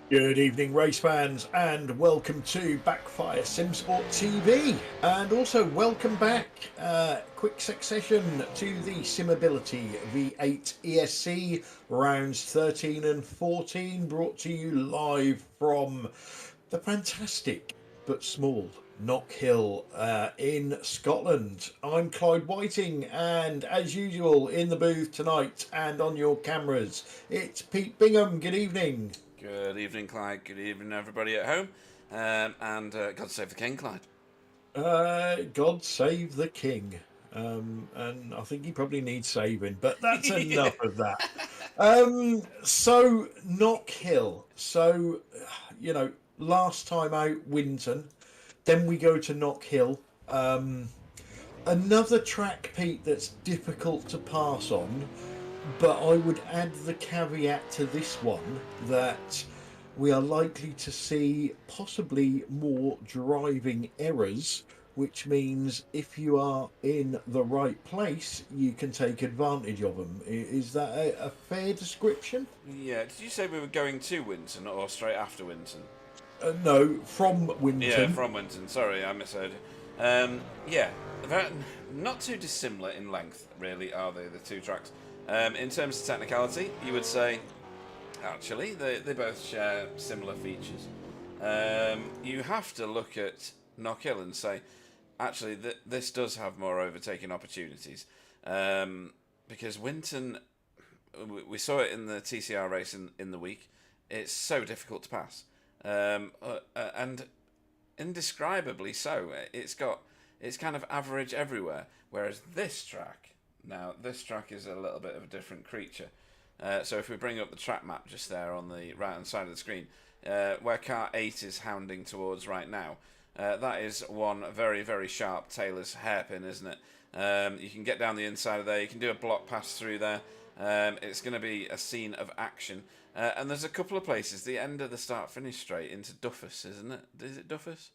Good evening, race fans, and welcome to Backfire Simsport TV. And also, welcome back, quick succession, to the Simability V8ESC rounds 13 and 14, brought to you live from the fantastic but small Knockhill in Scotland. I'm Clyde Whiting, and as usual, in the booth tonight and on your cameras, it's Pete Bingham. Good evening. Good evening, Clyde. Good evening, everybody at home. And God save the King, Clyde. God save the king. And I think he probably needs saving, but that's Yeah. enough of that. So Knockhill. So, last time out, Winton. Then we go to Knockhill. Another track, Pete, that's difficult to pass on, but I would add the caveat to this one that we are likely to see possibly more driving errors, which means if you are in the right place, you can take advantage of them. Is that a fair description? Yeah, did you say we were going to Winton or straight after Winton? No, from Yeah, Winton. from Winton. Sorry, I misheard you. Yeah, they're not too dissimilar in length, really, are they, the two tracks? In terms of technicality, you would say, actually, they both share similar features. You have to look at Knockhill and say, actually, this does have more overtaking opportunities. Because Winton, we saw it in the TCR race in the week, it's so difficult to pass. And indescribably so. It's kind of average everywhere. Whereas this track, is a little bit of a different creature. So if we bring up the track map just there on the right hand side of the screen, where car 8 is hounding towards right now, that is one very, very sharp Taylor's hairpin, isn't it? You can get down the inside of there, you can do a block pass through there. It's going to be a scene of action. And there's a couple of places, the end of the start-finish straight into Duffus, isn't it? Is it Duffus?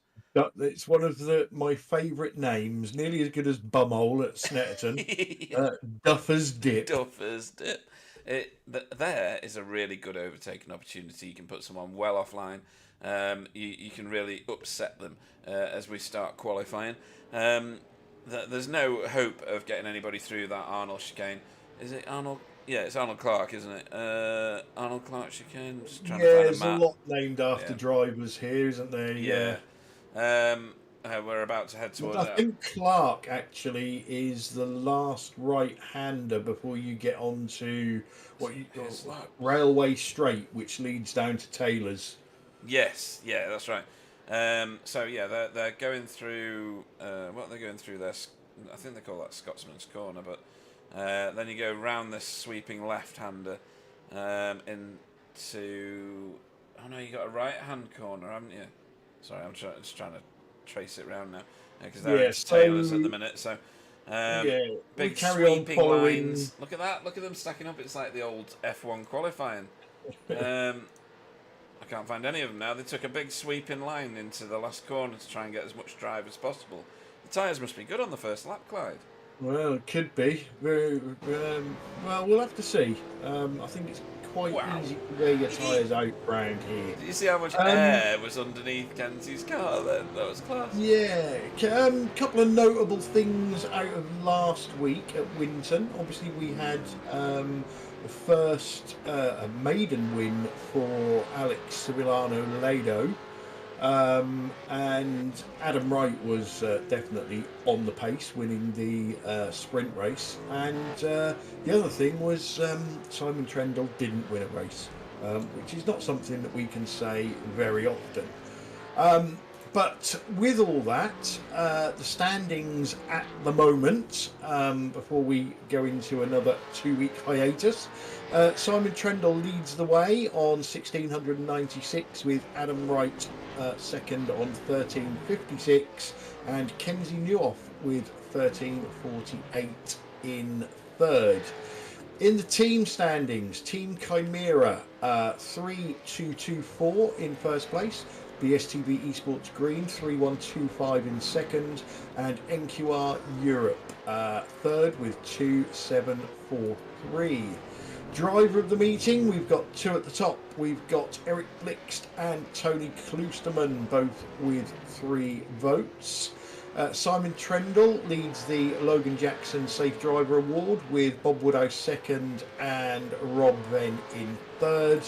It's one of my favourite names, nearly as good as Bumhole at Snetterton. Yeah. Duffer's Dip. Duffus dip. There is a really good overtaking opportunity. You can put someone well offline. You can really upset them as we start qualifying. There's no hope of getting anybody through that Arnold chicane. Is it Arnold? Yeah, it's Arnold Clark, isn't it? Arnold Clark chicane. Just trying to Yeah, find a there's a map. lot named after Yeah, drivers here, isn't there? Yeah. yeah. We're about to head But towards I that. think Clark actually is the last right-hander before you get onto what you It's like Railway Straight, which leads down to Taylor's. yes, yeah, that's right. So yeah, they're going through what they're going through there. I think they call that Scotsman's Corner, but then you go round this sweeping left-hander into. Oh no, you got a right-hand corner, haven't you? Sorry, just trying to trace it round now because they're Yeah, into Taylor's at the so minute. So um, yeah, we big carry on sweeping following. lines. Look at that! Look at them stacking up. It's like the old F1 qualifying. Um, I can't find any of them now. They took a big sweeping line into the last corner to try and get as much drive as possible. The tyres must be good on the first lap, Clyde. Well, it could be. Well, we'll have to see. I think it's quite Wow. easy to wear your tyres out round here. Did you see how much Um, air was underneath Kenzie's car then? That was class. Yeah, couple of notable things out of last week at Winton. Obviously, we had the first a maiden win for Alex Sevillano Lado, and Adam Wright was definitely on the pace, winning the sprint race. And the other thing was Simon Trendle didn't win a race, which is not something that we can say very often. But with all that, the standings at the moment, before we go into another 2 week hiatus, Simon Trendle leads the way on 1696 with Adam Wright second on 1356 and Kenzie Newhoff with 1348 in third. In the team standings, Team Chimera 3224 in first place, BSTV Esports Green 3125 in second, and NQR Europe third with 2743. Driver of the meeting, we've got two at the top. We've got Eric Blixt and Tony Kloosterman, both with 3 votes. Simon Trendle leads the Logan Jackson Safe Driver Award with Bob Woodhouse second and Rob Venn in third.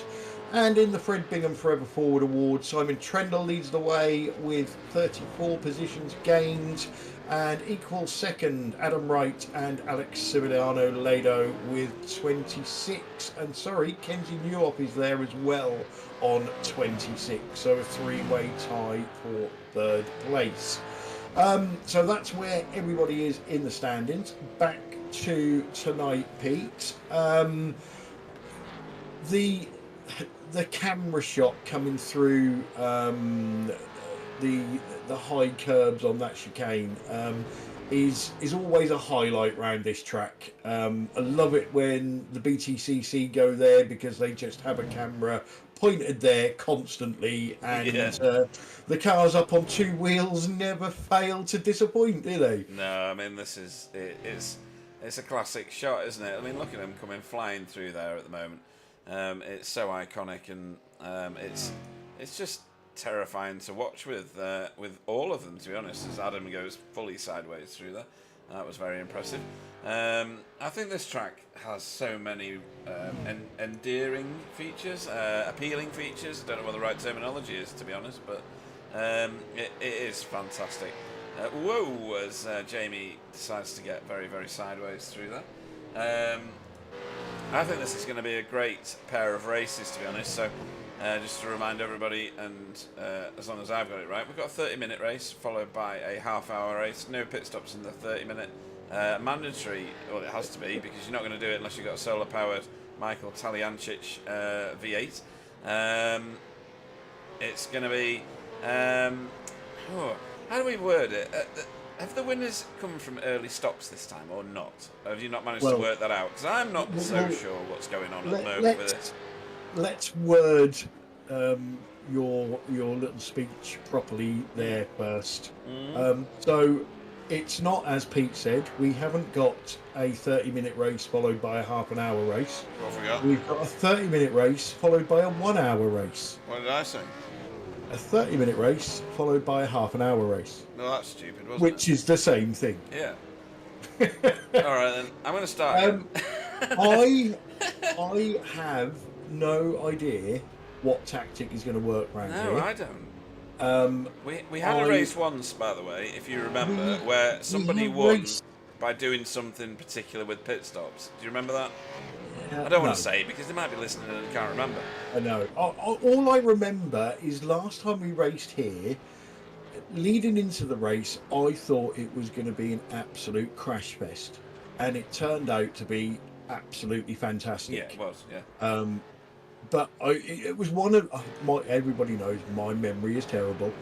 And in the Fred Bingham Forever Forward Award, Simon Trendle leads the way with 34 positions gained, and equal second Adam Wright and Alex Civiliano Lado with 26. And sorry, Kenzie Newop is there as well on 26. So a 3-way tie for third place. So that's where everybody is in the standings. Back to tonight, Pete. The camera shot coming through the high curbs on that chicane is always a highlight round this track. I love it when the BTCC go there because they just have a camera pointed there constantly, and the cars up on 2 wheels never fail to disappoint, do they? No, I mean it's a classic shot, isn't it? I mean, look at them coming flying through there at the moment. It's so iconic, and it's just terrifying to watch with all of them, to be honest, as Adam goes fully sideways through there. That was very impressive. I think this track has so many endearing features, appealing features. I don't know what the right terminology is, to be honest, but it is fantastic. Whoa, as Jamie decides to get very, very sideways through there. I think this is going to be a great pair of races, to be honest. So just to remind everybody, and as long as I've got it right, we've got a 30-minute race followed by a half-hour race. No pit stops in the 30-minute. Mandatory, well, it has to be, because you're not going to do it unless you've got a solar-powered Michael Talyancic V8. It's going to be... how do we word it? Have the winners come from early stops this time or not? Or have you not managed to work that out? Because I'm not so sure what's going on at the moment with it. Let's word your little speech properly there first. So it's not, as Pete said, we haven't got a 30-minute race followed by a half-an-hour race. What have we got? We've got a 30-minute race followed by a 1-hour race. What did I say? A 30-minute race followed by a half-an-hour race. No, that's stupid, wasn't it? Which is the same thing. Yeah. All right, then. I'm going to start. I have no idea what tactic is going to work around here. No, I don't. We had a race once, by the way, if you remember, where somebody won by doing something particular with pit stops. Do you remember that? I don't want to say, because they might be listening and can't remember. I know. All I remember is last time we raced here, leading into the race, I thought it was going to be an absolute crash fest. And it turned out to be absolutely fantastic. Yeah, it was, yeah. But it was one of everybody knows my memory is terrible,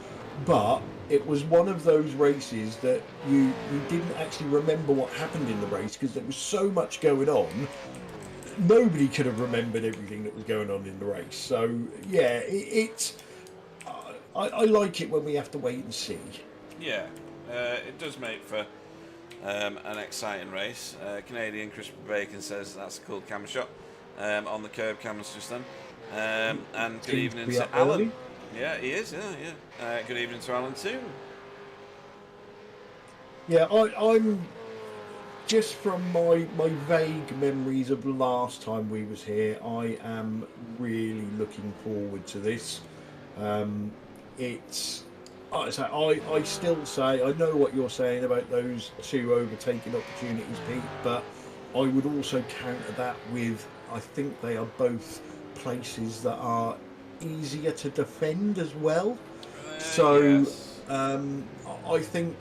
but it was one of those races that you didn't actually remember what happened in the race because there was so much going on. Nobody could have remembered everything that was going on in the race. So yeah, I like it when we have to wait and see. Yeah, it does make for an exciting race. Canadian Crispy Bacon says that's a cool camera shot on the curb cameras just then. And good evening to Alan. Early. Yeah, he is. Yeah. Good evening to Alan too. Yeah, I'm just from my vague memories of last time we was here. I am really looking forward to this. It's I still say I know what you're saying about those 2 overtaking opportunities, Pete, but I would also counter that with I think they are both places that are easier to defend as well. So yes. I think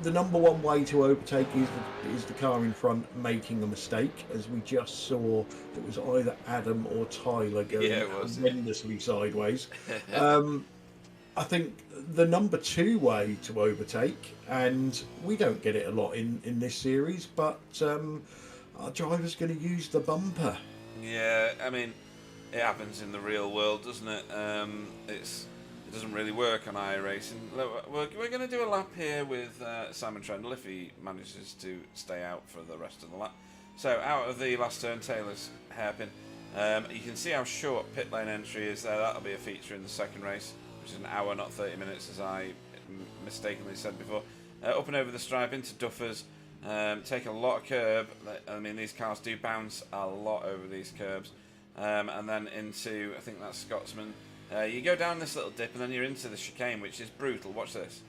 the number one way to overtake is the car in front making a mistake, as we just saw. It was either Adam or Tyler going horrendously sideways. I think the number 2 way to overtake, and we don't get it a lot in this series, but our driver's going to use the bumper. Yeah, I mean, it happens in the real world, doesn't it? It doesn't really work on iRacing. We're going to do a lap here with Simon Trendle if he manages to stay out for the rest of the lap. So out of the last turn, Taylor's hairpin. You can see how short pit lane entry is there. That'll be a feature in the second race, which is an hour, not 30 minutes, as I mistakenly said before. Up and over the stripe into Duffers. Take a lot of curb. I mean, these cars do bounce a lot over these curbs. And then into, I think that's Scotsman. You go down this little dip, and then you're into the chicane, which is brutal. Watch this.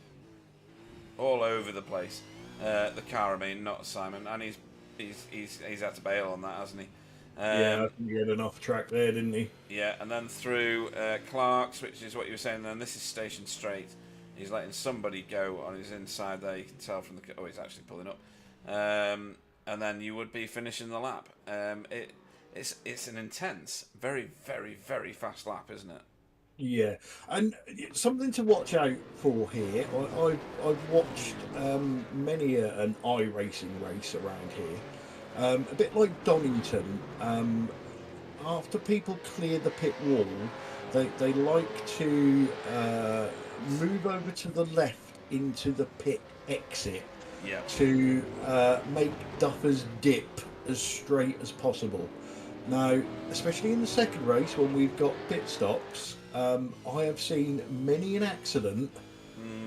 All over the place. The car, I mean, not Simon, and he's had to bail on that, hasn't he? Yeah, I think he had an off track there, didn't he? Yeah, and then through Clark's, which is what you were saying. Then this is Station Straight. He's letting somebody go on his inside there. You can tell from the. Oh, he's actually pulling up. And then you would be finishing the lap. It's an intense, very, very, very fast lap, isn't it? Yeah, and something to watch out for here. I've watched many an iRacing race around here. A bit like Donington. After people clear the pit wall, they like to move over to the left into the pit exit. Yeah. To make Duffers dip as straight as possible. Now, especially in the second race when we've got pit stops, I have seen many an accident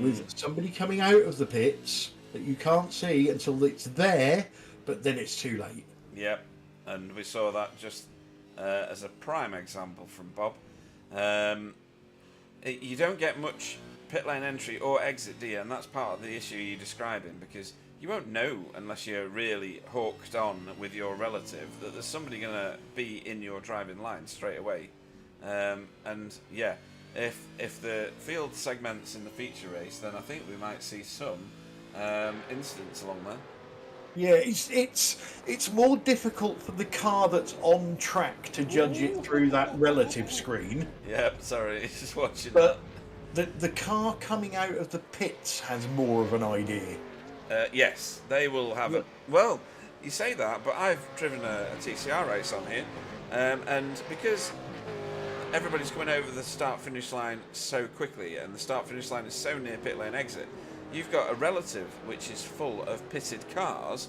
with somebody coming out of the pits that you can't see until it's there, but then it's too late. Yep, and we saw that just as a prime example from Bob. You don't get much pit lane entry or exit, do you? And that's part of the issue you're describing, because you won't know unless you're really hooked on with your relative that there's somebody going to be in your driving line straight away. And yeah, if the field segments in the feature race, then I think we might see some incidents along there. Yeah, it's more difficult for the car that's on track to judge it through that relative screen. Yep, sorry, just watching but the car coming out of the pits has more of an idea. Yes, they will have it. Well, you say that, but I've driven a TCR race on here, and because everybody's coming over the start-finish line so quickly, and the start-finish line is so near pit lane exit, you've got a relative which is full of pitted cars,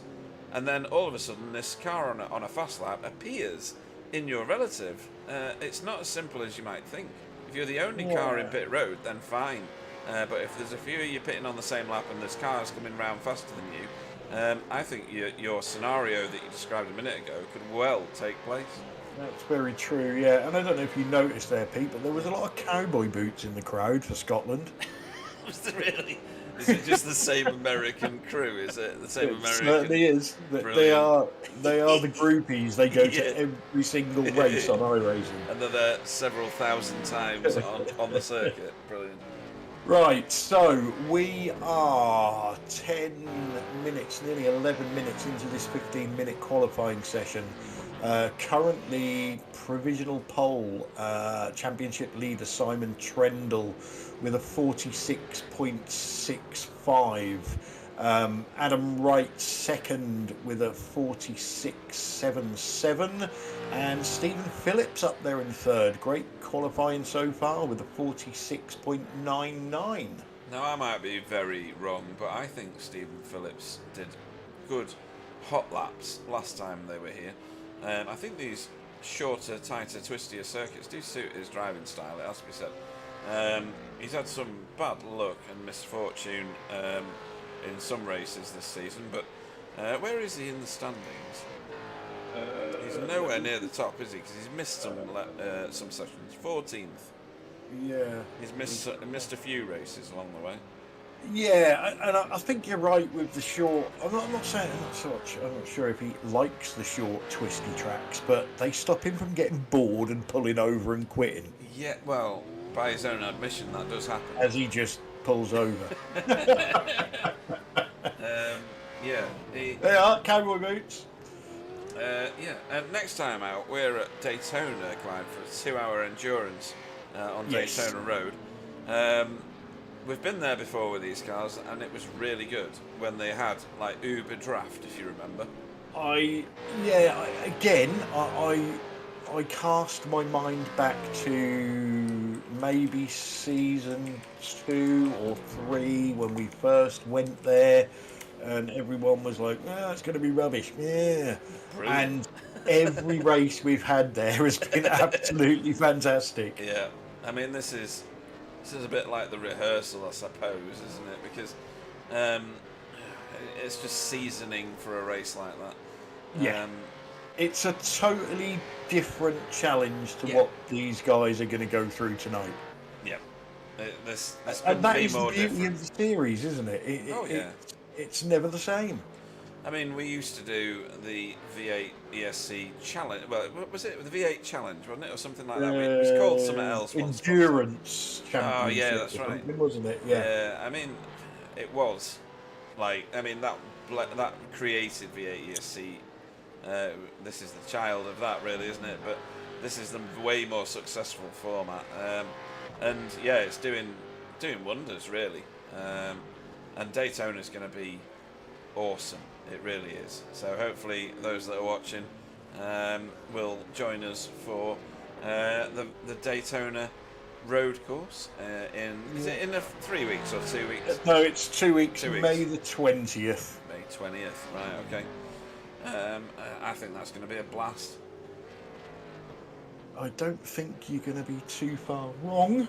and then all of a sudden this car on a fast lap appears in your relative. It's not as simple as you might think. If you're the only car in pit road, then fine. But if there's a few of you pitting on the same lap and there's cars coming round faster than you, I think your scenario that you described a minute ago could well take place. That's very true, yeah. And I don't know if you noticed there, Pete, but there was a lot of cowboy boots in the crowd for Scotland. Was there really? Is it just the same American crew? Is it the same American? It certainly is. They are the groupies. They go to every single race on iRacing. And they're there several thousand times on the circuit. Brilliant. Right, so we are 10 minutes, nearly 11 minutes into this 15-minute qualifying session. Currently, provisional pole, championship leader Simon Trendle with a 46.65. Adam Wright second with a 46.77. And Stephen Phillips up there in third. Great qualifying so far with a 46.99. Now, I might be very wrong, but I think Stephen Phillips did good hot laps last time they were here. I think these shorter, tighter, twistier circuits do suit his driving style, it has to be said. He's had some bad luck and misfortune in some races this season, but where is he in the standings? He's nowhere near the top, is he? Because he's missed some sessions. 14th. Yeah. He's missed a few races along the way. Yeah, and I think you're right with the short. I'm not sure if he likes the short, twisty tracks, but they stop him from getting bored and pulling over and quitting. Yeah, well, by his own admission, that does happen. As he just pulls over. Yeah. They are cowboy boots. Yeah, and next time out, we're at Daytona, Clyde, for a 2-hour endurance on Daytona Road. We've been there before with these cars, and it was really good when they had like Uber Draft, if you remember. I cast my mind back to maybe season 2 or 3 when we first went there. and everyone was like, "Ah, it's going to be rubbish." Yeah, Brilliant. and every race we've had there has been absolutely fantastic. Yeah, I mean this is a bit like the rehearsal, I suppose, isn't it? Because um, it's just seasoning for a race like Yeah, that. it's a totally different challenge to Yeah, what these guys are going to go through tonight. yeah. This And couldn't that be is the more beauty different. of the series, isn't it? Oh yeah. It's never the same. I mean, we used to do the V8 ESC challenge. Well, what was it? The V8 challenge, wasn't it, or something like that? It was called something else once upon a time. Endurance Oh yeah, Championship that's or right. something, wasn't it? Yeah. Yeah, I mean, it was like I mean that created V8 ESC. This is the child of that, really, isn't it? But this is the way more successful format, and yeah, it's doing wonders, really. And Daytona's going to be awesome. It really is. So hopefully those that are watching will join us for the Daytona road course is it in 3 weeks or 2 weeks? No, it's 2 weeks. 2 weeks. May the 20th. May 20th. Right. Okay. I think that's going to be a blast. I don't think you're going to be too far wrong.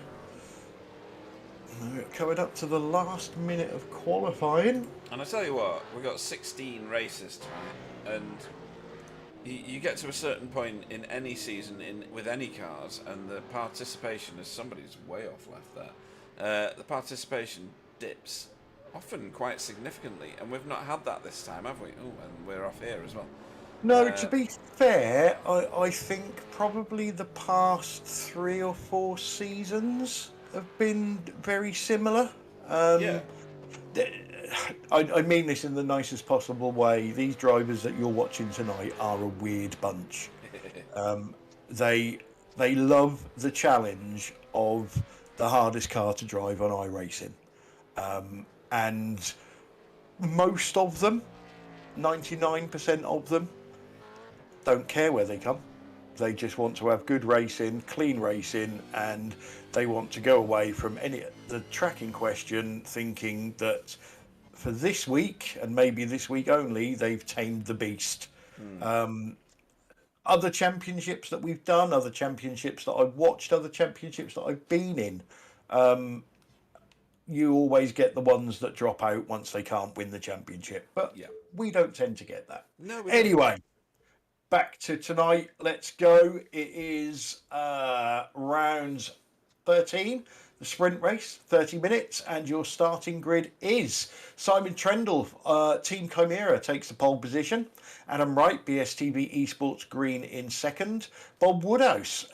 No, coming up to the last minute of qualifying. And I tell you what, we've got 16 races tonight, and you get to a certain point in any season with any cars, and the participation is somebody's way off left there. The participation dips often quite significantly, and we've not had that this time, have we? Oh, and we're off here as well. No, to be fair, I think probably the past 3 or 4 seasons have been very similar. Yeah. I mean this in the nicest possible way. These drivers that you're watching tonight are a weird bunch. They love the challenge of the hardest car to drive on iRacing, and most of them, 99% of them, don't care where they come. They just want to have good racing, clean racing, and they want to go away from the track in question thinking that for this week, and maybe this week only, they've tamed the beast. Other championships that we've done, other championships that I've watched, other championships that I've been in, you always get the ones that drop out once they can't win the championship. But Yeah. we don't tend to get that. No. We Anyway, back to tonight. Let's go. It is rounds 13, the sprint race, 30 minutes, and your starting grid is Simon Trendle, Team Chimera, takes the pole position. Adam Wright, BSTV Esports Green in second. Bob Woodhouse,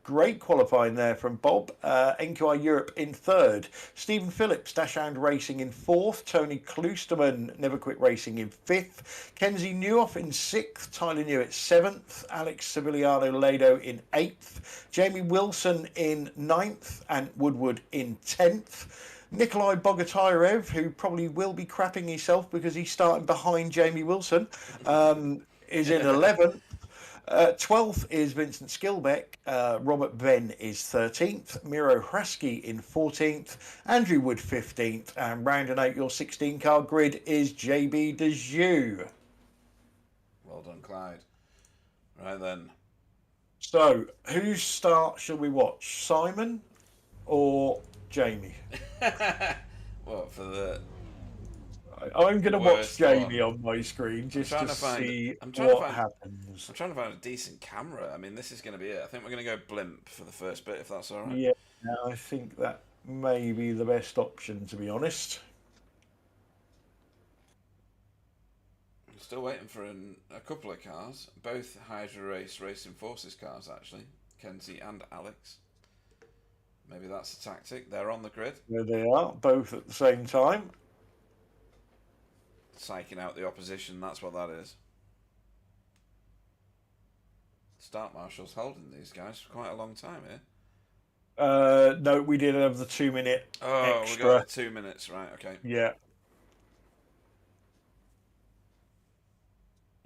great qualifying there from Bob. NQI Europe in third. Stephen Phillips, Dashhound Racing in fourth. Tony Kloosterman, Never Quit Racing in fifth. Kenzie Newhoff in sixth. Tyler Newitt seventh. Alex Sibiliano Lado in eighth. Jamie Wilson in ninth. And Woodward in 10th. Nikolai Bogotyrev, who probably will be crapping himself because he's starting behind Jamie Wilson, is in 11th. 12th is Vincent Skilbeck. Robert Ben is 13th. Miro Hrasky in 14th. Andrew Wood 15th. And rounding out your 16-car grid is JB Dejoux. Well done, Clyde. Right then. So, whose start shall we watch? Simon or Jamie? What for the? I'm going to watch Worst Jamie one. on my screen just to see I'm what happens. I'm trying to find a decent camera. I mean, this is going to be it. I think we're going to go blimp for the first bit, if that's all right. Yeah, I think that may be the best option, to be honest. I'm still waiting for a couple of cars, both Hydra Race Racing Forces cars, actually. Kenzie and Alex. Maybe that's the tactic. They're on the grid. There they are, both at the same time. Psyching out the opposition, that's what that is. Start Marshall's holding these guys for quite a long time here. No, we did have the 2-minute Oh, extra. we got the 2 minutes, right, okay. Yeah.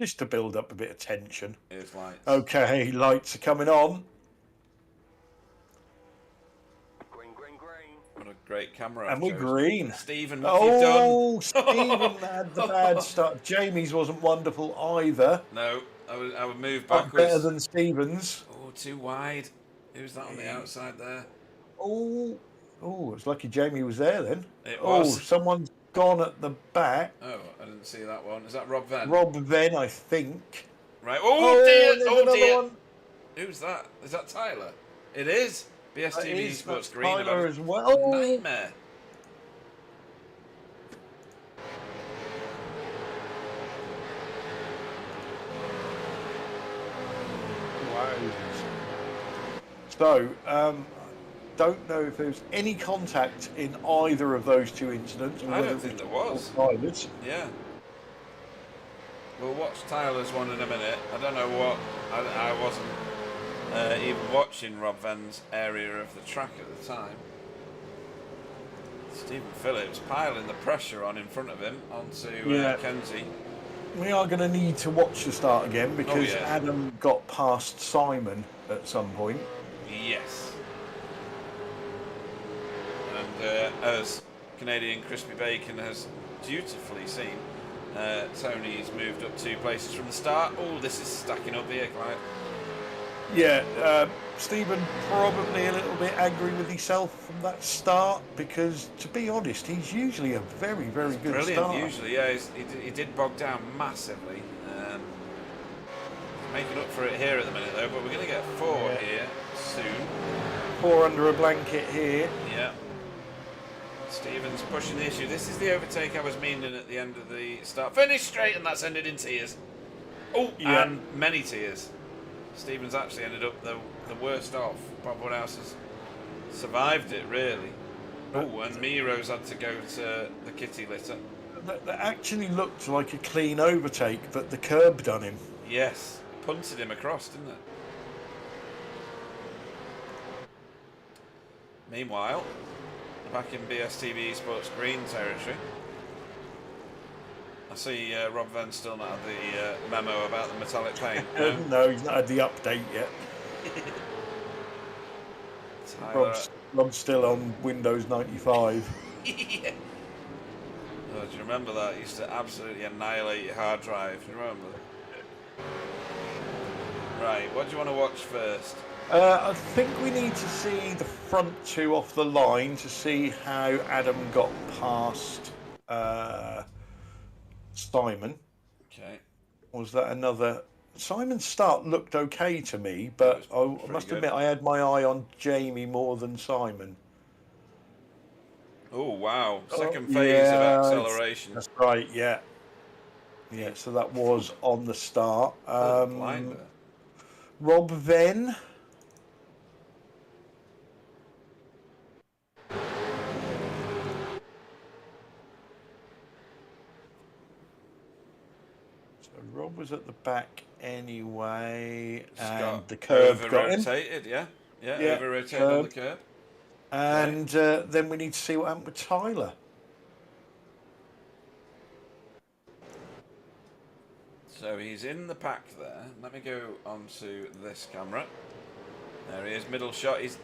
Just to build up a bit of tension. Here's lights. Okay, lights are coming on. What a great camera I've And we're chosen. green. Stephen, what have you done? Oh, Stephen had the bad start. Jamie's wasn't wonderful either. No, I would move Not better backwards. than Stephen's. Oh, too wide. Who's that on the outside there? Oh, it's lucky Jamie was there then. It Oh, was. someone's gone at the back. Oh, I didn't see that one. Is that Rob Venn? Rob Venn, I think. Right. Oh, dear. There's Oh, another dear. one. Who's that? Is that Tyler? It is. BSTV Sports Green. Tyler as well. Nightmare. So, don't know if there's any contact in either of those two incidents. I don't think there was. Pilots. Yeah. We'll watch Tyler's one in a minute. I don't know what. I wasn't even watching Rob Venn's area of the track at the time. Stephen Phillips piling the pressure on in front of him onto Kenzie. We are going to need to watch the start again because yeah. Adam got past Simon at some point. Yes. And as Canadian Crispy Bacon has dutifully seen, Tony's moved up 2 places from the start. Oh, this is stacking up here, Clyde. Yeah, Stephen probably a little bit angry with himself from that start because, to be honest, he's usually a very, very good Brilliant, starter. usually, yeah. He did bog down massively. Making up for it here at the minute, though, but we're going to get 4 here soon. 4 under a blanket here. Yeah. Stephen's pushing the issue. This is the overtake I was meaning at the end of the start. Finish straight, and that's ended in tears. Oh, and many tears. Stephen's actually ended up the worst off. Bob Woodhouse has survived it, really. Oh, and Miro's had to go to the kitty litter. That actually looked like a clean overtake, but the curb done him. Yes, punted him across, didn't it? Meanwhile, back in BSTV Sports Green territory, I see Rob Venn still not had the memo about the metallic paint. No, he's not had the update yet. Rob's still on Windows 95. Yeah. Oh, do you remember that? It used to absolutely annihilate your hard drive. Do you remember? Right, what do you want to watch first? I think we need to see the front 2 off the line to see how Adam got past Simon. Okay. Was that another... Simon's start looked okay to me, but I must admit I had my eye on Jamie more than Simon. Oh, wow. Second phase of acceleration. That's right, yeah. Yeah, so that was on the start. Rob Venn. So Rob was at the back anyway, and the curb got him. Over-rotated, yeah, over-rotated on the curb. And then we need to see what happened with Tyler. So he's in the pack there. Let me go onto this camera. There he is, middle shot. He's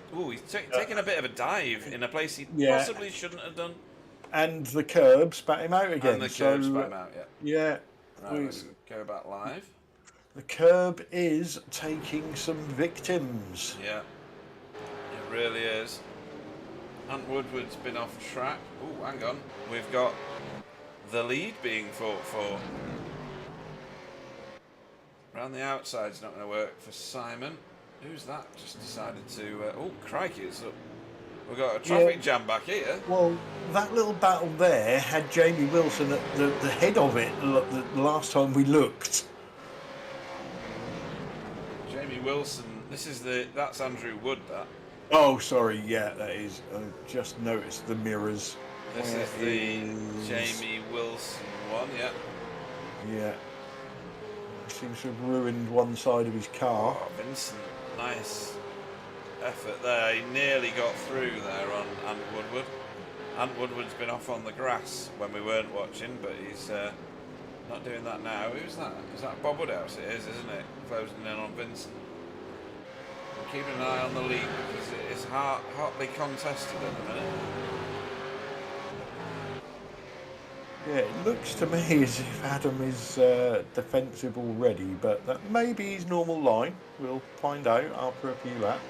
taking a bit of a dive in a place he possibly shouldn't have done. And the curb spat him out again. And the curb spat him out, yeah. Right, let's go back live. The curb is taking some victims. Yeah, it really is. Ant Woodward's been off track. Oh, hang on. We've got the lead being fought for. Around the outside's not going to work for Simon. Who's that? Just decided to... oh, crikey. We've got a traffic jam back here. Well, that little battle there had Jamie Wilson at the head of it the last time we looked. Jamie Wilson. That's Andrew Wood, that. Oh, sorry. Yeah, that is. I just noticed the mirrors. This is the Jamie Wilson one, yeah. Yeah. Seems to have ruined one side of his car. Oh, Vincent, nice effort there. He nearly got through there on Ant Woodward. Ant Woodward's been off on the grass when we weren't watching, but he's not doing that now. Who's that? Is that Bob Woodhouse? It is, isn't it? Closing in on Vincent. I'm keeping an eye on the lead because it is hotly contested at the minute. Yeah, it looks to me as if Adam is defensive already, but that may be his normal line. We'll find out after a few laps.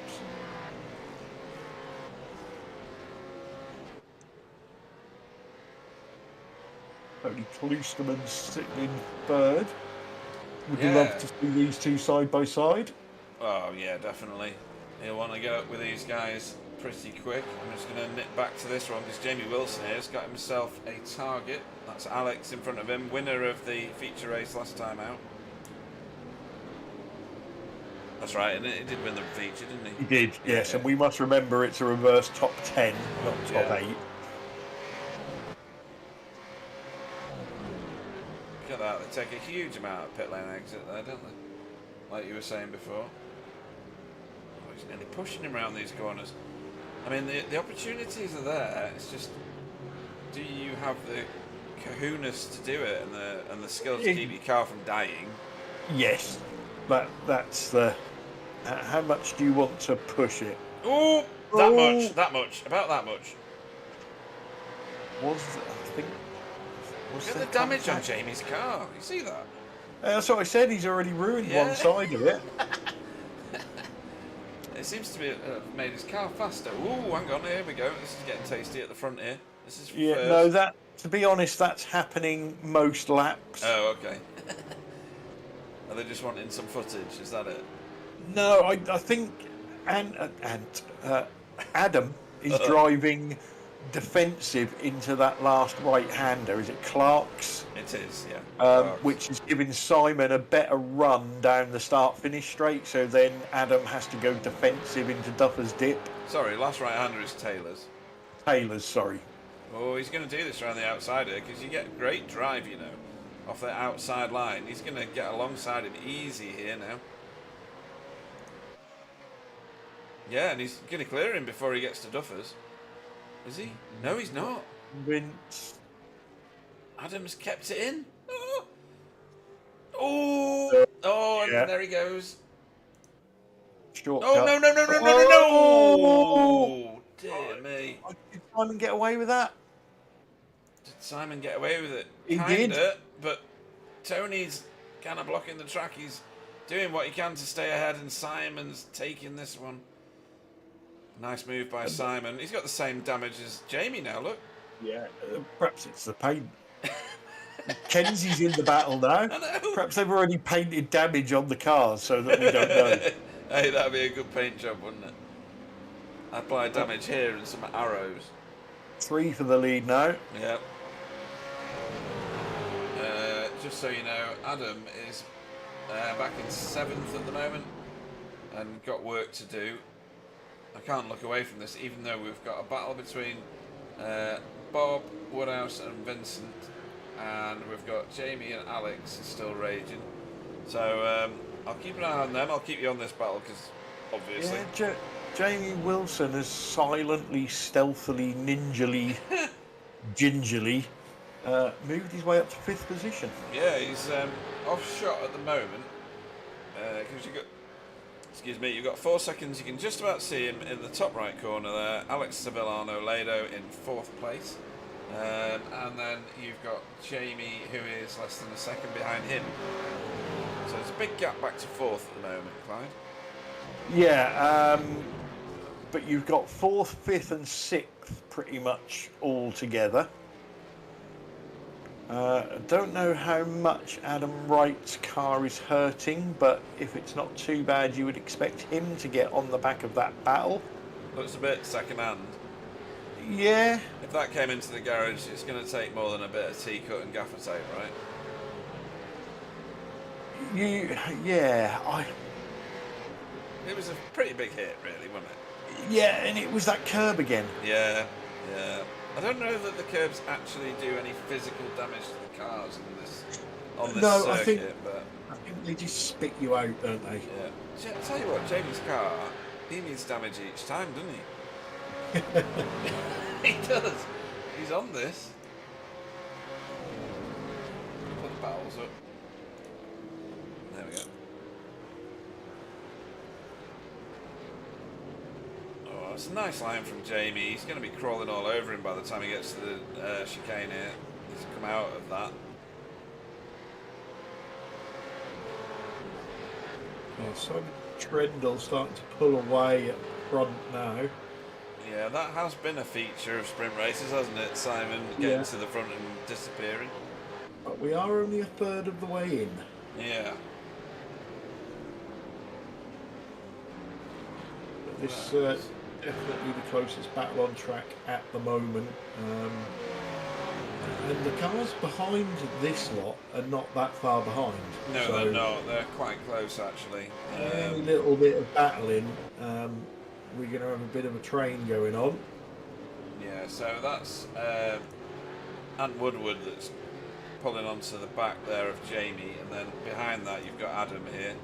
Only Kloosterman sitting in third. Would you love Yeah. to see these two side by side? Oh, yeah, definitely. He'll want to get up with these guys pretty quick. I'm just going to nip back to this one because Jamie Wilson here has got himself a target. That's Alex in front of him, winner of the feature race last time out. That's right, and he did win the feature, didn't he? He did, yes, and we must remember it's a reverse top 10, not top 8. Look at that, they take a huge amount of pit lane exit there, don't they? Like you were saying before. Oh, he's nearly pushing him around these corners. I mean, the opportunities are there, it's just, do you have the kahunas to do it and the skill to keep your car from dying? Yes, that's the... how much do you want to push it? Oh, that much, about that much. I think... Look at the damage on Jamie's car, you see that? That's what I said, he's already ruined one side of it. It seems to be made his car faster. Ooh, hang on, here we go. This is getting tasty at the front here. This is first. No, that, to be honest, that's happening most laps. Oh, okay. Are they just wanting some footage? Is that it? No, I think Adam is driving defensive into that last right-hander. Is it Clark's? It is, yeah. Which is giving Simon a better run down the start-finish straight, so then Adam has to go defensive into Duffer's Dip. Sorry, last right-hander is Taylor's. Taylor's, sorry. Oh, he's going to do this around the outside here, because you get great drive, you know, off the outside line. He's going to get alongside him easy here now. Yeah, and he's going to clear him before he gets to Duffer's. Is he? No, he's not. Vince. Adam's kept it in. Oh, and there he goes. Shortcut. Oh, no. Dear me. Did Simon get away with that? Did Simon get away with it? He Kinda, did. But Tony's kind of blocking the track. He's doing what he can to stay ahead, and Simon's taking this one. Nice move by Simon. He's got the same damage as Jamie now, look. Yeah, perhaps it's the paint. Kenzie's in the battle now. I know. Perhaps they've already painted damage on the cars so that we don't know. Hey, that'd be a good paint job, wouldn't it? Apply damage here and some arrows. 3 for the lead now. Yep. Just so you know, Adam is back in 7th at the moment and got work to do. I can't look away from this, even though we've got a battle between Bob, Woodhouse and Vincent, and we've got Jamie and Alex is still raging. So I'll keep an eye on them. I'll keep you on this battle because obviously... Yeah, Jamie Wilson has silently, stealthily, ninjally, gingerly moved his way up to 5th position. Yeah, he's off shot at the moment because you've got 4 seconds. You can just about see him in the top right corner there. Alex Sevillano Lado in 4th place. And then you've got Jamie, who is less than a second behind him. So there's a big gap back to 4th at the moment, Clyde. Yeah, but you've got 4th, 5th and 6th pretty much all together. I don't know how much Adam Wright's car is hurting, but if it's not too bad, you would expect him to get on the back of that battle. Looks a bit second-hand. Yeah. If that came into the garage, it's going to take more than a bit of T-cut and gaffer tape, right? It was a pretty big hit, really, wasn't it? Yeah, and it was that curb again. Yeah. I don't know that the curbs actually do any physical damage to the cars on this circuit, I think they just spit you out, don't they? Yeah. Tell you what, Jamie's car, he needs damage each time, doesn't he? He does. He's on this. Put the barrels up. There we go. Oh, it's a nice line from Jamie. He's going to be crawling all over him by the time he gets to the chicane here. to come out of that. Yeah, Simon Trendle starting to pull away at the front now. Yeah, that has been a feature of sprint races, hasn't it? Simon getting to the front and disappearing. But we are only a third of the way in. Yeah. But this definitely the closest battle on track at the moment. And the cars behind this lot are not that far behind. No, so they're not. They're quite close, actually. any little bit of battling, we're going to have a bit of a train going on. Yeah, so that's Ant Woodward that's pulling onto the back there of Jamie, and then behind that you've got Adam here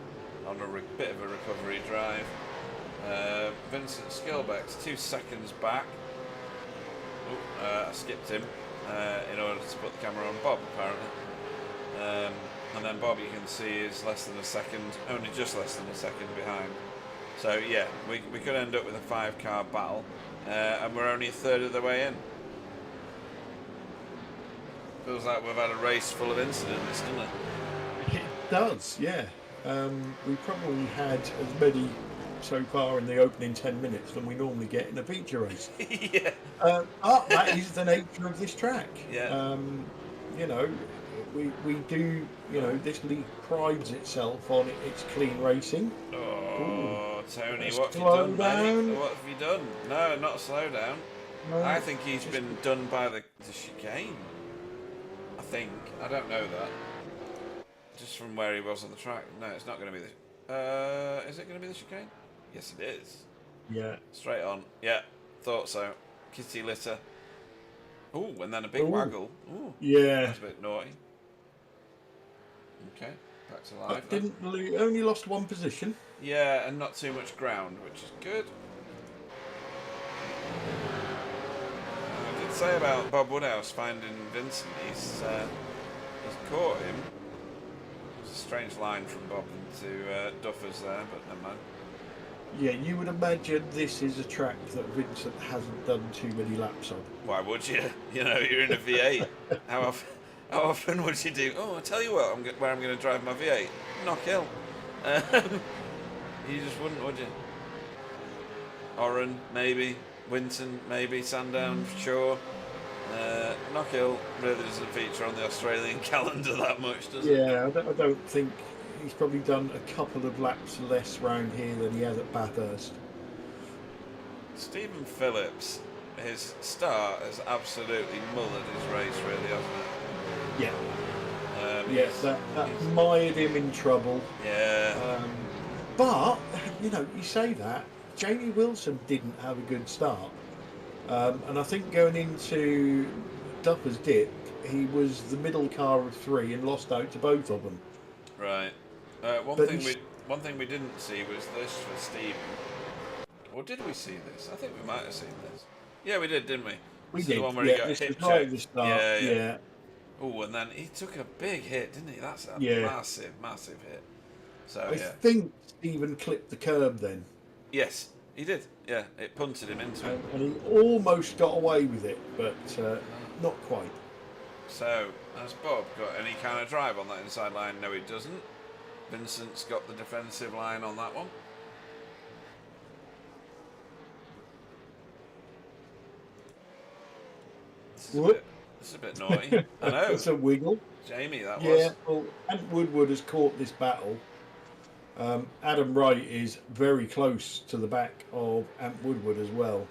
on a bit of a recovery drive. Vincent Skilbeck's 2 seconds back. I skipped him in order to put the camera on Bob, apparently. And then Bob, you can see, is less than a second, only just less than a second behind. So yeah, we could end up with a 5-car battle, and we're only a third of the way in. Feels like we've had a race full of incidents, doesn't it? It does, yeah. We probably had as many so far in the opening 10 minutes than we normally get in a feature race. Yeah. But that is the nature of this track. Yeah. You know, we do, you know, this league prides itself on its clean racing. Oh, Tony, Let's what have you slow done, down. mate? What have you done? No, not slow down. No, I think he's been done by the chicane. I think. I don't know that. Just from where he was on the track. No, it's not going to be the... is it going to be the chicane? Yes, it is. Yeah. Straight on. Yeah, thought so. Kitty litter. Ooh, and then a big Ooh. waggle. Ooh. Yeah. That's a bit naughty. Okay, back to live. Only lost 1 position. Yeah, and not too much ground, which is good. I did say about Bob Woodhouse finding Vincent. He's caught him. It's a strange line from Bob into Duffers there, but never mind. Yeah, you would imagine this is a track that Vincent hasn't done too many laps on. Why would you? You know, you're in a V8. How often would you do? Oh, I'll tell you what, where I'm going to drive my V8. Knockhill. You just wouldn't, would you? Oran, maybe. Winton, maybe. Sandown, sure. Knockhill really doesn't feature on the Australian calendar that much, does it? Yeah, I don't think he's probably done a couple of laps less round here than he has at Bathurst. Stephen Phillips, his start has absolutely mullered his race, really, hasn't it? Yeah. Yes, that mired him in trouble. Yeah. But, you know, you say that, Jamie Wilson didn't have a good start. And I think going into Dupper's dip, he was the middle car of 3 and lost out to both of them. Right. One thing we didn't see was this for Stephen. Or did we see this? I think we might have seen this. Yeah, we did, didn't we? We This did. is the one where he got hip right at the checked. start. Yeah. Oh, and then he took a big hit, didn't he? That's a massive, massive hit. So I think Stephen clipped the curb then. Yes, he did. Yeah, it punted him into it. And he almost got away with it, but not quite. So, has Bob got any kind of drive on that inside line? No, he doesn't. Vincent's got the defensive line on that one. This is a bit naughty. I know. It's a wiggle. Jamie, that was. Yeah, well, Ant Woodward has caught this battle. Adam Wright is very close to the back of Ant Woodward as well.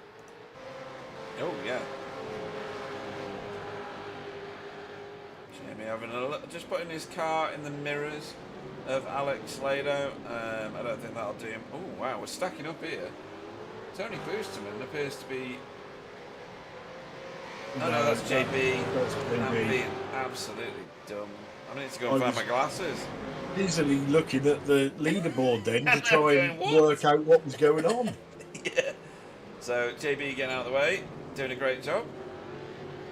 Oh, yeah. Jamie having a look, just putting his car in the mirrors of Alex Lado. I don't think that'll do him. Oh, wow, we're stacking up here. Tony Boosterman appears to be... Oh, no, that's JB. That's I'm JB. being absolutely dumb. I need to go and find my glasses. Easily looking at the leaderboard then to try and What? work out what was going on. Yeah. So, JB getting out of the way, doing a great job.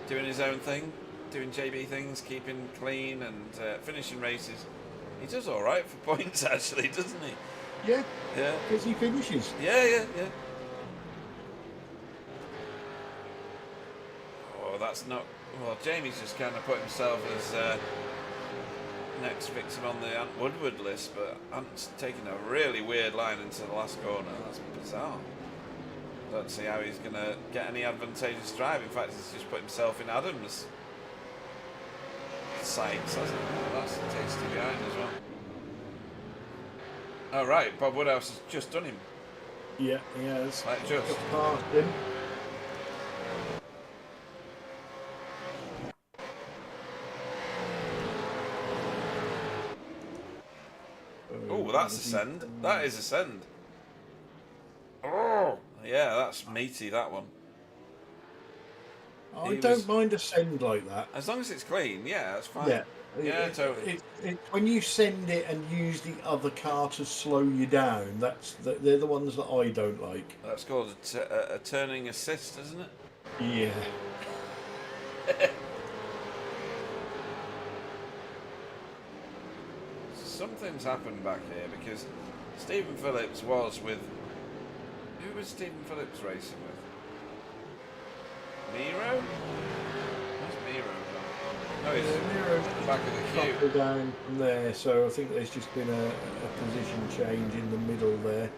Doing his own thing, doing JB things, keeping clean and finishing races. He does all right for points, actually, doesn't he? Yeah, Yeah. because he finishes. Yeah. Oh, that's not... Well, Jamie's just kind of put himself as next victim on the Ant Woodward list, but Ant's taking a really weird line into the last corner. That's bizarre. I don't see how he's going to get any advantageous drive. In fact, he's just put himself in Adam's sights, hasn't he? Well, that's tasty behind as well. Oh, right, Bob Woodhouse has just done him. Yeah, he has. Like just. Past him. Oh, that's a send. That is a send. Oh, yeah, that's meaty, that one. I don't mind a send like that. As long as it's clean, yeah, that's fine. Yeah, Yeah, totally. When you send it and use the other car to slow you down, they're the ones that I don't like. That's called a turning assist, isn't it? Yeah. Something's happened back here because Stephen Phillips was with... Who was Stephen Phillips racing with? Miro? Where's Miro gone? Oh, he's Miro's at the back of the queue. couple down from there, so I think there's just been a position change in the middle there.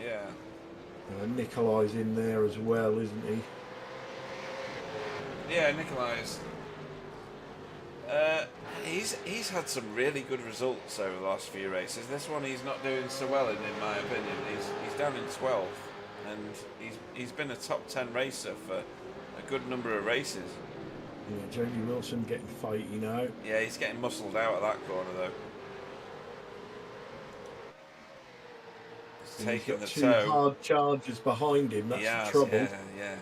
Yeah. Nikolai's in there as well, isn't he? Yeah, Nikolai's... he's had some really good results over the last few races. This one he's not doing so well in my opinion. He's down in 12th, and he's been a top 10 racer for a good number of races. Yeah, Jamie Wilson getting fighty now. Yeah, he's getting muscled out at that corner though. He's taking the two toe. hard charges behind him. That's the trouble. Yeah.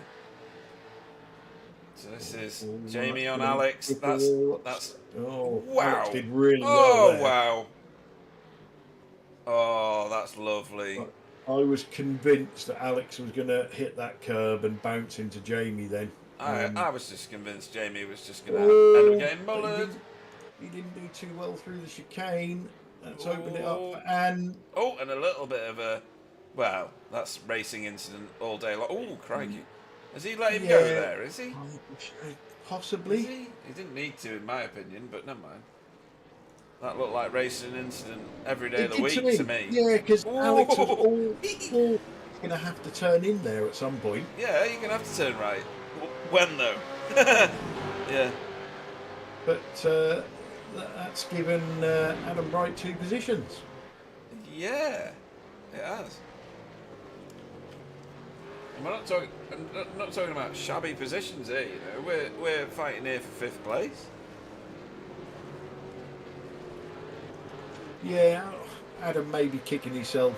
So this is Jamie on Alex. That's oh wow. Alex did really well there. Wow. Oh, that's lovely. I was convinced that Alex was going to hit that curb and bounce into Jamie then. I was just convinced Jamie was just going to end up getting mullered. He didn't do too well through the chicane. That's opened it up for Anne. Oh, and a little bit of a... Well, that's racing incident all day long. Oh, crikey. Has he let him go there, is he? Possibly. Is he? He didn't need to, in my opinion, but never mind. That looked like racing incident every day of the week to me. Yeah, because Alex was all going to have to turn in there at some point. Yeah, you're going to have to turn right. When, though? Yeah. But that's given Adam Bright 2 positions. Yeah, it has. And we're not talking about shabby positions here, you know. We're fighting here for 5th place. Yeah, Adam may be kicking himself.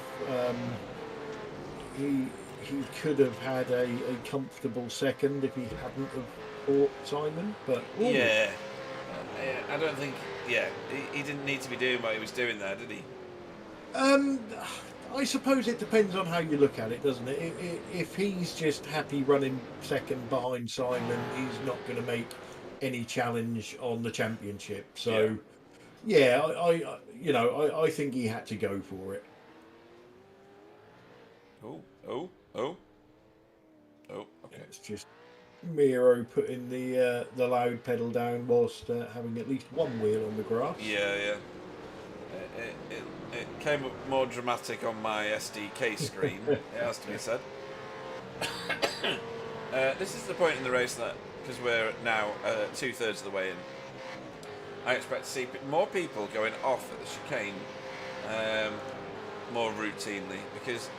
He could have had a comfortable second if he hadn't have fought Simon, but yeah, I don't think. Yeah, he didn't need to be doing what he was doing there, did he? I suppose it depends on how you look at it, doesn't it? If he's just happy running second behind Simon, he's not going to make any challenge on the championship. So, yeah, I think he had to go for it. Oh, okay. It's just Miro putting the loud pedal down whilst having at least one wheel on the grass. Yeah. It came up more dramatic on my SDK screen, it has to be said. This is the point in the race that, because we're now 2/3 of the way in, I expect to see more people going off at the chicane more routinely, because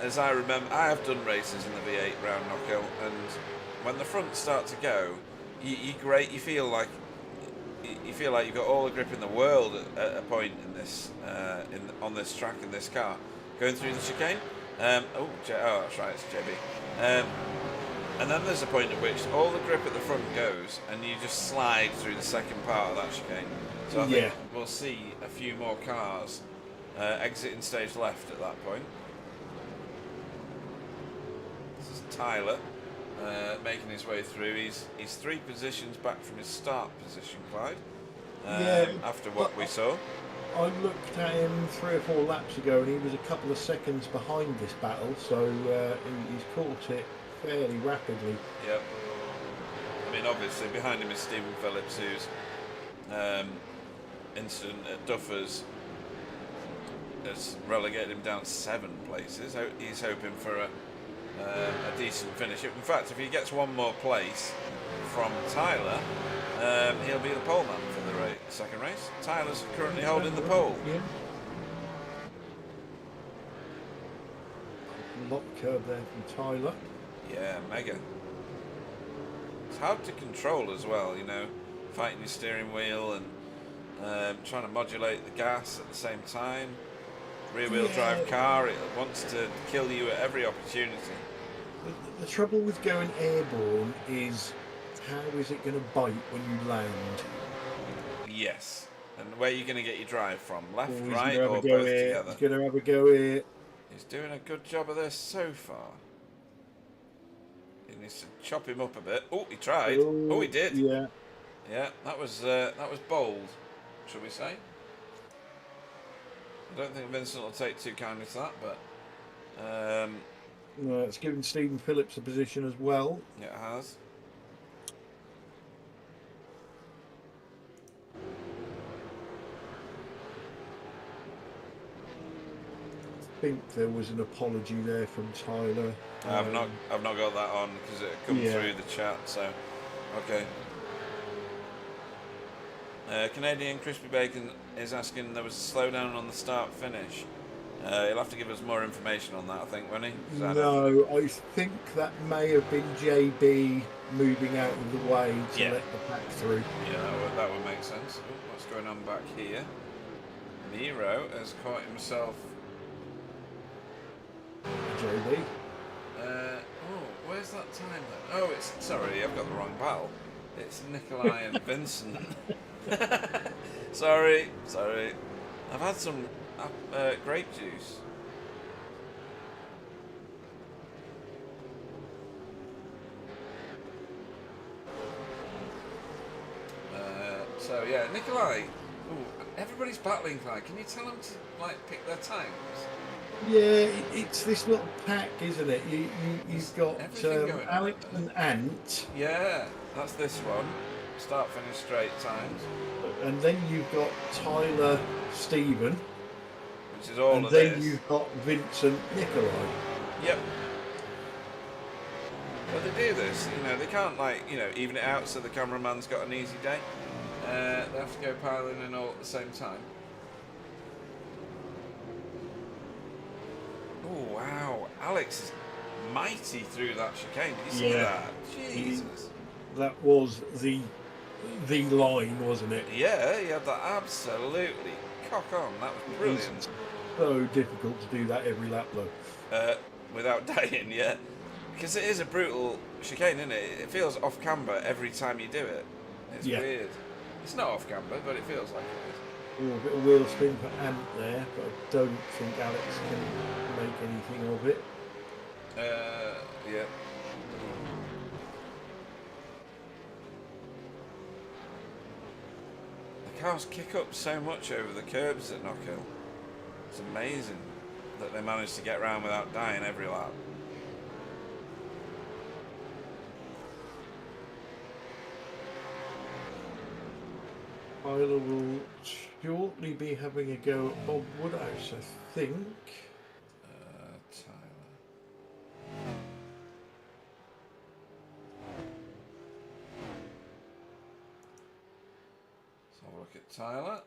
as I remember, I have done races in the V8 round Knockhill, and when the fronts start to go, you feel like you've got all the grip in the world at a point in this on this track in this car going through the chicane. Oh, that's right, it's JB. And then there's a point at which all the grip at the front goes, and you just slide through the second part of that chicane. So I think we'll see a few more cars exiting stage left at that point. This is Tyler making his way through. He's 3 positions back from his start position, Clyde. After what we saw. I looked at him 3 or 4 laps ago, and he was a couple of seconds behind this battle, so he's caught it fairly rapidly. Yep. mean, obviously, behind him is Stephen Phillips, whose incident at Duffers has relegated him down 7 places. He's hoping for a decent finish. In fact, if he gets one more place from Tyler, he'll be the pole man for the second race. Tyler's currently holding the pole. Yeah. Lot curve there from Tyler. Yeah, mega. It's hard to control as well, you know, fighting your steering wheel and trying to modulate the gas at the same time. Rear-wheel drive car, it wants to kill you at every opportunity. The trouble with going airborne is, how is it going to bite when you land? Yes. And where are you going to get your drive from? Left, He's right, gonna have or a go both here. together? He's going to have a go here. He's doing a good job of this so far. He needs to chop him up a bit. Oh, he tried. Oh, he did. Yeah. Yeah, that was bold, shall we say? I don't think Vincent will take too kindly to that, but It's given Stephen Phillips a position as well. yeah, it has. I think there was an apology there from Tyler. I've not got that on because it come through the chat. So, okay. Canadian Crispy Bacon is asking, there was a slowdown on the start finish. He'll have to give us more information on that, I think, won't he? No, I think that may have been JB moving out of the way to let the pack through. Yeah, that would make sense. Ooh, what's going on back here? Miro has caught himself. JB. Where's that time then? Oh, sorry, I've got the wrong battle. It's Nikolai and Vincent. Sorry. I've had some grape juice. So yeah, Nikolai. Ooh, everybody's battling. Can you tell them to pick their times? Yeah, it's this little pack, isn't it? You've got Alex and Ant. Yeah, that's this one. Start, finish, straight times. And then you've got Tyler, Stephen. Which is all and of this. And this. then you've got Vincent, Nikolai. Yep. But they do this, they can't even it out so the cameraman's got an easy day. They have to go piling in all at the same time. Oh wow, Alex is mighty through that chicane. Did you see that? Jesus. That was the line, wasn't it? Yeah, he had that absolutely cock on. That was brilliant. It's so difficult to do that every lap though. Without dying, yeah. Because it is a brutal chicane, isn't it? It feels off camber every time you do it. It's weird. It's not off camber, but it feels like it is. A bit of wheel spin for Ant there, but I don't think Alex can make anything of it. Yeah. The cars kick up so much over the curbs at Knockhill. It's amazing that they manage to get around without dying every lap. Tyler will shortly be having a go at Bob Woodhouse, I think. Tyler. Let's have a look at Tyler.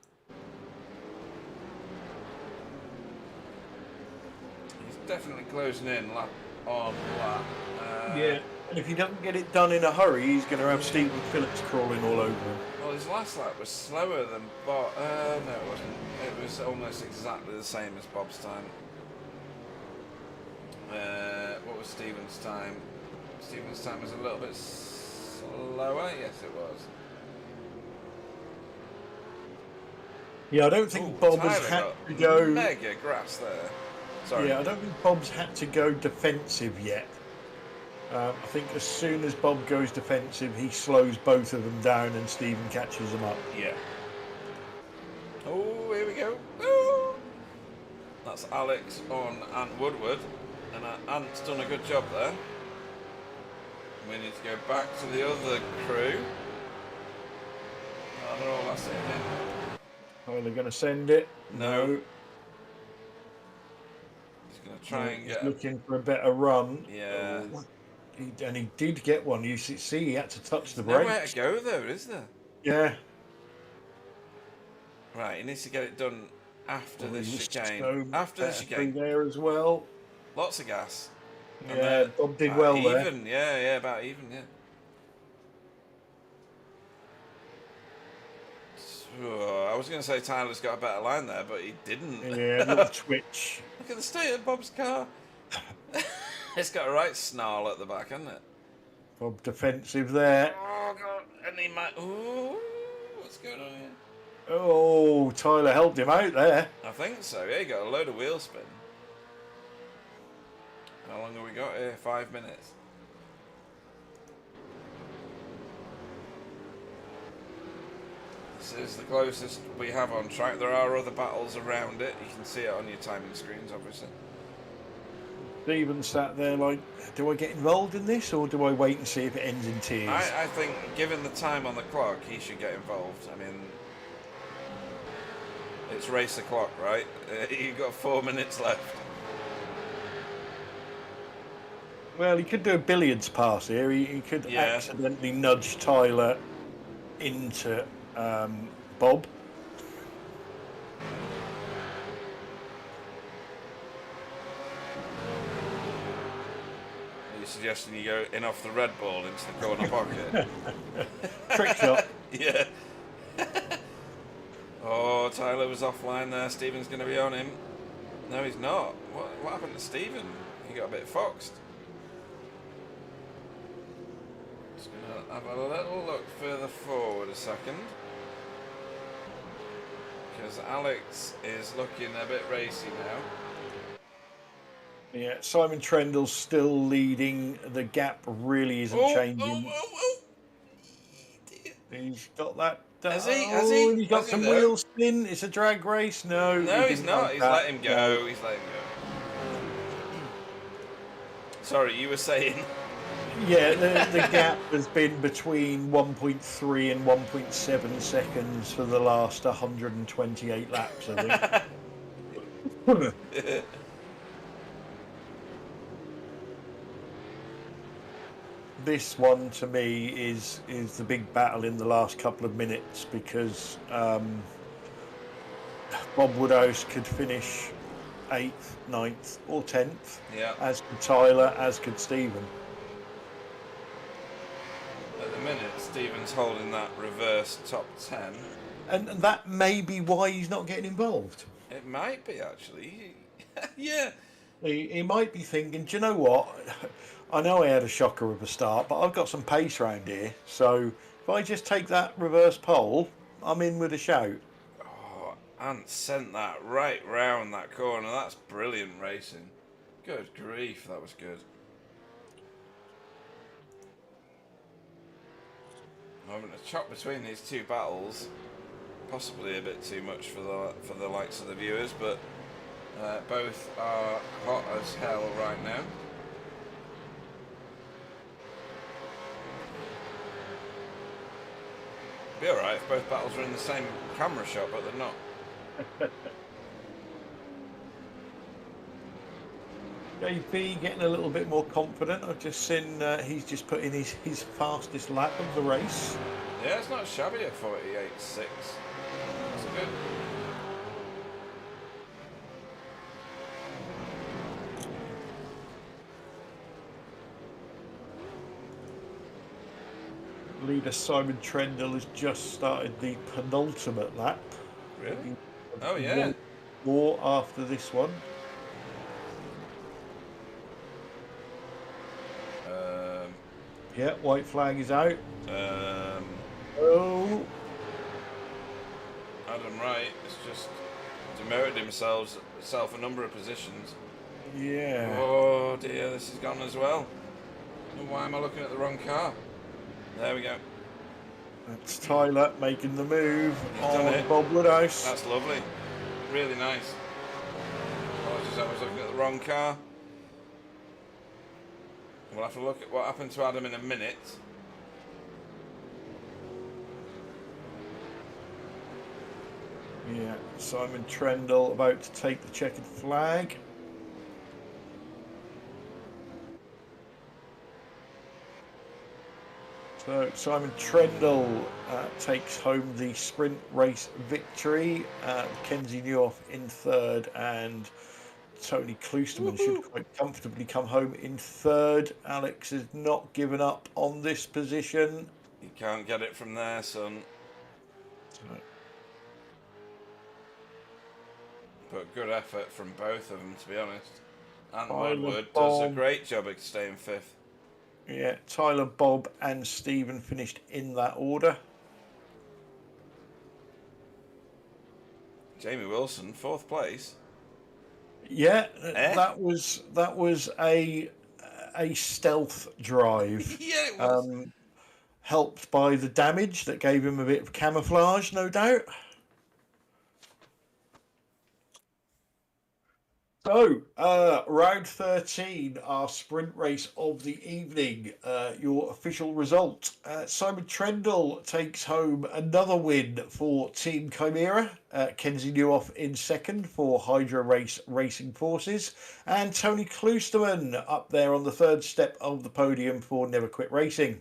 He's definitely closing in lap on lap. Yeah, and if he doesn't get it done in a hurry, he's going to have Stephen Phillips crawling all over him. Well, his last lap was slower than Bob. No, it wasn't. It was almost exactly the same as Bob's time. What was Stephen's time? Stephen's time was a little bit slower. Yes, it was. Yeah, I don't think Bob has had to go mega grass there. Sorry. Yeah, I don't think Bob's had to go defensive yet. I think as soon as Bob goes defensive, he slows both of them down and Stephen catches them up. Yeah. Oh, here we go. Oh! That's Alex on Ant Woodward. And Ant's done a good job there. We need to go back to the other crew. Oh, they're all last in. Are they going to send it? No. He's going to try and He's get... looking for a better run. Yeah. Oh, and he did get one. You see, he had to touch the There's brakes. nowhere to go, though, is there? Yeah. Right, he needs to get it done after this He was chicane. so After the better chicane. through there as well. Lots of gas. And Yeah, Bob did about well even. there. Yeah, about even, yeah. Oh, I was going to say Tyler's got a better line there, but he didn't. Yeah, a little twitch. Look at the state of Bob's car. It's got a right snarl at the back, hasn't it? Bob defensive there. Oh, God. And he might... Ooh, what's going on here? Oh, Tyler helped him out there. I think so. Yeah, he got a load of wheel spin. How long have we got here? 5 minutes. This is the closest we have on track. There are other battles around it. You can see it on your timing screens, obviously. Stephen sat there like, do I get involved in this or do I wait and see if it ends in tears? I think, given the time on the clock, he should get involved. I mean, it's race the clock, right? You've got 4 minutes left. Well, he could do a billiards pass here. He could accidentally nudge Tyler into Bob. Are you suggesting you go in off the red ball into the corner pocket? Trick shot. Yeah. Oh, Tyler was offline there. Stephen's going to be on him. No, he's not. What happened to Stephen? He got a bit foxed. Just going to have a little look further forward a second. Because Alex is looking a bit racy now. Yeah, Simon Trendle's still leading. The gap really isn't changing. He's got that. Has he? He's got some wheel spin. It's a drag race. No, he's not. He's let him go. He's let him go. Sorry, you were saying. Yeah, the gap has been between 1.3 and 1.7 seconds for the last 128 laps, I think. This one to me is the big battle in the last couple of minutes because Bob Woodhouse could finish 8th, 9th or 10th, as could Tyler, as could Stephen. At the minute, Stephen's holding that reverse top 10. And that may be why he's not getting involved. It might be, actually. Yeah. He might be thinking, do you know what? I know I had a shocker of a start, but I've got some pace round here. So if I just take that reverse pole, I'm in with a shout. Oh, Ant sent that right round that corner. That's brilliant racing. Good grief, that was good. I'm having a chop between these two battles. Possibly a bit too much for the likes of the viewers, but both are hot as hell right now. Be alright if both battles are in the same camera shot, but they're not. JP getting a little bit more confident. I've just seen he's just put in his fastest lap of the race. Yeah, it's not shabby at 48.6. That's good. Leader Simon Trendle has just started the penultimate lap. Really? Oh yeah. More after this one. Yeah, white flag is out. Oh. Adam Wright has just demoted himself a number of positions. Yeah. Oh dear, this has gone as well. Why am I looking at the wrong car? There we go. That's Tyler making the move done on it. Bob Woodhouse. That's lovely. Really nice. Apologies, I was looking at the wrong car. We'll have to look at what happened to Adam in a minute. Yeah, Simon Trendle about to take the checkered flag. So Simon Trendle takes home the sprint race victory. Kenzie Newhoff in third, and Tony Kloosterman should quite comfortably come home in third. Alex has not given up on this position. You can't get it from there, son. So, But good effort from both of them, to be honest. And Tyler Woodward does a Bob, great job of staying fifth. yeah, Tyler, Bob, and Stephen finished in that order. Jamie Wilson, fourth place. Yeah, Eh? that was a stealth drive. Yeah, it was. Helped by the damage that gave him a bit of camouflage, no doubt. So, round 13, our sprint race of the evening. Your official result. Simon Trendle takes home another win for Team Chimera. Kenzie Newhoff in second for Hydra Race Racing Forces. And Tony Kloosterman up there on the third step of the podium for Never Quit Racing.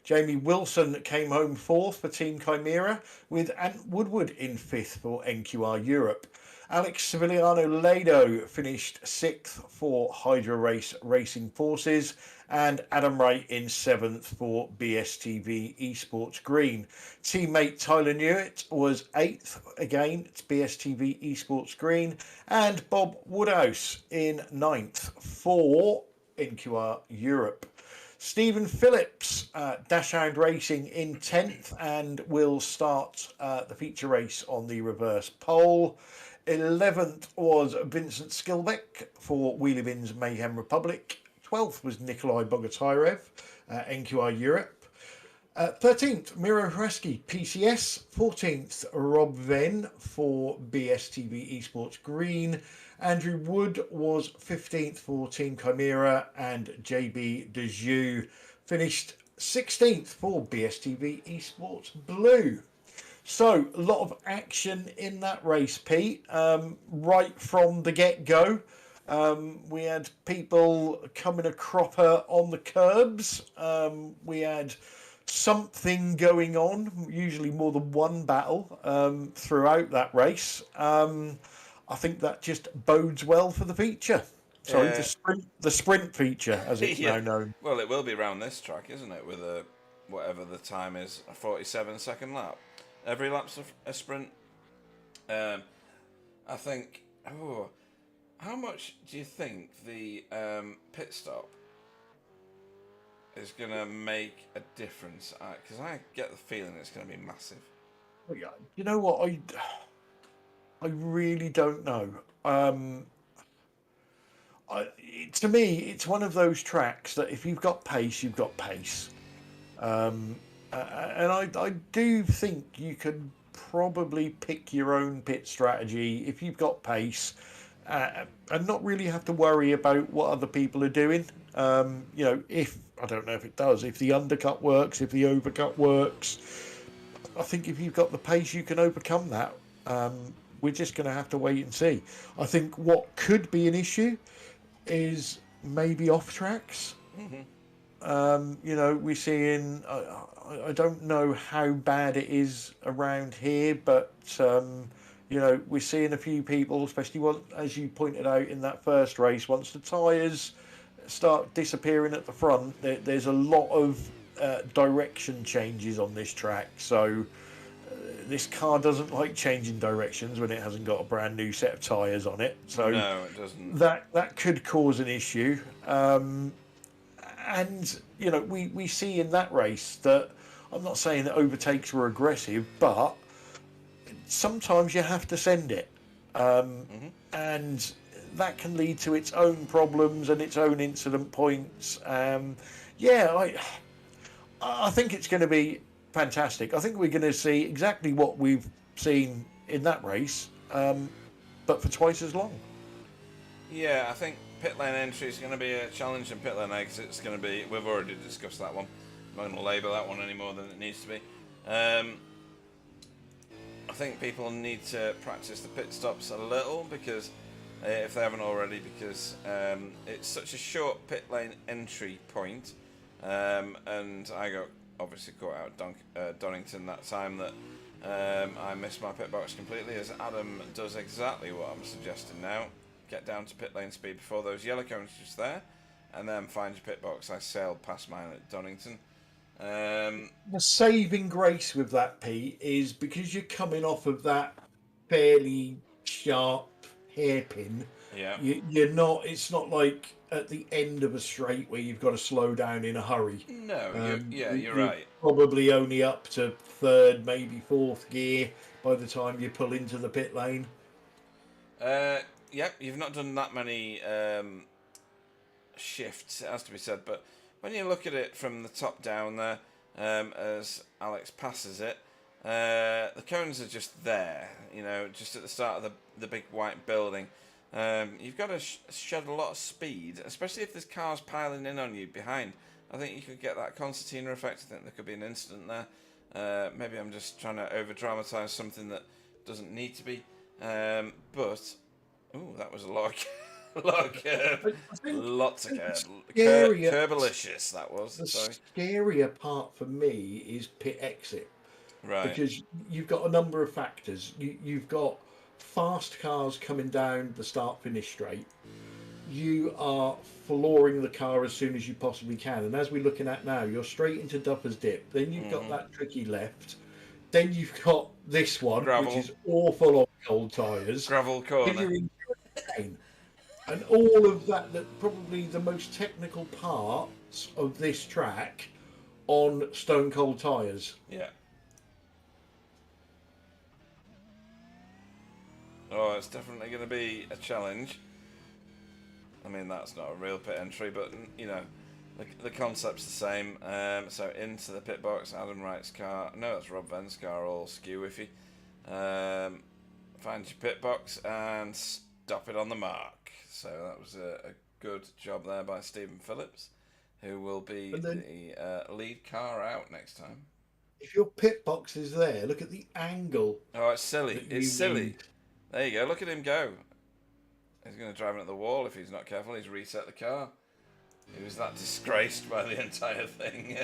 Jamie Wilson came home fourth for Team Chimera, with Ant Woodward in fifth for NQR Europe. Alex Civiliano Lado finished sixth for Hydra Race Racing Forces, and Adam Wright in seventh for BSTV Esports Green. Teammate Tyler Newitt was eighth, again, it's BSTV Esports Green, and Bob Woodhouse in ninth for NQR Europe. Stephen Phillips, Dashhound Racing in 10th, and will start the feature race on the reverse pole. 11th was Vincent Skilbeck for Wheelie Bins Mayhem Republic. 12th was Nikolai Bogotyrev, NQR Europe. 13th, Miro Hreski, PCS. 14th, Rob Venn for BSTV Esports Green. Andrew Wood was 15th for Team Chimera, and JB Dejou finished 16th for BSTV Esports Blue. So, a lot of action in that race, Pete. Right from the get-go, we had people coming a cropper on the curbs. We had something going on, usually more than one battle throughout that race. I think that just bodes well for the feature. Sorry, the sprint feature, as it's Yeah. now known. Well, it will be round this track, isn't it? With a whatever the time is, a 47-second lap. Every lap's a sprint. I think. Oh, how much do you think the pit stop is going to make a difference? Because I get the feeling it's going to be massive. You know what? I really don't know. To me, it's one of those tracks that if you've got pace, you've got pace. And I do think you can probably pick your own pit strategy if you've got pace, and not really have to worry about what other people are doing. If I don't know if it does, if the undercut works, if the overcut works, I think if you've got the pace, you can overcome that. We're just going to have to wait and see. I think what could be an issue is maybe off tracks. We're seeing, I don't know how bad it is around here, but, we're seeing a few people, especially as you pointed out in that first race, once the tyres start disappearing at the front, there's a lot of direction changes on this track. So this car doesn't like changing directions when it hasn't got a brand new set of tyres on it. So no, it doesn't. That could cause an issue. And, we see in that race that, I'm not saying that overtakes were aggressive, but sometimes you have to send it. And that can lead to its own problems and its own incident points. I think it's going to be fantastic. I think we're going to see exactly what we've seen in that race, but for twice as long. Yeah, I think pit lane entry is going to be a challenge, and pit lane exit is going to be. We've already discussed that one. I'm not going to labour that one any more than it needs to be. I think people need to practice the pit stops a little because if they haven't already, because it's such a short pit lane entry point, and I got obviously caught out Donington that time that I missed my pit box completely, as Adam does exactly what I'm suggesting now. Get down to pit lane speed before those yellow cones just there, and then find your pit box. I sailed past mine at Donington. The saving grace with that, Pete, is because you're coming off of that fairly sharp hairpin. Yeah. You're not. It's not like at the end of a straight where you've got to slow down in a hurry. No, you're You're right. probably only up to third, maybe fourth gear by the time you pull into the pit lane. Yep, you've not done that many shifts, it has to be said, but when you look at it from the top down there, as Alex passes it, the cones are just there, you know, just at the start of the big white building. You've got to shed a lot of speed, especially if there's cars piling in on you behind. I think you could get that concertina effect. I think there could be an incident there. Maybe I'm just trying to over-dramatise something that doesn't need to be. But, ooh, that was a lot of, lot of curb. Lots of curb. Curbalicious, that was. The scarier part for me is pit exit. Right. Because you've got a number of factors. You've got fast cars coming down the start-finish straight. You are flooring the car as soon as you possibly can. And as we're looking at now, you're straight into Duffer's Dip. Then you've got that tricky left. Then you've got this one, Gravel. which is awful on cold tyres. Gravel corner. And all of that probably the most technical parts of this track on stone cold tyres. Yeah. Oh, it's definitely going to be a challenge. I mean, that's not a real pit entry, but, you know, the concept's the same. So into the pit box, Adam Wright's car. No, it's Rob Venn's car, all skew-iffy. Find your pit box and stop it on the mark. So that was a good job there by Stephen Phillips, who will be the lead car out next time. If your pit box is there, look at the angle. Oh, it's silly. It's silly. There you go. Look at him go. He's going to drive into the wall if he's not careful. He's reset the car. He was that disgraced by the entire thing.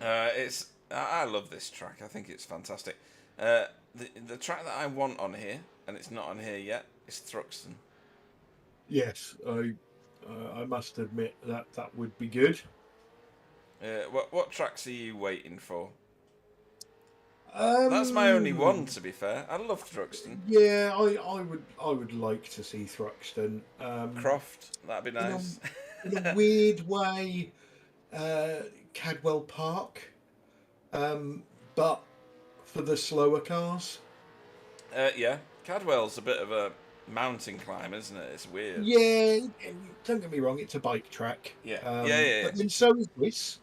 I love this track. I think it's fantastic. The track that I want on here, and it's not on here yet, is Thruxton. Yes, I must admit that would be good. What tracks are you waiting for? That's my only one, to be fair. I love Thruxton. Yeah, I would like to see Thruxton. Croft, that'd be nice. In a weird way, Cadwell Park, but for the slower cars. Yeah, Cadwell's a bit of a mountain climb, isn't it? It's weird. Yeah, don't get me wrong, it's a bike track. Yeah, But then so is this.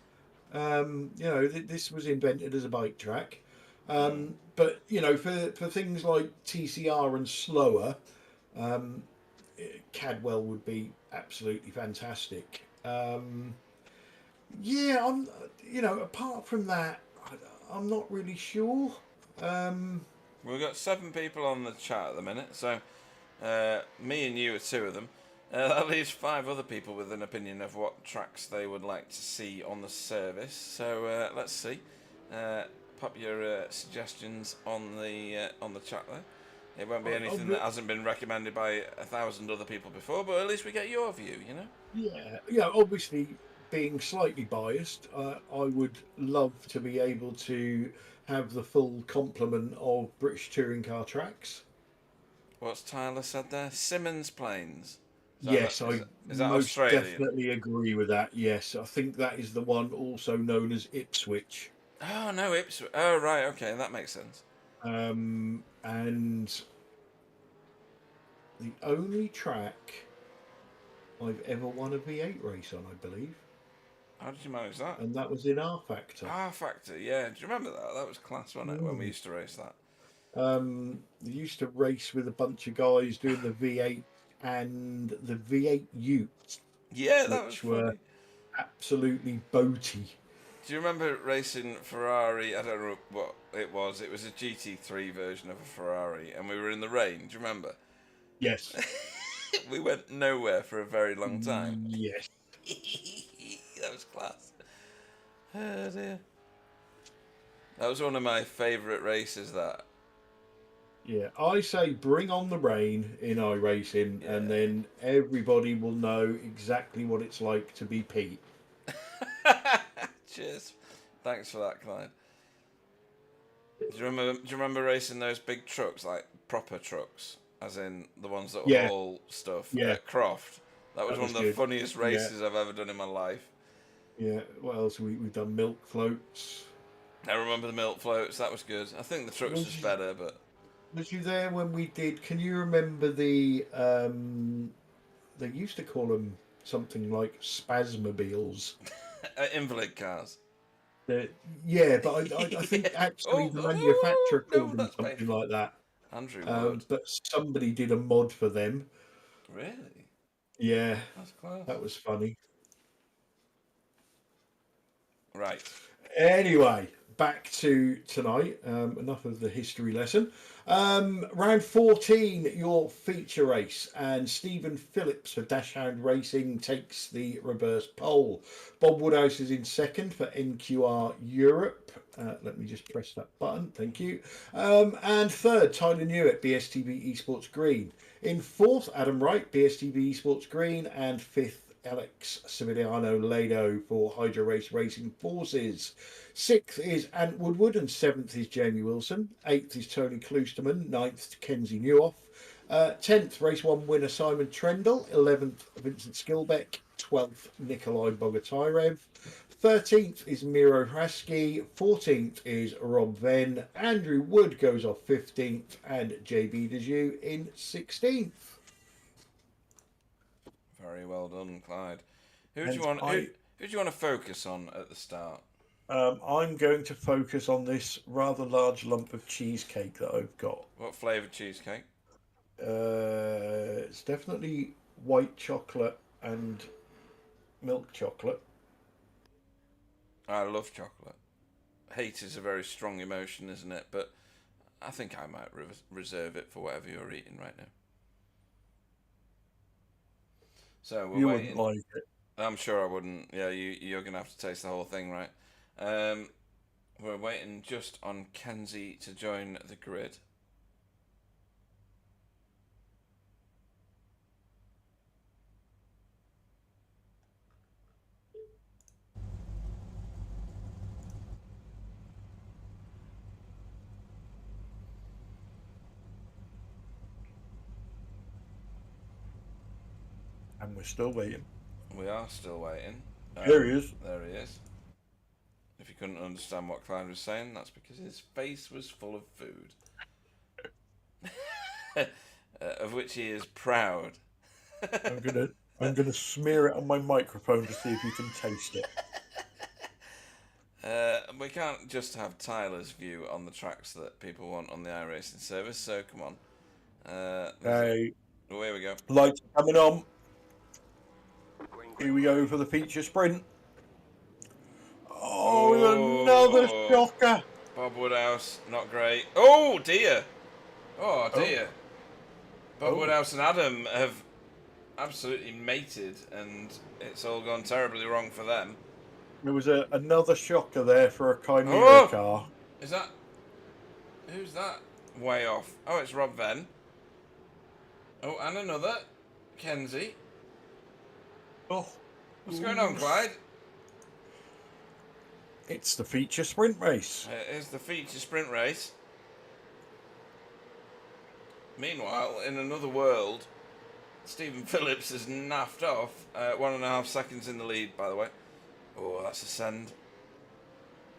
You know, this was invented as a bike track. But you know, for things like TCR and slower, Cadwell would be absolutely fantastic. Yeah, you know, apart from that, I'm not really sure. We've got 7 people on the chat at the minute, so me and you are 2 of them. That leaves 5 other people with an opinion of what tracks they would like to see on the service. So let's see. Pop your suggestions on the chat there. It won't be anything that hasn't been recommended by 1,000 other people before, but at least we get your view, you know? Yeah. Obviously, being slightly biased, I would love to be able to have the full complement of British touring car tracks. What's Tyler said there? Simmons Plains. Yes, I is that most Australian? definitely agree with that. Yes, I think that is the one also known as Ipswich. Oh, no, Ipswich. Oh, right, okay, that makes sense. And the only track I've ever won a V8 race on, I believe. How did you manage that? And that was in R Factor. R Factor, yeah. Do you remember that? That was class, wasn't it, when we used to race that? They used to race with a bunch of guys doing the V8 and the V8 Utes, Yeah, that was which were funny. absolutely boaty. Do you remember racing Ferrari? I don't know what it was. It was a GT3 version of a Ferrari, and we were in the rain. Do you remember? Yes. We went nowhere for a very long time. Yes. That was class. Oh dear. That was one of my favourite races. That. Yeah, I say bring on the rain in iRacing, and Yeah. then everybody will know exactly what it's like to be Pete. Cheers. Thanks for that, Clyde. Do you remember racing those big trucks, like proper trucks, as in the ones that Yeah, haul stuff yeah, at Croft? That was that one was of the good. funniest Yeah, races I've ever done in my life. yeah. What else? We've done milk floats. I remember the milk floats. That was good. I think the trucks was Was you, better, but was you there when we did? Can you remember the? They used to call them something like spasmobiles. invalid cars. The, yeah, but I think actually Oh, the oh, manufacturer called no, them that's something painful. like that. Andrew Wood. But somebody did a mod for them. Really? Yeah, That's close. that was funny. Right. Anyway, back to tonight. Enough of the history lesson. Round 14, your feature race, and Stephen Phillips for Dashhound Racing takes the reverse pole. Bob Woodhouse is in second for NQR Europe. Let me just press that button. Thank you. And third, Tyler Newitt, BSTV Esports Green. In fourth, Adam Wright, BSTV Esports Green, and fifth, Alex Civiliano Lado for Hydro Race Racing Forces. Sixth is Ant Woodward, and seventh is Jamie Wilson. Eighth is Tony Kloosterman. Ninth, Kenzie Newhoff. 10th, race one winner Simon Trendle. 11th, Vincent Skilbeck. 12th, Nikolai Bogotyrev. 13th is Miro Hraski. 14th is Rob Venn. Andrew Wood goes off 15th, and JB Dejoux in 16th. Very well done, Clyde. Who do you And want? Who do you want to focus on at the start? I'm going to focus on this rather large lump of cheesecake that I've got. What flavour cheesecake? It's definitely white chocolate and milk chocolate. I love chocolate. Hate is a very strong emotion, isn't it? But I think I might reserve it for whatever you're eating right now. So we're You wouldn't waiting. like it. I'm sure I wouldn't. Yeah, you're gonna have to taste the whole thing, right? Um, we're waiting just on Kenzie to join the grid. And we're still waiting. We are still waiting. There he is. There he is. If you couldn't understand what Clyde was saying, that's because his face was full of food. Of which he is proud. I'm gonna smear it on my microphone to see if you can taste it. We can't just have Tyler's view on the tracks that people want on the iRacing service, so come on. Hey, Oh, here we go. lights coming on. Here we go for the feature sprint. Oh, another shocker. Bob Woodhouse, not great. Oh dear. Oh dear. Bob Oh. Woodhouse and Adam have absolutely mated, and it's all gone terribly wrong for them. There was another shocker there for a Chimera car. Is that... Who's that? Way off. Oh, it's Rob Venn. Oh, and another. Kenzie. Oh. What's going on, Clyde? It's the feature sprint race. Here's the feature sprint race. Meanwhile, in another world, Stephen Phillips has naffed off. 1.5 seconds in the lead, by the way. Oh, that's a send.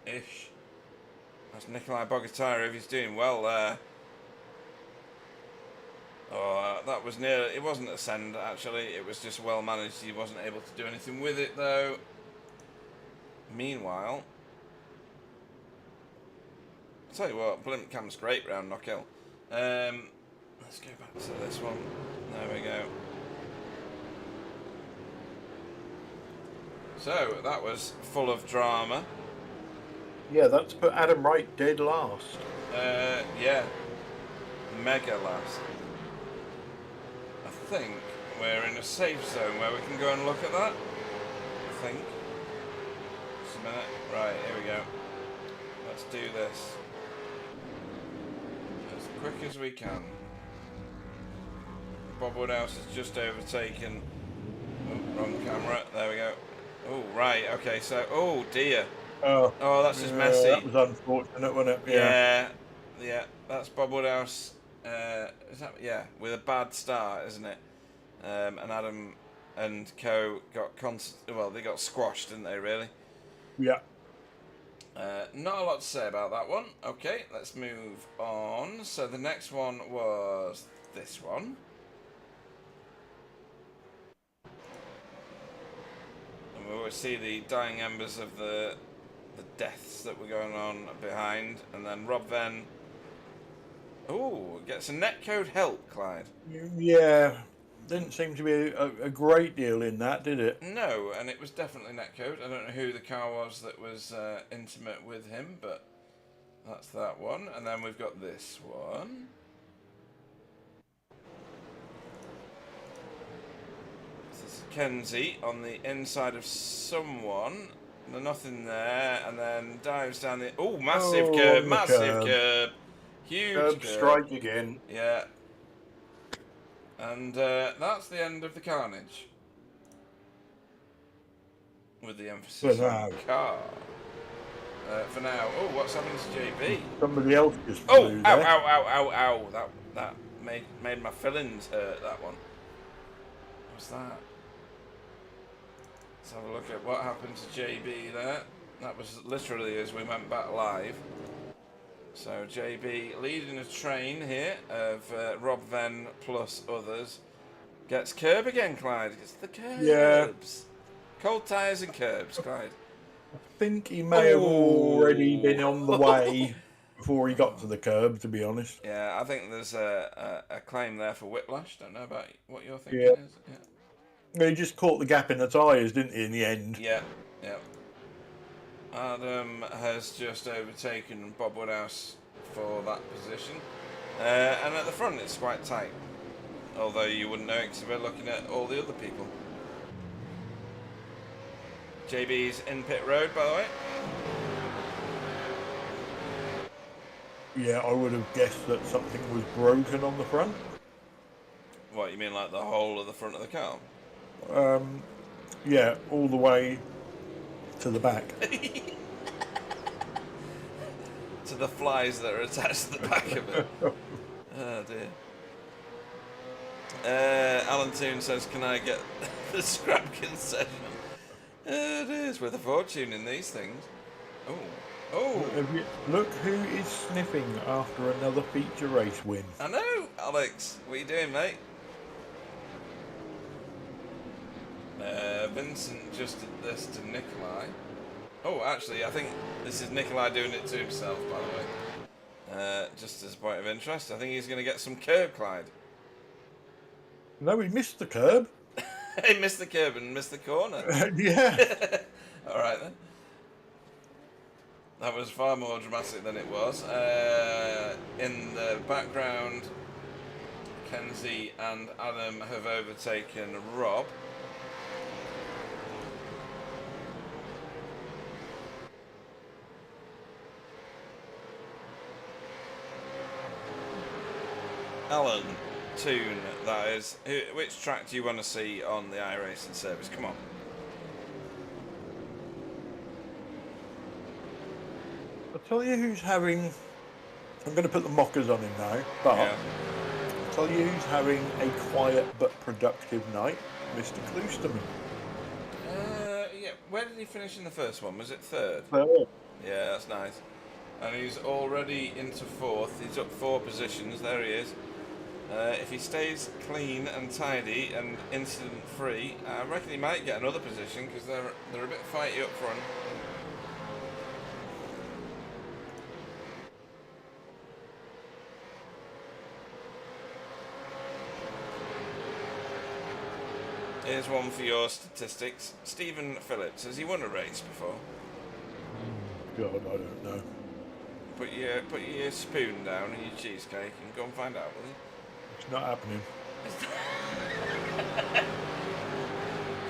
Ish. That's Nikolai Bogotyrev. He's doing well there. Oh, that was near. It wasn't a send, actually. It was just well managed. He wasn't able to do anything with it, though. Meanwhile, tell you what, blimp cam's great round Knockhill. Let's go back to this one. There we go. So, that was full of drama. Yeah, that's put Adam Wright dead last. Yeah. Mega last. I think we're in a safe zone where we can go and look at that. I think. Just a minute. Right, here we go. Let's do this as quick as we can. Bob Woodhouse has just overtaken. Oh, wrong camera. There we go. Oh, right. Okay, so... Oh, dear. Oh, that's just messy. That was unfortunate, wasn't it? Yeah. That's Bob Woodhouse. Is that... Yeah, with a bad start, isn't it? And Adam and co got... Well, they got squashed, didn't they, really? Yeah. Not a lot to say about that one. Okay, let's move on. So the next one was this one. We see the dying embers of the deaths that were going on behind, and then Rob Venn. Oh, gets a netcode help, Clyde. Yeah, didn't seem to be a great deal in that, did it? No, and it was definitely netcode. I don't know who the car was that was intimate with him, but that's that one. And then we've got this one. Kenzie on the inside of someone. There's nothing there, and then dives down the... Oh, massive curb, massive curb. Huge curb. Strike again. Yeah. And that's the end of the carnage. With the emphasis on car. For now. Oh, what's happened to JB? Somebody else just flew there. Ow. That made my fillings hurt, that one. What's that? Let's have a look at what happened to JB there. That was literally as we went back live. So JB leading a train here of Rob Venn plus others. Gets curb again, Clyde. Gets the curbs. Yeah. Cold tyres and curbs, Clyde. I think he may have already been on the way before he got to the curb, to be honest. Yeah, I think there's a claim there for whiplash. Don't know about what you're thinking is. Yeah. He just caught the gap in the tyres, didn't he, in the end? Yeah. Adam has just overtaken Bob Woodhouse for that position. And at the front it's quite tight. Although you wouldn't know it because we're looking at all the other people. JB's in pit road, by the way. Yeah, I would have guessed that something was broken on the front. What, you mean like the whole of the front of the car? Yeah, all the way to the back. To the flies that are attached to the back of it. Oh dear. Alan Toon says, can I get the scrap concession? It is with a fortune in these things. Oh. Look who is sniffing after another feature race win. I know, Alex. What are you doing, mate? Vincent just did this to Nikolai. Oh, actually, I think this is Nikolai doing it to himself, by the way. Just as a point of interest, I think he's going to get some curb, Clyde. No, he missed the curb. He missed the curb and missed the corner. Yeah. All right, then. That was far more dramatic than it was. In the background, Kenzie and Adam have overtaken Rob. Alan Toon, that is. Which track do you want to see on the iRacing service? Come on. I'll tell you who's having... I'm going to put the mockers on him now, but Yeah. I'll tell you who's having a quiet but productive night. Mr. Kloosterman. Yeah. Where did he finish in the first one? Was it third? Third. Yeah, that's nice. And he's already into fourth. He's up 4 positions. There he is. If he stays clean and tidy and incident-free, I reckon he might get another position because they're a bit fighty up front. Here's one for your statistics. Stephen Phillips, has he won a race before? God, I don't know. Put your spoon down and your cheesecake and go and find out, will you? It's not happening.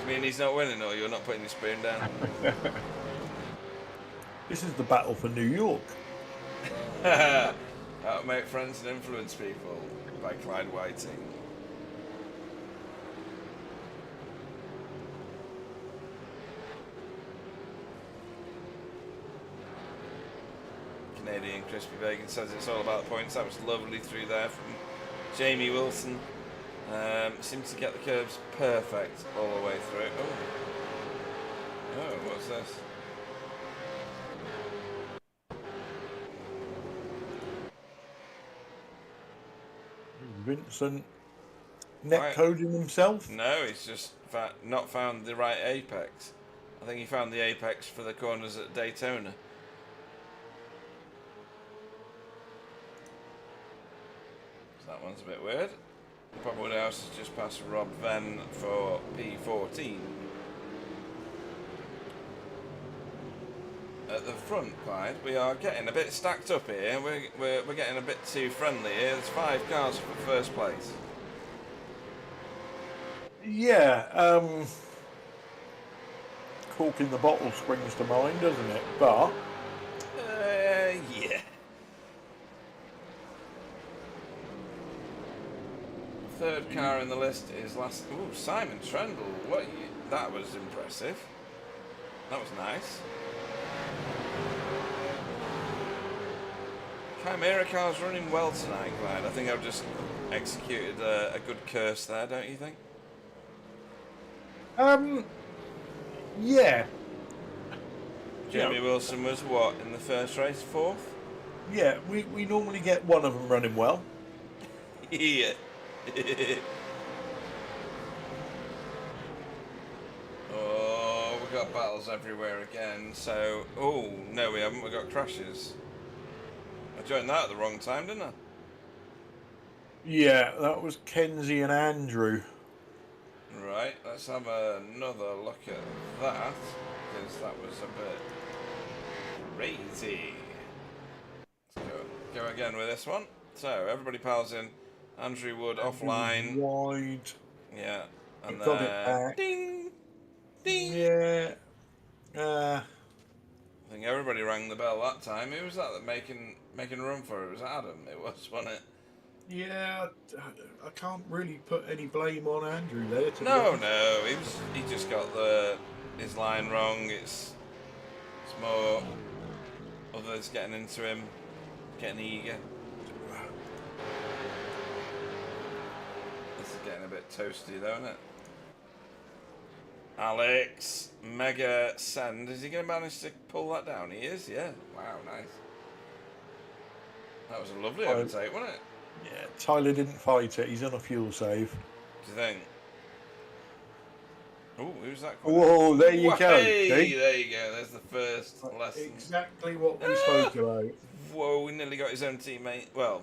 I mean, he's not winning, or you're not putting your spoon down? This is the battle for New York. How to Make Friends and Influence People by Clyde Whiting. Canadian Crispy Bacon says it's all about the points. That was lovely through there from Jamie Wilson. Seems to get the curves perfect all the way through. Oh, what's this? Vincent net coding himself? No, he's just not found the right apex. I think he found the apex for the corners at Daytona. So that one's a bit weird. Bob Woodhouse has just passed Rob Venn for P14. At the front, Clyde, we are getting a bit stacked up here. We're getting a bit too friendly here. There's 5 cars for first place. Yeah, cork in the bottle springs to mind, doesn't it? But yeah. Third car in the list is last. Ooh, Simon Trendle. That was impressive. That was nice. Chimera car's running well tonight, Clyde. I think I've just executed a good curse there, don't you think? yeah. Jamie Wilson was what in the first race? 4th? Yeah, we normally get one of them running well. Yeah. Oh, we've got battles everywhere again. So, oh no, we haven't. We've got crashes. I joined that at the wrong time, didn't I? Yeah, that was Kenzie and Andrew. Right, let's have another look at that, because that was a bit crazy. Let's go again with this one. So, everybody piles in. Andrew Wood offline. Wide. Yeah. And got it back. Ding! Ding! Yeah. I think everybody rang the bell that time. Who was that making a run for it? Was Adam? It was, wasn't it? Yeah, I can't really put any blame on Andrew there. No, he just got his line wrong. It's more others getting into him, getting eager. This is getting a bit toasty though, isn't it? Alex, mega send. Is he going to manage to pull that down? He is, yeah. Wow, nice. That was a lovely overtake, wasn't it? Yeah, Tyler didn't fight it. He's on a fuel save. Do you think? Oh, who's that? Whoa, there you go. Hey, see? there you go. There's the first lesson. Exactly what we spoke about. Whoa, we nearly got his own teammate. Well,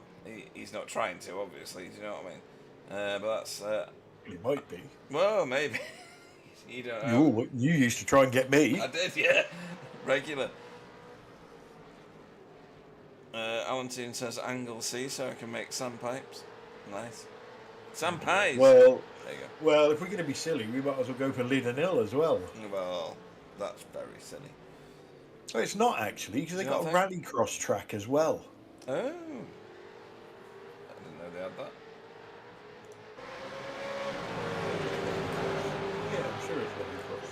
he's not trying to, obviously. Do you know what I mean? But that's... He might be. Well, maybe. You don't know. You used to try and get me. I did, yeah. Regular. Valentine says angle C so I can make sandpipes. Nice. Sandpipes! Well, there you go. Well, if we're going to be silly, we might as well go for Lynn and Hill as well. Well, that's very silly. Well, it's not actually, because they've got a rallycross track as well. Oh. I didn't know they had that. Yeah, I'm sure it's rallycross.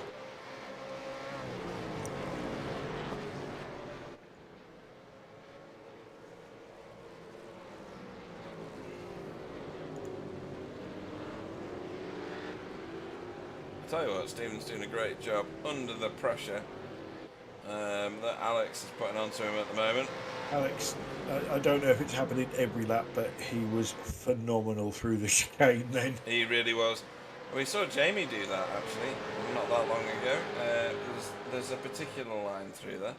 Tell you what, Stephen's doing a great job under the pressure that Alex is putting onto him at the moment. Alex, I don't know if it's happening every lap, but he was phenomenal through the chicane then. He really was. We saw Jamie do that actually, not that long ago. There's a particular line through there.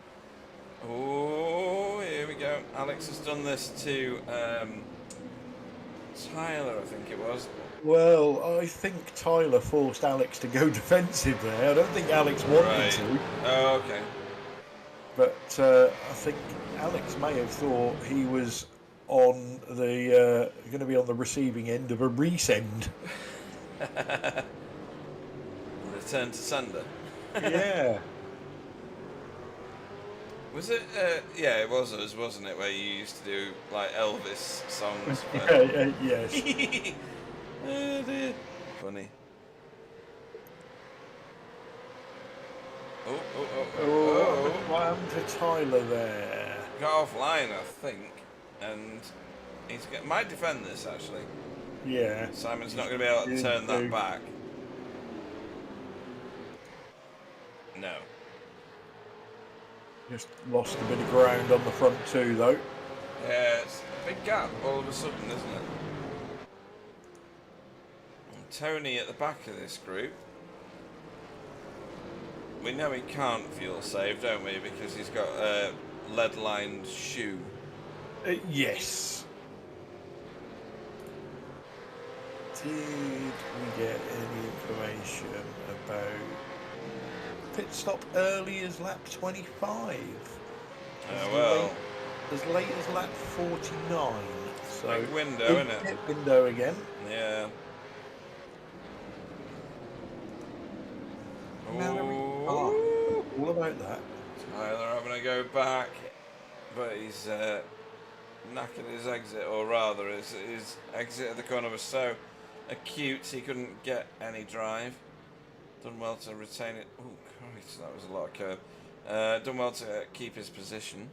Oh, here we go. Alex has done this to Tyler, I think it was. Well, I think Tyler forced Alex to go defensive there. I don't think Alex wanted Right. to, Oh, okay. but I think Alex may have thought he was on the going to be on the receiving end of a resend. Return to sender. Yeah. Was it? Yeah, it was us, wasn't it? Where you used to do like Elvis songs. Yes. Oh dear. Funny. Oh. What happened to Tyler there? Got offline, I think, and might defend this actually. Yeah. Simon's not going to be able to turn that back. No. Just lost a bit of ground on the front too, though. Yeah, it's a big gap all of a sudden, isn't it? And Tony at the back of this group. We know he can't fuel save, don't we? Because he's got a lead-lined shoe. Yes. Did we get any information about pit stop early as lap 25? Well. As late as lap 49. So big window, isn't it? Pit window again. Yeah. All about that. Tyler having to go back, but he's knackered his exit, or rather, his exit at the corner was so acute he couldn't get any drive. Done well to retain it. Oh, Christ, that was a lot of curve. Done well to keep his position.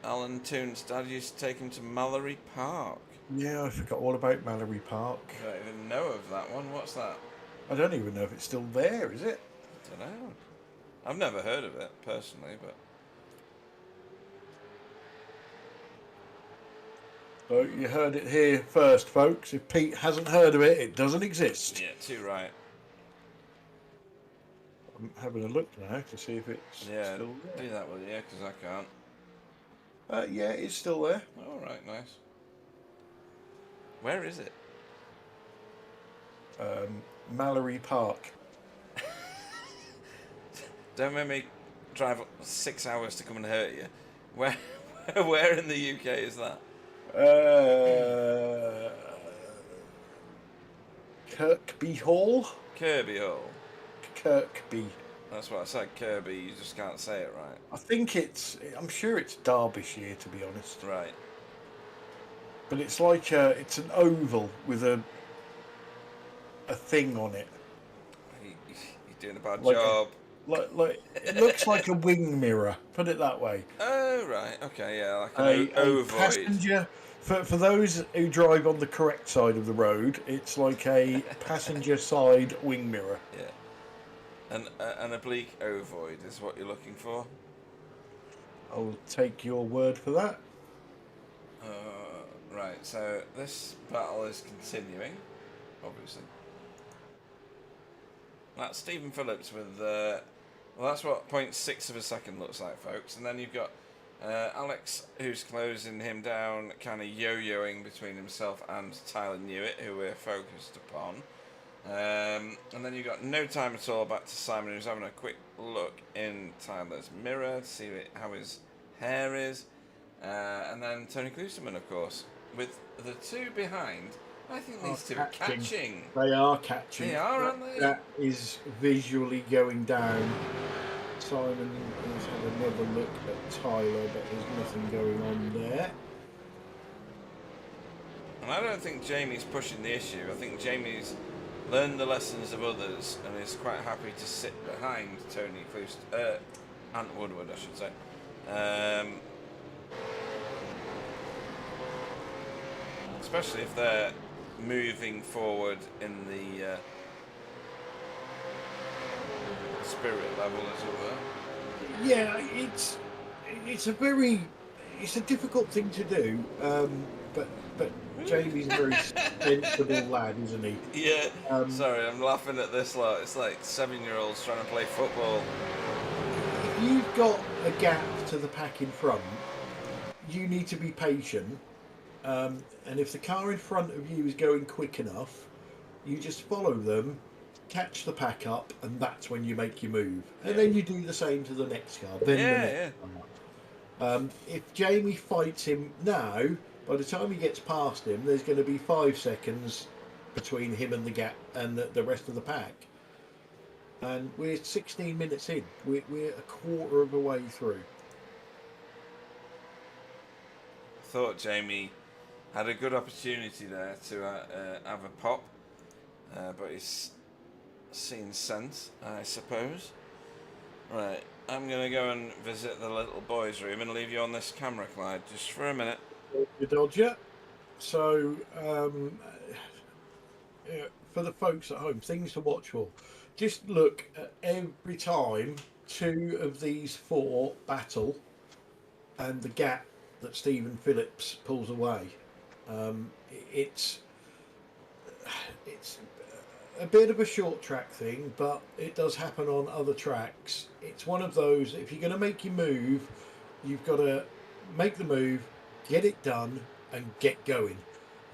Alan Toon's dad used to take him to Mallory Park. Yeah, I forgot all about Mallory Park. I don't even know of that one. What's that? I don't even know if it's still there, is it? I don't know. I've never heard of it, personally, but... So you heard it here first, folks. If Pete hasn't heard of it, it doesn't exist. Yeah, too right. I'm having a look now to see if it's still there. Do that, will you? Because I can't. Yeah, it's still there. All right, nice. Where is it? Mallory Park. Don't make me drive 6 hours to come and hurt you. Where in the UK is that? Kirkby Hall? Kirby Hall. Kirkby. That's what I said, Kirby. You just can't say it right. I think I'm sure it's Derbyshire, to be honest. Right. But it's like it's an oval with a thing on it. You're doing a bad job. Like it looks like a wing mirror. Put it that way. Oh right, okay, yeah, like an ovoid. Passenger. For those who drive on the correct side of the road, it's like a passenger side wing mirror. Yeah. An oblique ovoid is what you're looking for. I'll take your word for that. Right, so this battle is continuing, obviously. That's Stephen Phillips with, well, that's what 0.6 of a second looks like, folks. And then you've got Alex, who's closing him down, kind of yo-yoing between himself and Tyler Newitt, who we're focused upon. And then you've got no time at all back to Simon, who's having a quick look in Tyler's mirror to see how his hair is. And then Tony Klusterman, of course, with the two behind. I think these two are catching. They are catching. They are, aren't they? That is visually going down. Simon has had another look at Tyler, but there's nothing going on there. And I don't think Jamie's pushing the issue. I think Jamie's learned the lessons of others and is quite happy to sit behind Tony Ant Woodward, I should say. Especially if they're moving forward in the spirit level, as it were. Yeah, it's a difficult thing to do, but Jamie's a very sensible lad, isn't he? Yeah. Sorry, I'm laughing at this lot. It's like 7-year-olds trying to play football. If you've got a gap to the pack in front, you need to be patient. And if the car in front of you is going quick enough, you just follow them, catch the pack up, and that's when you make your move. And then you do the same to the next car, then the Yeah, next yeah. car. If Jamie fights him now, by the time he gets past him, there's going to be 5 seconds between him and the gap and the rest of the pack. And we're 16 minutes in. We're a quarter of the way through. Thought Jamie had a good opportunity there to have a pop, but he's seen sense, I suppose. Right, I'm going to go and visit the little boys' room and leave you on this camera, Clyde, just for a minute. The Dodger. So, for the folks at home, things to watch for. Just look at every time two of these four battle and the gap that Stephen Phillips pulls away. It's a bit of a short track thing, but it does happen on other tracks. It's one of those, if you're going to make your move, you've got to make the move, get it done, and get going.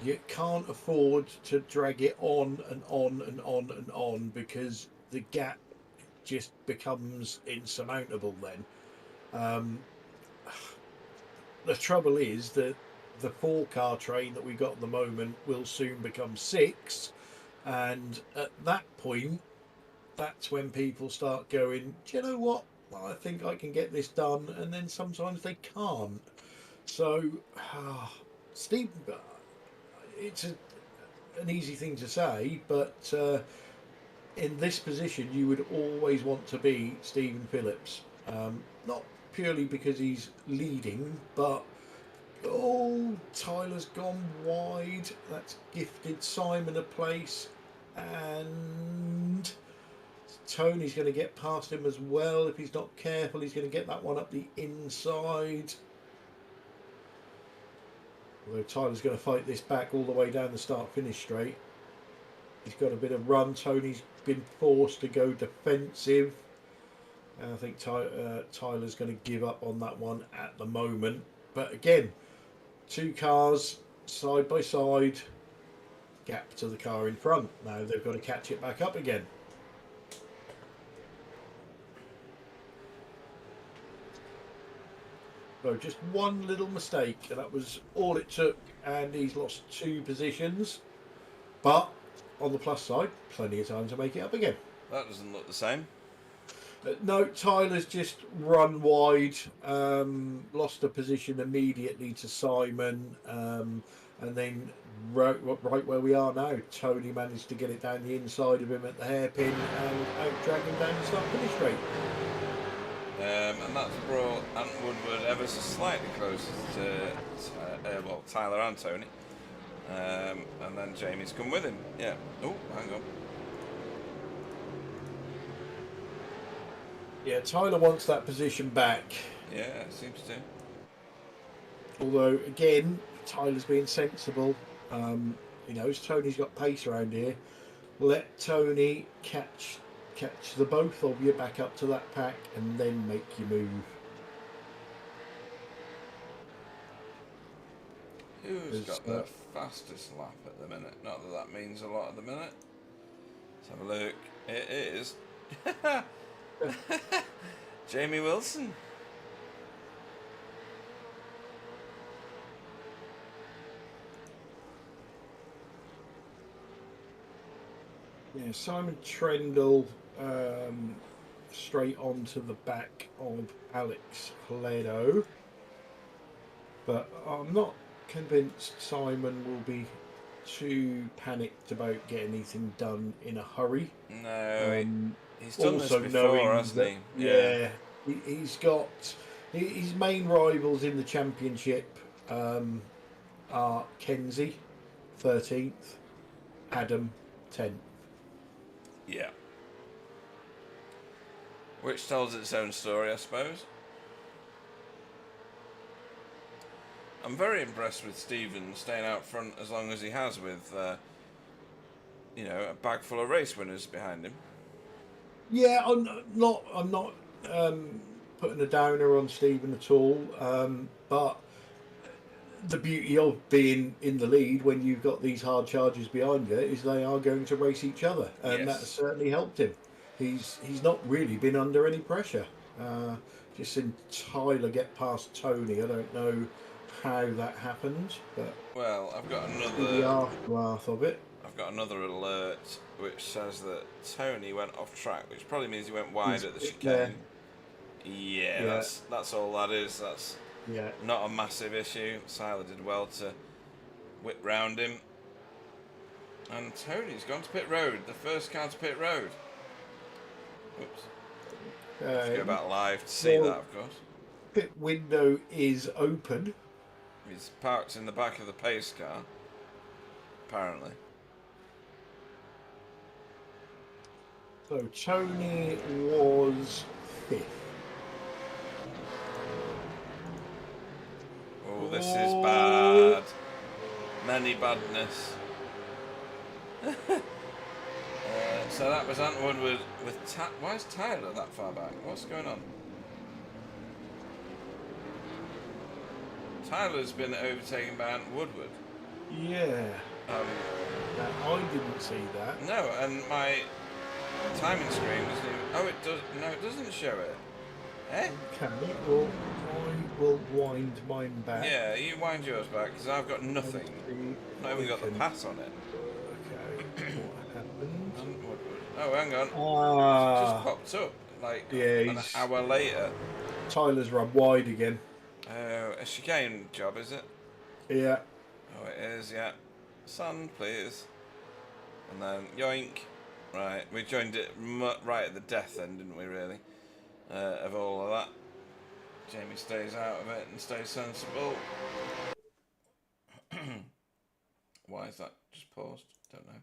You can't afford to drag it on and on and on and on, because the gap just becomes insurmountable then. The trouble is that the 4-car train that we got at the moment will soon become 6, and at that point, that's when people start going, do you know what? Well, I think I can get this done, and then sometimes they can't. So, Steve, it's an easy thing to say, but in this position, you would always want to be Stephen Phillips. Not purely because he's leading, but Tyler's gone wide. That's gifted Simon a place, and Tony's going to get past him as well. If he's not careful, he's going to get that one up the inside. Although Tyler's going to fight this back all the way down the start-finish straight. He's got a bit of run. Tony's been forced to go defensive. And I think Tyler's going to give up on that one at the moment. But again, 2 cars side by side, gap to the car in front. Now they've got to catch it back up again. So just one little mistake, and that was all it took, and he's lost 2 positions. But on the plus side, plenty of time to make it up again. That doesn't look the same. No, Tyler's just run wide, lost a position immediately to Simon, and then right where we are now, Tony managed to get it down the inside of him at the hairpin and out drag him down the start-finish straight. And that's brought Ant Woodward ever so slightly closer to Tyler and Tony. And then Jamie's come with him. Yeah. Oh, hang on. Yeah, Tyler wants that position back. Yeah, it seems to. Although, again, Tyler's being sensible. He knows Tony's got pace around here. Let Tony catch the both of you back up to that pack and then make your move. Who's got the fastest lap at the minute? Not that that means a lot at the minute. Let's have a look. It is Jamie Wilson. Yeah, Simon Trendle straight onto the back of Alex Pledo. But I'm not convinced Simon will be too panicked about getting anything done in a hurry. No, he's done this also before, hasn't he? Yeah, he's got his main rivals in the championship are Kenzie, 13th, Adam, 10th. Yeah. Which tells its own story, I suppose. I'm very impressed with Stephen staying out front as long as he has with, a bag full of race winners behind him. Yeah, I'm not putting a downer on Stephen at all, but the beauty of being in the lead when you've got these hard charges behind you is they are going to race each other, and that Yes. certainly helped him. He's not really been under any pressure. Just seen Tyler get past Tony. I don't know how that happened, but Well, see the aftermath of it. I've got another alert which says that Tony went off track, which probably means he went wide He's at the there. chicane. Yeah, Yeah, that's all that is. That's yeah. not a massive issue. Siler did well to whip round him. And Tony's gone to pit road. The first car to pit road. Oops. Let's go back live to see that, of course. Pit window is open. He's parked in the back of the pace car, apparently. So Tony was fifth. Oh, this is bad. Many badness. So that was Ant Woodward with why is Tyler that far back? What's going on? Tyler's been overtaken by Ant Woodward. Yeah. Now, I didn't see that. No, and my timing screen doesn't even... Oh, it does... No, it doesn't show it. Eh? Okay, well, I will wind mine back. Yeah, you wind yours back, because I've got nothing. Not even got the pass on it. Okay, what happened? Ant Woodward. Oh, hang on. Ah. It just popped up, like, Yeah, an hour later. Tyler's run wide again. A chicane job, is it? Yeah. Oh, it is, yeah. Sun, please. And then, yoink. Right, we joined it right at the death end, didn't we, really? Of all of that. Jamie stays out of it and stays sensible. Why is that just paused? Don't know.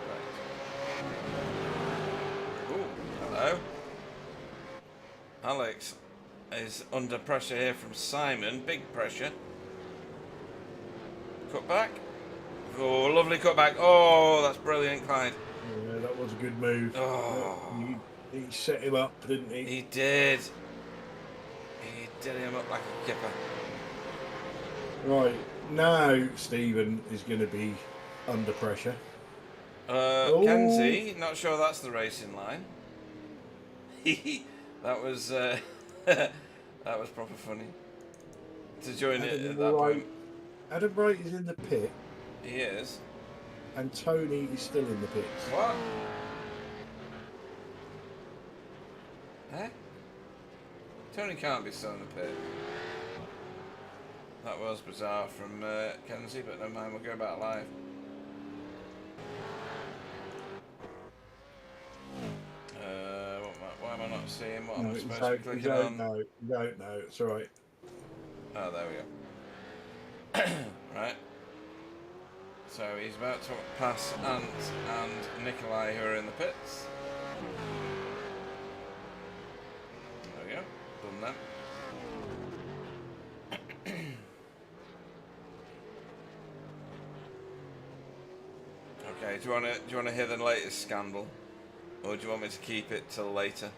Right. Ooh, hello. Alex is under pressure here from Simon. Big pressure. Cut back. Oh, lovely cut back. Oh, that's brilliant, Clyde. Yeah, that was a good move. Oh. He set him up, didn't he? He did. He did him up like a kipper. Right, now Stephen is going to be under pressure. Kenzie, not sure that's the racing line. That was that was proper funny. To join it at that point. Adam Wright is in the pit. He is. And Tony is still in the pits. What? Eh? Tony can't be still in the pit. That was bizarre from Kenzie, but never mind, we'll go back live. Why am I not seeing what I'm supposed to be clicking on? No, it's alright. Oh, there we go. Right. So he's about to pass Ant and Nikolai, who are in the pits. There we go. Done that. Okay. Do you want to hear the latest scandal, or do you want me to keep it till later?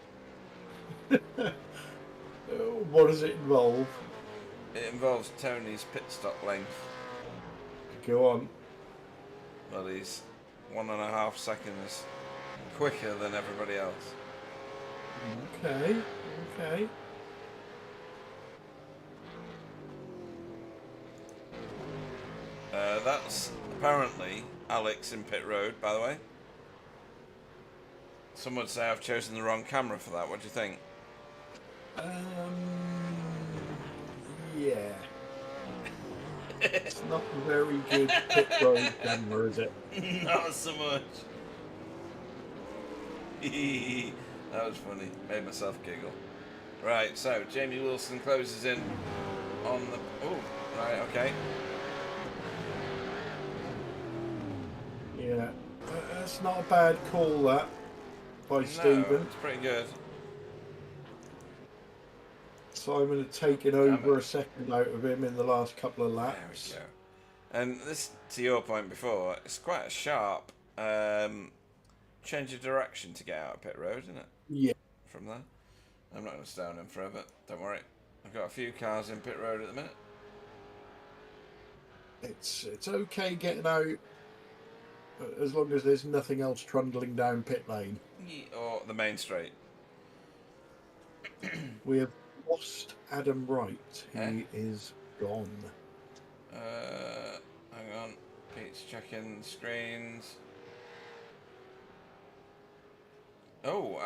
What does it involve? It involves Tony's pit stop length. Go on. Well, he's 1.5 seconds quicker than everybody else. Okay. That's apparently Alex in pit road, by the way. Some would say I've chosen the wrong camera for that. What do you think? Yeah. It's not a very good pit road camera, is it? Not so much. That was funny. Made myself giggle. Right, so Jamie Wilson closes in on the... Oh, right, okay. Yeah. That's not a bad call, that, by Stephen. It's pretty good. Simon had taken over a second out of him in the last couple of laps. There we go. And this, to your point before, it's quite a sharp change of direction to get out of pit road, isn't it? Yeah. From there. I'm not going to stay on him forever. Don't worry. I've got a few cars in pit road at the minute. It's okay getting out as long as there's nothing else trundling down pit lane. Or the main straight. We have lost Adam Wright. He is gone. Hang on. Pete's checking the screens. Oh,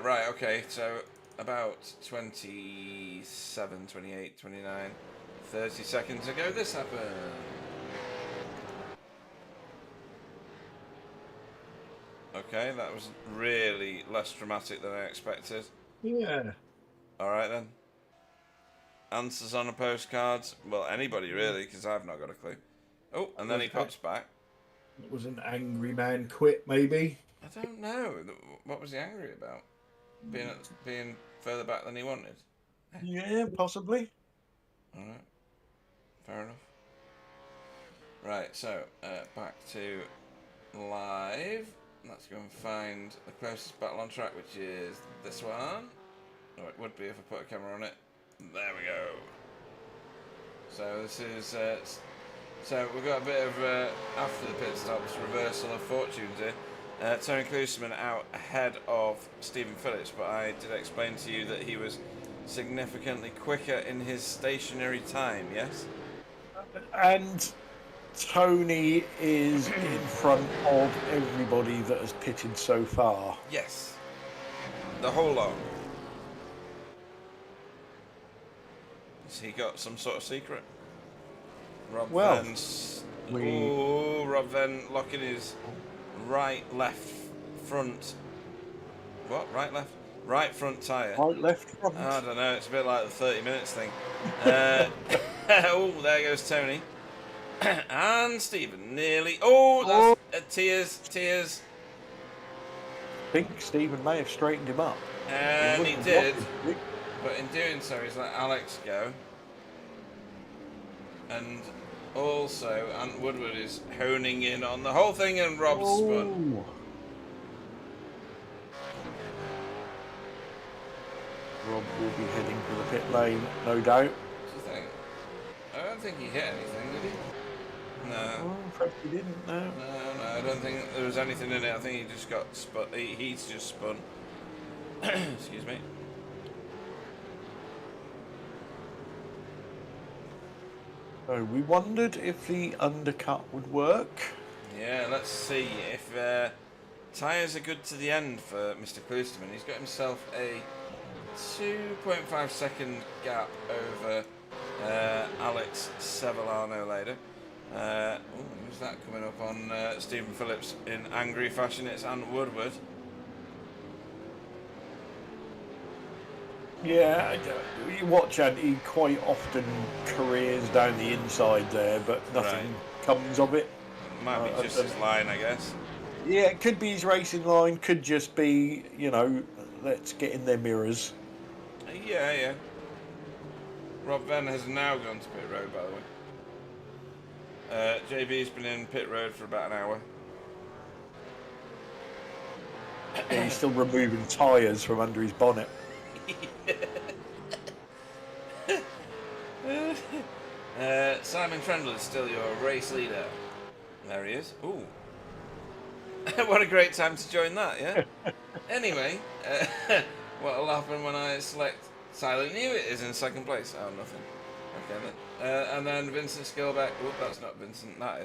right, okay. So about 27, 28, 29, 30 seconds ago this happened. Okay, that was really less dramatic than I expected. Yeah. Alright then. Answers on a postcard. Well, anybody really, because I've not got a clue. Oh, and then he pops back. It was an angry man quit, maybe. I don't know. What was he angry about? Being further back than he wanted? Yeah, possibly. Alright. Fair enough. Right, so, back to live. Let's go and find the closest battle on track, which is this one. Or it would be if I put a camera on it. There we go. So this is... so we've got a bit of, after the pit stops, reversal of fortunes here. Tony Klusman out ahead of Stephen Phillips, but I did explain to you that he was significantly quicker in his stationary time, yes? And Tony is in front of everybody that has pitted so far. Yes. The whole lot. Has he got some sort of secret? Rob Venn locking his right, left, front. What? Right, left? Right front tyre. Right, left, front. I don't know. It's a bit like the 30 minutes thing. Oh, there goes Tony. And Stephen nearly. Oh, that's tears. I think Stephen may have straightened him up. And he did. But in doing so, he's let Alex go. And also, Ant Woodward is honing in on the whole thing, and Rob's spun. Rob will be heading for the pit lane, no doubt. What do you think? I don't think he hit anything, did he? No. Oh, perhaps he didn't, no. No, I don't think there was anything in it. I think he just got spun. He's just spun. Excuse me. So we wondered if the undercut would work. Yeah, let's see if tyres are good to the end for Mr. Klusterman. He's got himself a 2.5 second gap over Alex Sevillano later. Who's that coming up on Stephen Phillips in angry fashion? It's Ant Woodward. Yeah, you watch and he quite often careers down the inside there, but nothing comes of it. Might be just his line, I guess. Yeah, it could be his racing line, could just be, let's get in their mirrors. Yeah. Rob Venn has now gone to pit road, by the way. JB's been in pit road for about an hour. Yeah, he's still removing tyres from under his bonnet. Simon Trendle is still your race leader. There he is. Ooh. What a great time to join that, yeah? Anyway, what'll happen when I select Silent Hewitt is in second place? Oh, nothing. Okay, then. And then Vincent Skillback, that's not Vincent, that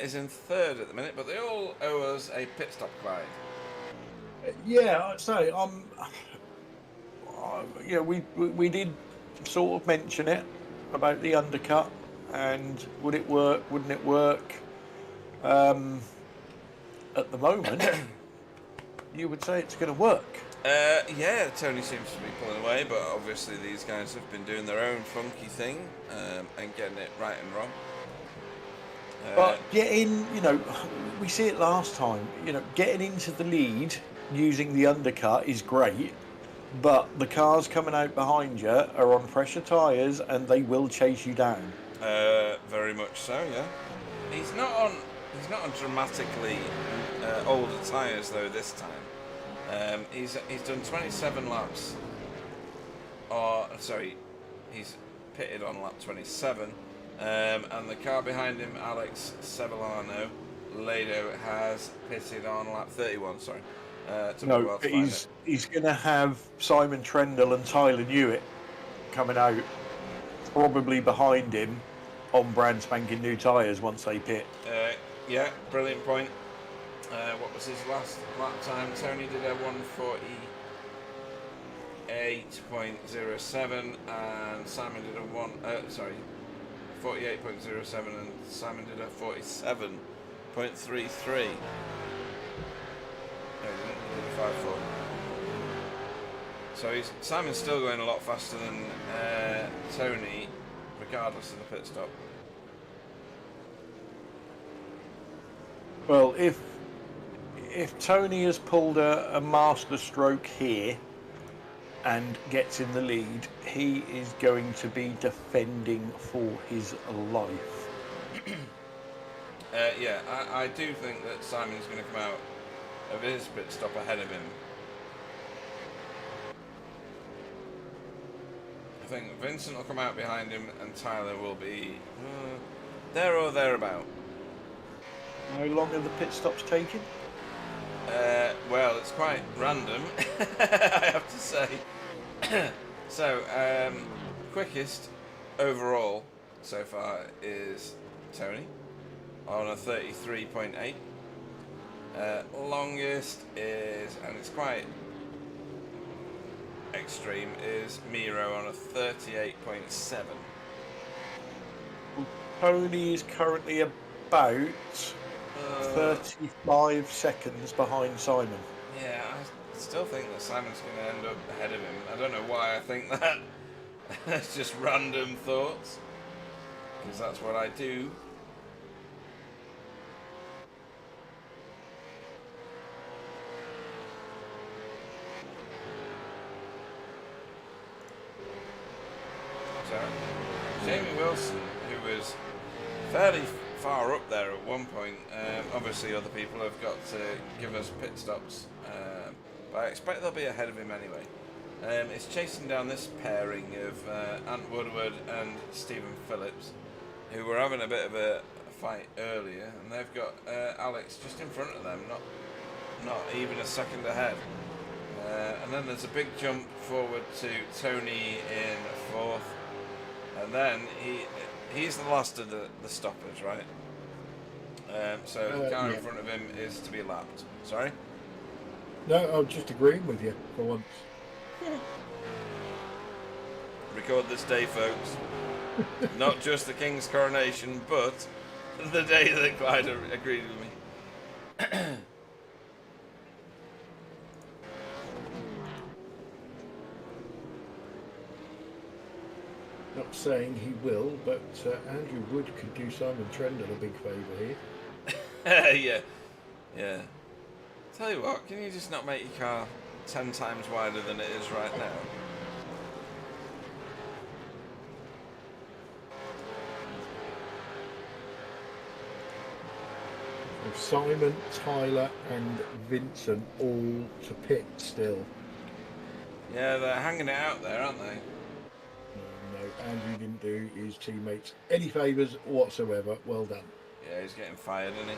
is in third at the minute, but they all owe us a pit stop Clyde. Yeah, I'd say, we did sort of mention it about the undercut and would it work, wouldn't it work? At the moment, you would say it's going to work. Yeah, Tony seems to be pulling away, but obviously these guys have been doing their own funky thing and getting it right and wrong. But getting, we see it last time, getting into the lead using the undercut is great, but the cars coming out behind you are on pressure tyres and they will chase you down. Very much so, yeah. He's not on dramatically older tyres though this time. He's done 27 laps he's pitted on lap 27, and the car behind him, Alex Sevillano Lado, has pitted on lap 31. Sorry, No, he's going to have Simon Trendle and Tyler Newitt coming out, probably behind him on brand spanking new tyres once they pit. Yeah, brilliant point. What was his last lap time? Tony did a 1:48.07, and Simon did a 48.07, and Simon did a 47.33. No, he didn't. He did a 5.4. So Simon's still going a lot faster than Tony, regardless of the pit stop. Well, if Tony has pulled a master stroke here and gets in the lead, he is going to be defending for his life. Yeah, I do think that Simon's going to come out of his pit stop ahead of him. I think Vincent will come out behind him, and Tyler will be there or thereabout. How long are the pit stops taking? Well, it's quite random, I have to say. So, quickest overall so far is Tony on a 33.8. Longest is, and it's quite extreme, is Miro on a 38.7. Tony is currently about 35 seconds behind Simon. Yeah, I still think that Simon's going to end up ahead of him. I don't know why I think that. It's just random thoughts, because that's what I do. So, Jamie Wilson, who was fairly far up there at one point, obviously other people have got to give us pit stops, but I expect they'll be ahead of him anyway. It's chasing down this pairing of Ant Woodward and Stephen Phillips, who were having a bit of a fight earlier, and they've got Alex just in front of them, not even a second ahead. And then there's a big jump forward to Tony in fourth, and then he's the last of the stoppers, right? So the car in front of him is to be lapped. Sorry? No, I'm just agreeing with you for once. Record this day, folks. Not just the King's coronation, but the day that Clyde agreed with me. Not saying he will, but Andrew Wood could do Simon Trendle a big favour here. Yeah. Tell you what, can you just not make your car 10 times wider than it is right now? With Simon, Tyler and Vincent all to pit still. Yeah, they're hanging it out there, aren't they? No, Andrew didn't do his teammates any favours whatsoever. Well done. Yeah, he's getting fired, isn't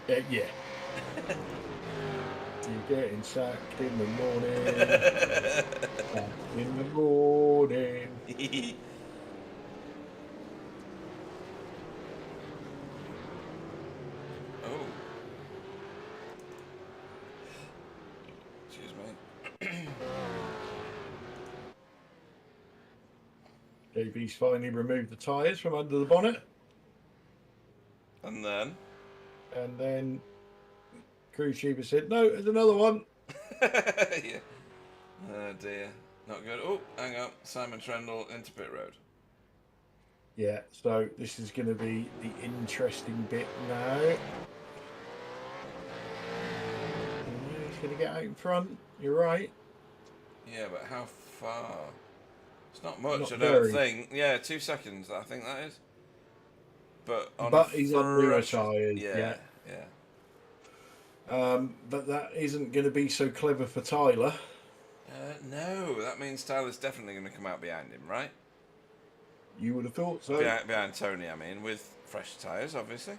he? Yeah. You're getting sacked in the morning. Sacked in the morning. Oh. Excuse me. JB's finally removed the tyres from under the bonnet. And then crew chief said, no, there's another one. Yeah. Oh dear. Not good. Oh, hang on. Simon Trendle into pit road. Yeah, so this is going to be the interesting bit now. He's going to get out in front. You're right. Yeah, but how far? It's not much, Not I very. don't think. Yeah, 2 seconds, I think that is. But He's on newer tyres. Yeah. But that isn't going to be so clever for Tyler. No, that means Tyler's definitely going to come out behind him, right? You would have thought so. Behind Tony, I mean, with fresh tyres, obviously.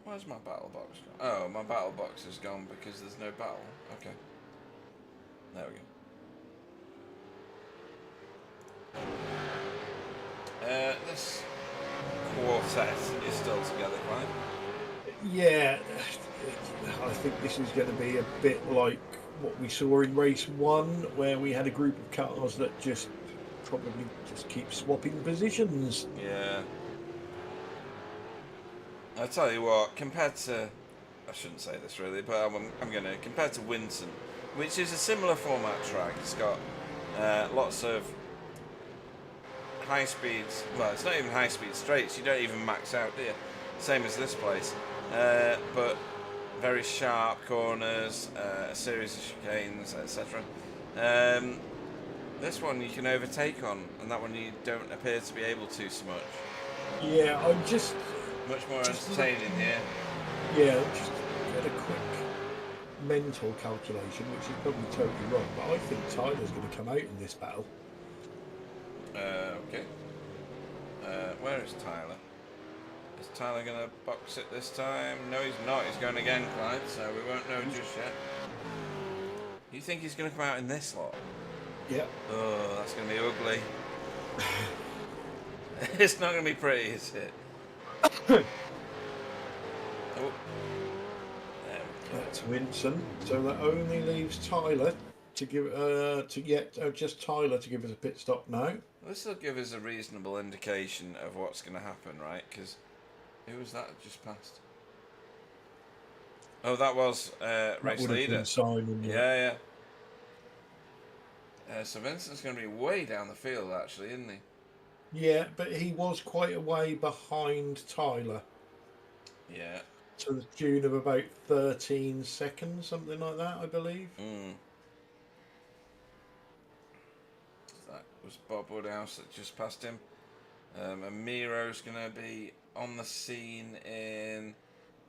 Where's my battle box gone? Oh, my battle box is gone because there's no battle. Okay. There we go. This quartet is still together, right? Yeah, I think this is going to be a bit like what we saw in race 1, where we had a group of cars that just probably just keep swapping positions. Yeah. I tell you what, compared to, I shouldn't say this really, but I'm going to, compared to Winton, which is a similar format track, it's got lots of high speeds, well, it's not even high speed straights, you don't even max out, do you? Same as this place, but very sharp corners, a series of chicanes, etc. This one you can overtake on, and that one you don't appear to be able to so much. Yeah, I'm just... Much more entertaining here. Yeah, just get a quick mental calculation, which is probably totally wrong, but I think Tyler's going to come out in this battle. Okay. Where is Tyler? Is Tyler going to box it this time? No, he's not. He's going again, Clyde, so we won't know just yet. You think he's going to come out in this lot? Yeah. Oh, that's going to be ugly. It's not going to be pretty, is it? Oh. That's Winson. So that only leaves Tyler to give just Tyler to give us a pit stop now. This will give us a reasonable indication of what's going to happen, right? Because who was that just passed? Oh, that was race leader. Simon, yeah. So Vincent's going to be way down the field, actually, isn't he? Yeah, but he was quite a way behind Tyler. Yeah. To the tune of about 13 seconds, something like that, I believe. That was Bob Woodhouse that just passed him. And Miro's going to be on the scene in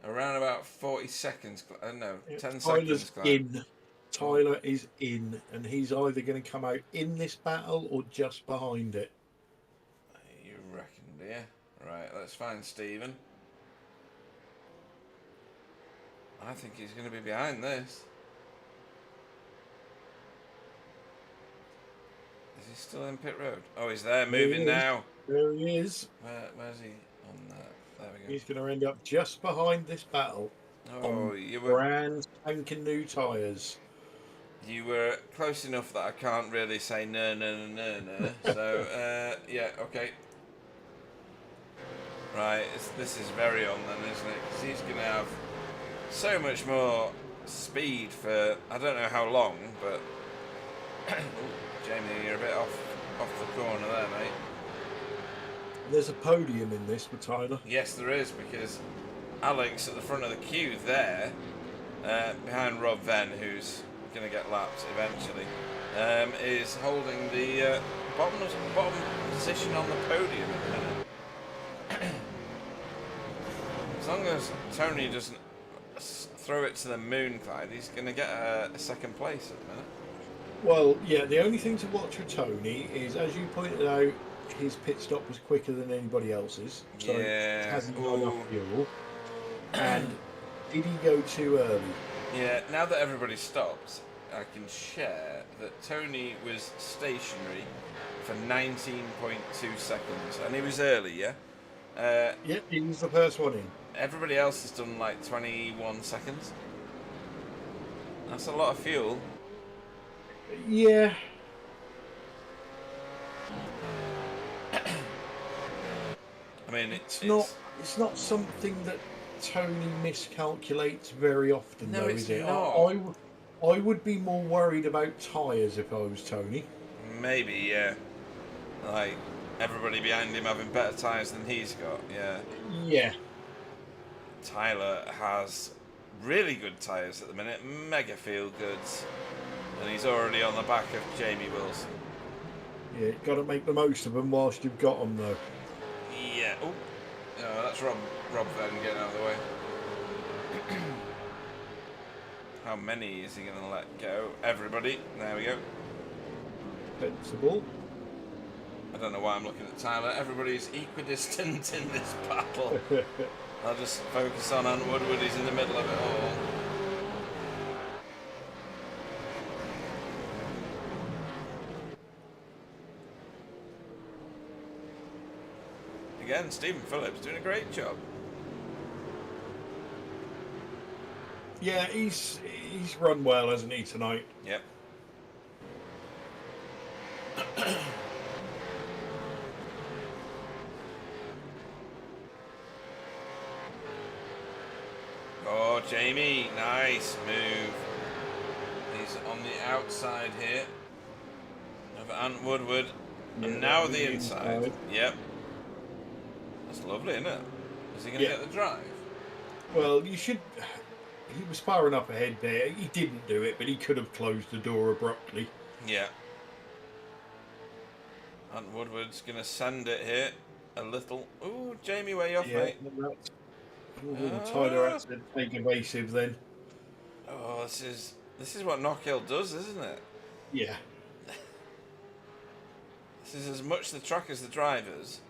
around about 40 seconds. No, 10 seconds. In. Tyler is in, and he's either going to come out in this battle or just behind it. You reckon, dear? Right, let's find Stephen. I think he's going to be behind this. Is he still in pit road? Oh, he's there, moving now. There he is. Where's he on that? There we go. He's going to end up just behind this battle. Oh, you were brand spanking new tyres. You were close enough that I can't really say no. So, yeah, okay. Right, this is very on then, isn't it? Because he's going to have so much more speed for I don't know how long, but Jamie, you're a bit off the corner there, mate. There's a podium in this for Tyler. Yes, there is, because Alex at the front of the queue there, behind Rob Venn, who's going to get lapped eventually, is holding the bottom position on the podium at the minute. As long as Tony doesn't throw it to the moon, Clyde, he's going to get a second place at the minute. Well, yeah, the only thing to watch with Tony is, as you pointed out, his pit stop was quicker than anybody else's. So yeah. It hasn't got enough fuel. And did he go too early? Yeah, now that everybody stopped, I can share that Tony was stationary for 19.2 seconds. And he was early, yeah? Yeah, he was the first one in. Everybody else has done like 21 seconds. That's a lot of fuel. Yeah. I mean, it's not something that Tony miscalculates very often, no, though, it's is it? not. I would be more worried about tyres if I was Tony. Maybe, yeah. Like, everybody behind him having better tyres than he's got, yeah. Yeah. Tyler has really good tyres at the minute, mega feel goods, and he's already on the back of Jamie Wilson. Yeah, got to make the most of them whilst you've got them, though. Yeah. Oh, no, that's Rob then getting out of the way. How many is he going to let go? Everybody. There we go. Sensible. I don't know why I'm looking at Tyler. Everybody's equidistant in this battle. I'll just focus on Woodward. He's in the middle of it all. Again, Stephen Phillips doing a great job. Yeah, he's run well, hasn't he, tonight? Yep. Oh, Jamie, nice move. He's on the outside here of Ant Woodward, and now the inside. Yep. That's lovely, isn't it? Is he going to get the drive? Well, you should. He was far enough ahead there. He didn't do it, but he could have closed the door abruptly. Yeah. Ant Woodward's going to send it here a little. Ooh, Jamie, where you off, mate? Tyler had to take evasive then. Oh, this is what Knockhill does, isn't it? Yeah. This is as much the track as the drivers.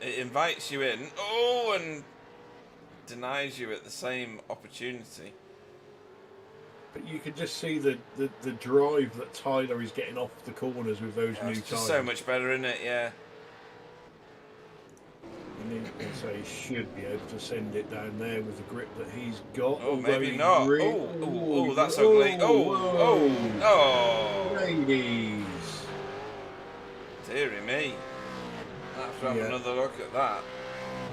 It invites you in, and denies you at the same opportunity. But you can just see the drive that Tyler is getting off the corners with those new It's tyres. so much better, isn't it? Yeah. So he should be able to send it down there with the grip that he's got. Oh, maybe not. That's ugly. Oh. Ladies. Dearie me. I have to have another look at that.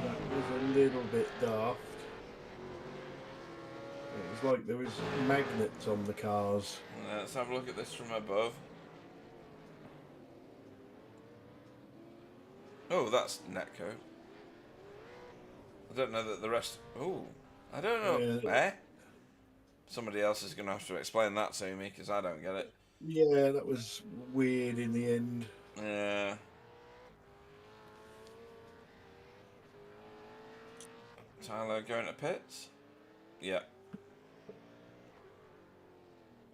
That was a little bit daft. It was like there was magnets on the cars. Let's have a look at this from above. Oh, that's Netco. I don't know that the rest... Oh, I don't know. Yeah. Somebody else is going to have to explain that to me, because I don't get it. Yeah, that was weird in the end. Yeah. Tyler going to pits? Yeah.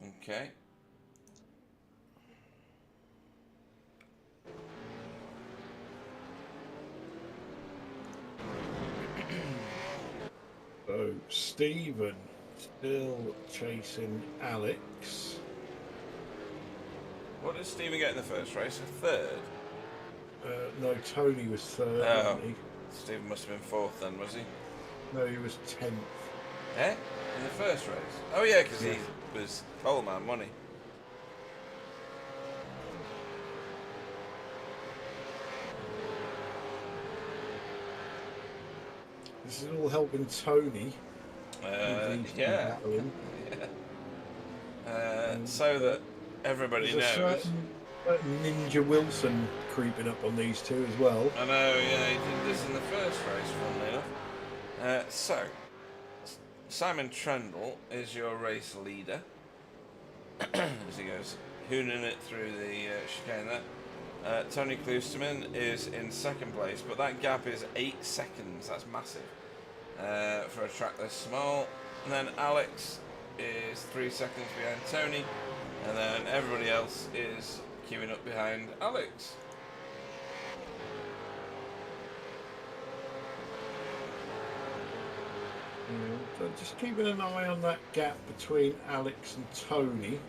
Okay. So, Stephen still chasing Alex. What did Stephen get in the first race? A third? No, Tony was third, wasn't he? Stephen must have been fourth then, was he? No, he was 10th. Eh? In the first race? Oh yeah, because he was pole man, wasn't he? This is all helping Tony. Yeah. So that everybody knows. Certain Ninja Wilson creeping up on these two as well. I know, yeah, he did this in the first race, funnily enough. So, Simon Trendle is your race leader. As he goes hooning it through the chicane there. Tony Klusterman is in second place, but that gap is 8 seconds. That's massive for a track this small. And then Alex is 3 seconds behind Tony, and then everybody else is queuing up behind Alex. So just keeping an eye on that gap between Alex and Tony.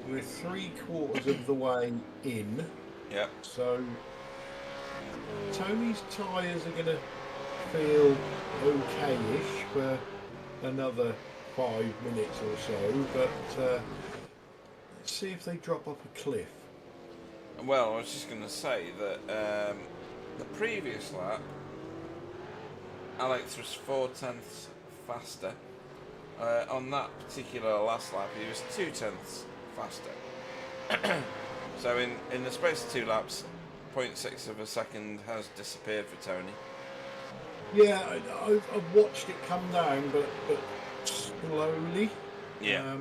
We're 3/4 of the way in. Yep. So Tony's tyres are going to feel okay-ish for another 5 minutes or so, but let's see if they drop off a cliff. Well, I was just going to say that the previous lap, Alex was 4/10 faster. On that particular last lap, he was 2/10 faster. So in the space of 2 laps, 0.6 of a second has disappeared for Tony. Yeah, I've watched it come down, but slowly. Yeah.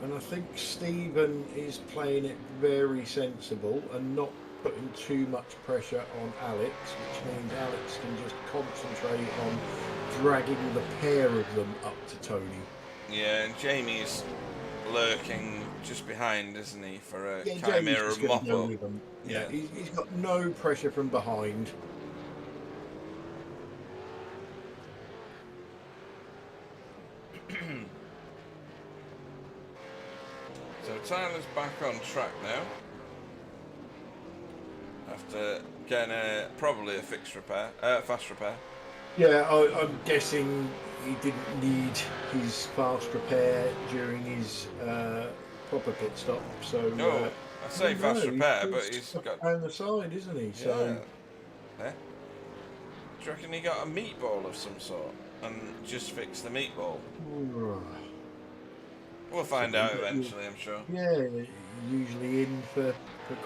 and I think Stephen is playing it very sensible and not putting too much pressure on Alex, which means Alex can just concentrate on dragging the pair of them up to Tony. Yeah, and Jamie's lurking just behind, isn't he, for a Yeah, Jamie's chimera just going to go mop-up. with them. Yeah. He's got no pressure from behind. So Tyler's back on track now. After getting probably a fixed repair, fast repair. Yeah, I'm guessing he didn't need his fast repair during his proper pit stop. So No, I say fast repair, but he's got down the side, isn't he? Yeah. So Do you reckon he got a meatball of some sort and just fixed the meatball? We'll find out eventually, I'm sure. Yeah, you're usually in for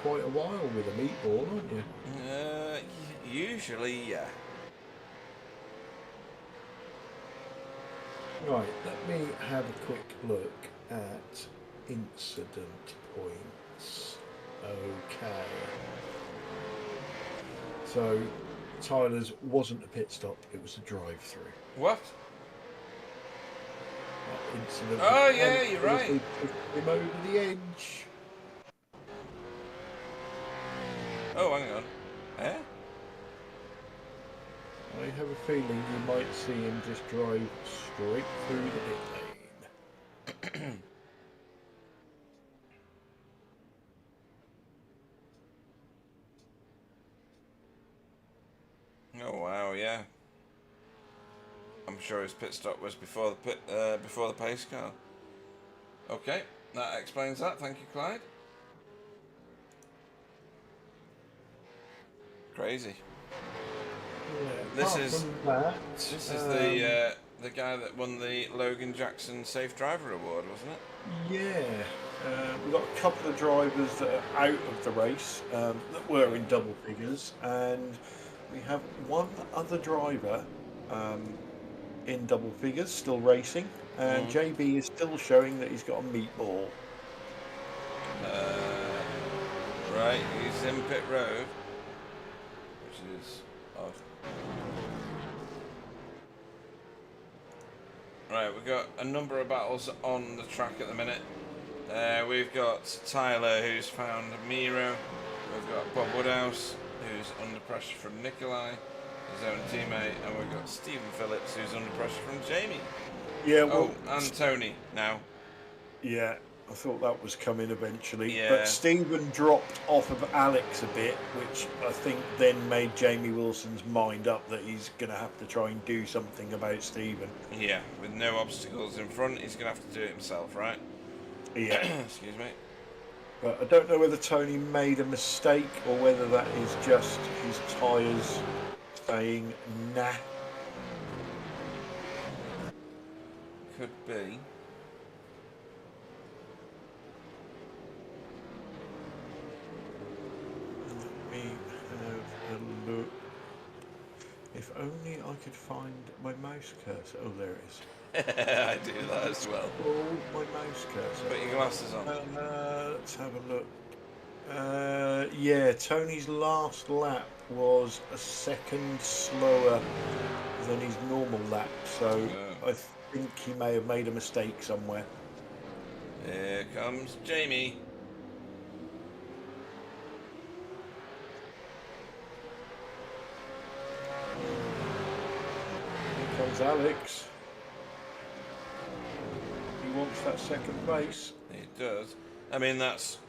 quite a while with a meatball, aren't you? Usually, yeah. Right, let me have a quick look at incident points. Okay. So, Tyler's wasn't a pit stop, it was a drive-through. What? That incident. Oh, yeah, you're right. Him over the edge. Oh, hang on. Eh? I have a feeling you might see him just drive straight through the pit lane. Oh wow, yeah. I'm sure his pit stop was before the pace car. Okay, that explains that. Thank you, Clyde. Crazy. Yeah, This apart is from that, the guy that won the Logan Jackson Safe Driver Award, wasn't it? yeah. We've got a couple of drivers that are out of the race that were in double figures, and we have one other driver in double figures still racing, and JB is still showing that he's got a meatball. Right, he's in pit road, which is odd. Right, we've got a number of battles on the track at the minute. We've got Tyler, who's found Miro. We've got Bob Woodhouse, who's under pressure from Nikolai, his own teammate, and we've got Stephen Phillips, who's under pressure from Jamie. Yeah, well, and Tony now. Yeah, I thought that was coming eventually. Yeah. But Stephen dropped off of Alex a bit, which I think then made Jamie Wilson's mind up that he's going to have to try and do something about Stephen. Yeah, with no obstacles in front, he's going to have to do it himself, right? Yeah. Excuse me. But I don't know whether Tony made a mistake or whether that is just his tyres saying nah. Could be. Let me have a look. If only I could find my mouse cursor. Oh, there it is. I do that as well. Oh, my mouse cursor. Put your glasses on. Let's have a look. Yeah, Tony's last lap was a second slower than his normal lap, so I think he may have made a mistake somewhere. Here comes Jamie. Here comes Alex. He wants that second place. He does. I mean, that's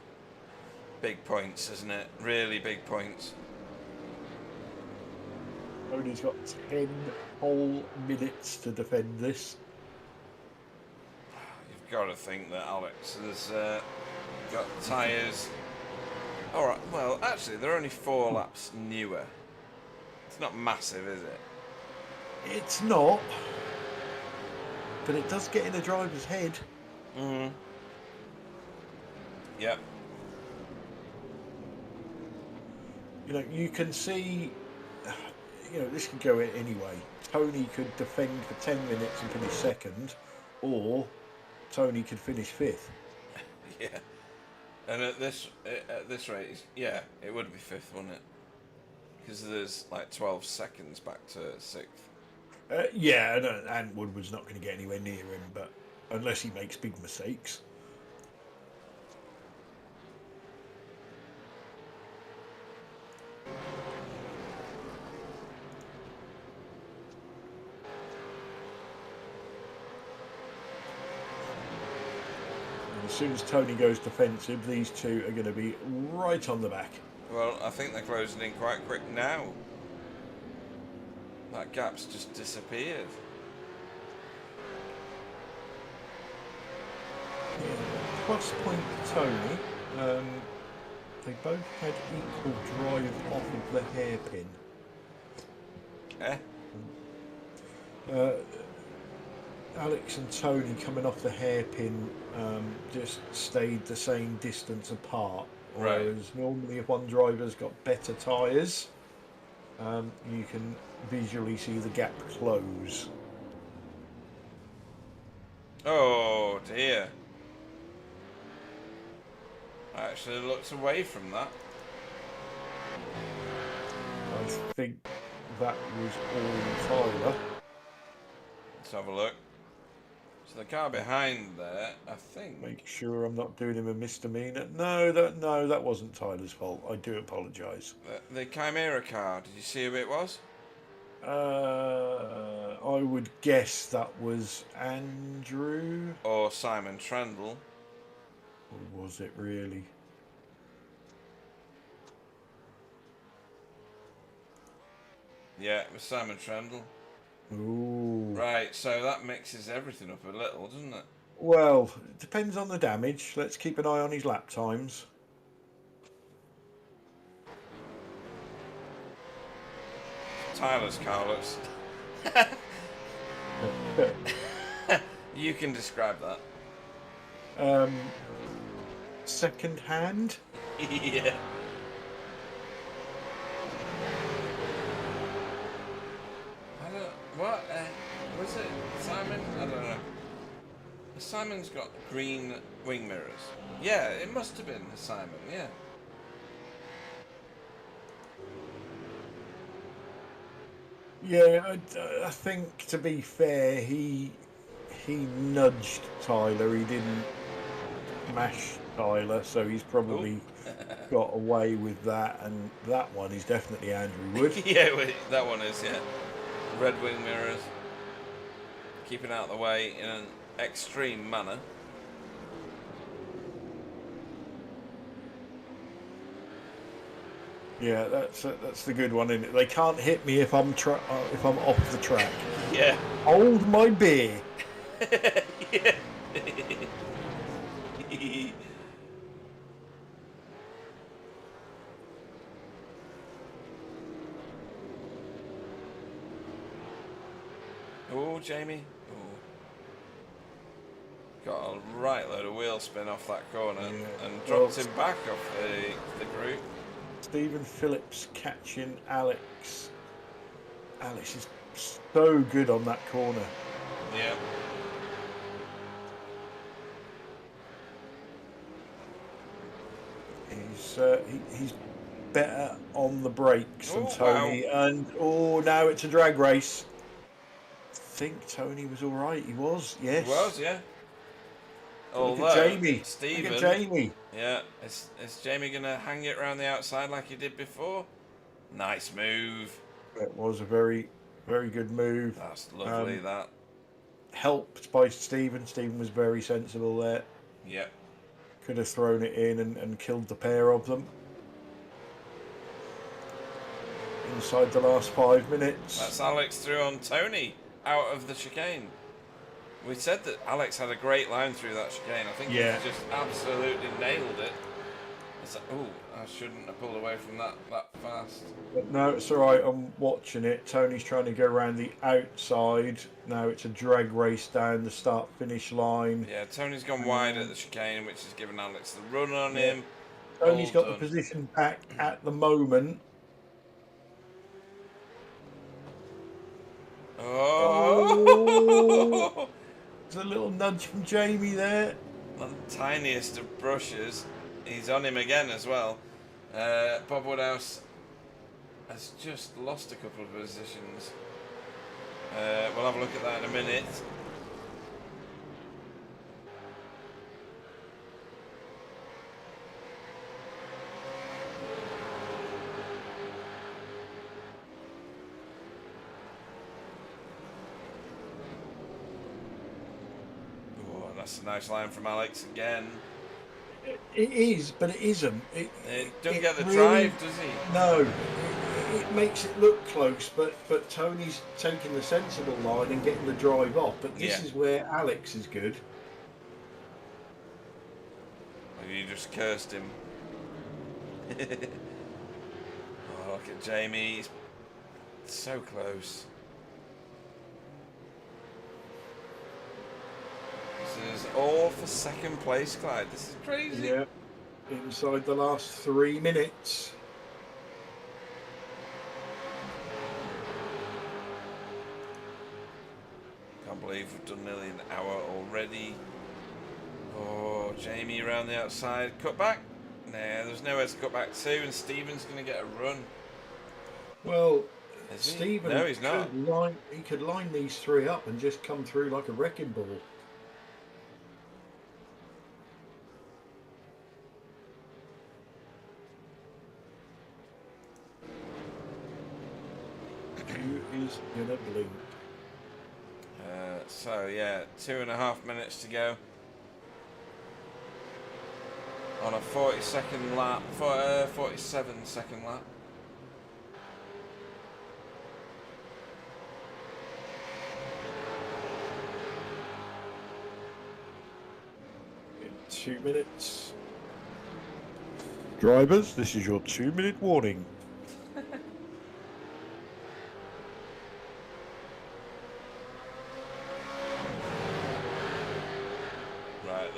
big points, isn't it? Really big points. Tony's got 10 whole minutes to defend this. You've got to think that Alex has got tyres. Alright, well, actually, they're only 4 laps newer. It's not massive, is it? It's not, but it does get in the driver's head. Mm-hmm. Yep. You know, you can see, you know, this could go anyway. Tony could defend for 10 minutes and finish second, or Tony could finish 5th. Yeah. And at this rate, yeah, it would be 5th, wouldn't it? Because there's like 12 seconds back to 6th. Yeah, and Woodward's not going to get anywhere near him, but unless he makes big mistakes. As soon as Tony goes defensive, these two are going to be right on the back. Well, I think they're closing in quite quick now. That gap's just disappeared. Yeah, plus point to Tony. They both had equal drive off of the hairpin. Alex and Tony coming off the hairpin just stayed the same distance apart. Right. Whereas normally if one driver's got better tyres, you can visually see the gap close. Oh dear. I actually looked away from that. I think that was all Tyler. Let's have a look. So the car behind there, I think. Make sure I'm not doing him a misdemeanor. No, that wasn't Tyler's fault. I do apologise. The Chimera car, did you see who it was? I would guess that was Andrew. Or Simon Trendle. Or was it really? Yeah, it was Simon Trendle. Ooh. Right, so that mixes everything up a little, doesn't it? Well, it depends on the damage. Let's keep an eye on his lap times. Tyler's car looks... You can describe that. Second hand? Yeah. What? Was it Simon? I don't know. Simon's got green wing mirrors. Yeah, it must have been Simon, yeah. Yeah, I think to be fair, he nudged Tyler. He didn't mash Tyler, so he's probably got away with that. And that one is definitely Andrew Wood. Yeah, that one is, yeah. Red wing mirrors. Keeping out of the way in an extreme manner. Yeah, that's the good one, isn't it? They can't hit me if I'm off the track. Yeah. Hold my beer. Yeah. Oh, Jamie. Oh. Got a right load of wheel spin off that corner and dropped him back off the group. Stephen Phillips catching Alex. Alex is so good on that corner. Yeah. He's better on the brakes than Tony. Wow. And now it's a drag race. I think Tony was all right. He was, yes. He was, yeah. Look at Jamie. Stephen, Look at Jamie. Yeah, is Jamie going to hang it around the outside like he did before? Nice move. It was a very, very good move. That's lovely, that. Helped by Stephen. Stephen was very sensible there. Yep. Could have thrown it in and killed the pair of them. Inside the last 5 minutes. That's Alex through on Tony out of the chicane. We said that Alex had a great line through that chicane. I think he just absolutely nailed it. It's like, oh, I shouldn't have pulled away from that fast. But no, it's all right. I'm watching it. Tony's trying to go around the outside. Now it's a drag race down the start-finish line. Yeah, Tony's gone wide at the chicane, which has given Alex the run on him. Tony's got the position back at the moment. Oh! There's a little nudge from Jamie there. the tiniest of brushes. He's on him again as well. Bob Woodhouse has just lost a couple of positions. We'll have a look at that in a minute. Oh, that's a nice line from Alex again. It is, but it isn't. It doesn't get the really, drive, does he? No. It makes it look close, but Tony's taking the sensible line and getting the drive off. But this is where Alex is good. You just cursed him. Oh, look at Jamie. He's so close. This is all for second place, Clyde. This is crazy. Yeah. Inside the last 3 minutes. Can't believe we've done nearly an hour already. Oh, Jamie around the outside. Cut back. Nah, there's nowhere to cut back to, and Stephen's going to get a run. Well, Is he? Stephen No, he's not. he could line these three up and just come through like a wrecking ball. Who is gonna blink? So yeah, 2.5 minutes to go on a 40-second lap, 47-second lap. In 2 minutes. Drivers, this is your 2-minute warning.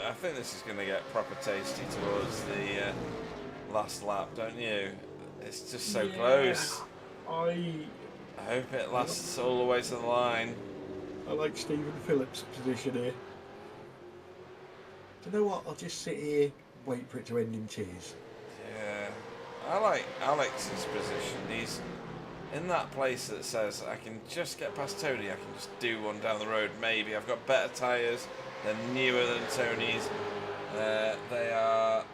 I think this is going to get proper tasty towards the last lap, don't you? It's just so close. I hope it lasts all the way to the line. I like Stephen Phillips' position here. Do you know what? I'll just sit here, wait for it to end in tears. Yeah, I like Alex's position. He's in that place that says, I can just get past Tony, I can just do one down the road, maybe. I've got better tyres. They're newer than Tony's. They are,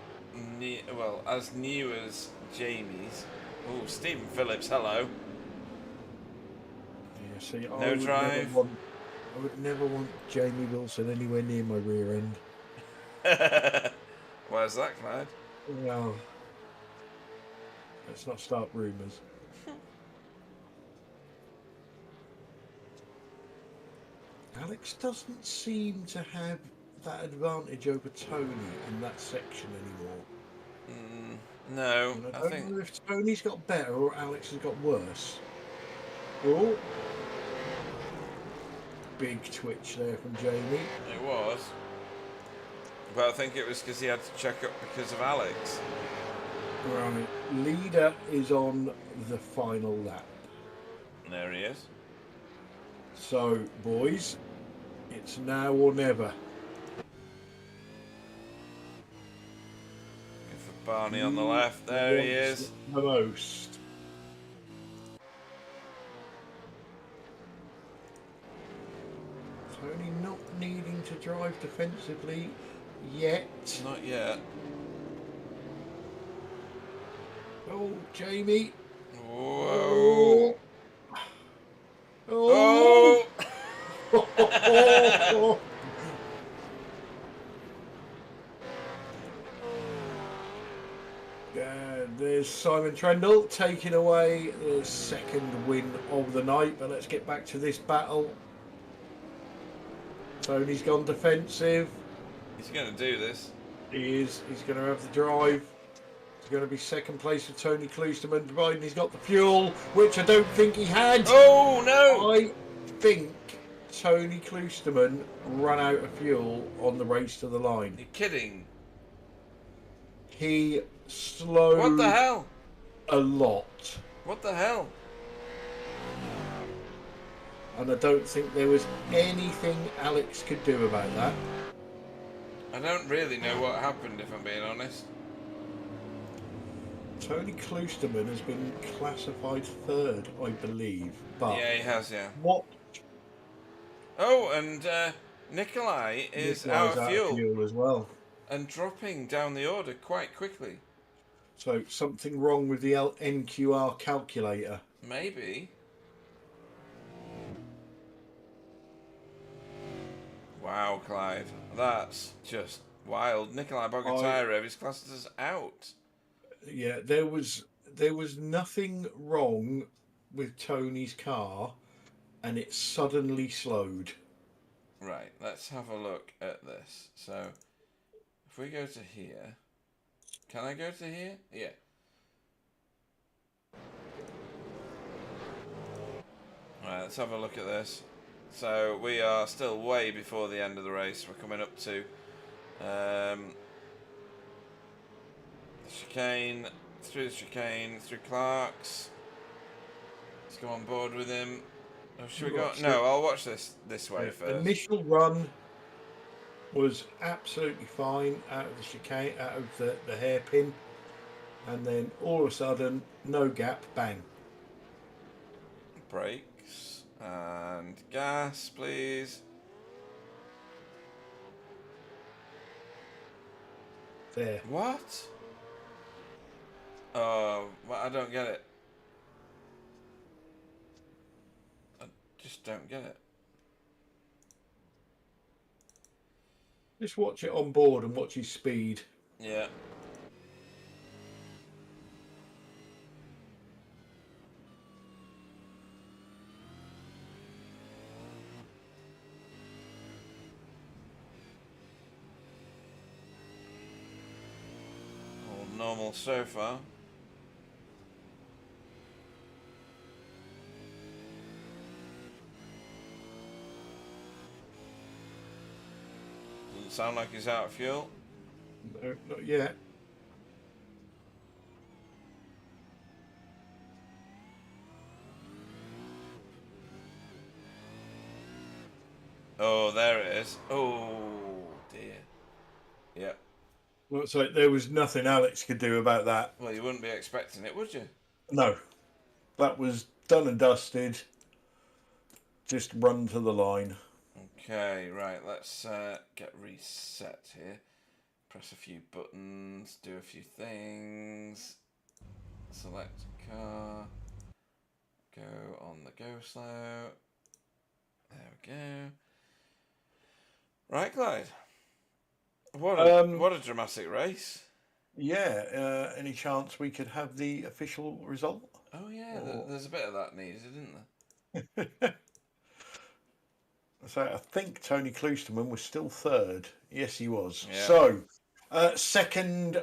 as new as Jamie's. Oh, Stephen Phillips, hello. Yeah, see, no drive. I would never want Jamie Wilson anywhere near my rear end. Where's that, Clyde? Well, let's not start rumours. Alex doesn't seem to have that advantage over Tony in that section anymore. No, and I don't know if Tony's got better or Alex has got worse. Oh, big twitch there from Jamie. It was. But I think it was because he had to check up because of Alex. Right, leader is on the final lap. There he is. So, boys, it's now or never. For Barney on the left, there he is. The most. Tony not needing to drive defensively yet. Not yet. Oh, Jamie. Whoa. Oh! Oh! There's Simon Trendle taking away the second win of the night. But let's get back to this battle. Tony's gone defensive. He's going to do this. He is. He's going to have the drive. It's going to be second place for Tony Kloosterman, providing he's got the fuel, which I don't think he had. Oh, no! I think Tony Kloosterman ran out of fuel on the race to the line. You're kidding. He slowed What the hell? a lot. What the hell? And I don't think there was anything Alex could do about that. I don't really know what happened, if I'm being honest. Tony Kloosterman has been classified third, I believe. But Yeah, he has, yeah. what Oh, and Nikolai is out Nikolai's of out of fuel fuel as well. and dropping down the order quite quickly. So something wrong with the NQR calculator. Maybe. Wow, Clyde. That's just wild. Nikolai Bogotyrev is classed as out. Yeah, there was nothing wrong with Tony's car, and it suddenly slowed. Right, let's have a look at this. So, if we go to here... Can I go to here? Yeah. Right, let's have a look at this. So, we are still way before the end of the race. We're coming up to the chicane, through Clark's. Let's go on board with him. Oh, should we go? No, I'll watch this way first. Initial run was absolutely fine out of the chicane, out of the hairpin, and then all of a sudden, no gap, bang. Brakes and gas, please. There. What? Oh, well, I don't get it. I just don't get it. Just watch it on board and watch his speed. Yeah. All normal so far. Doesn't sound like he's out of fuel. No, not yet. Oh, there it is. Oh, dear. Yep. Looks like there was nothing Alex could do about that. Well, you wouldn't be expecting it, would you? No. That was done and dusted. Just run to the line. Okay, right, let's get reset here. Press a few buttons, do a few things. Select car. Go on the go slow. There we go. Right, Clyde. What a dramatic race. Yeah, any chance we could have the official result? Oh yeah, there's a bit of that needed, isn't there? So I think Tony Kloosterman was still third. Yes, he was. Yeah. So, second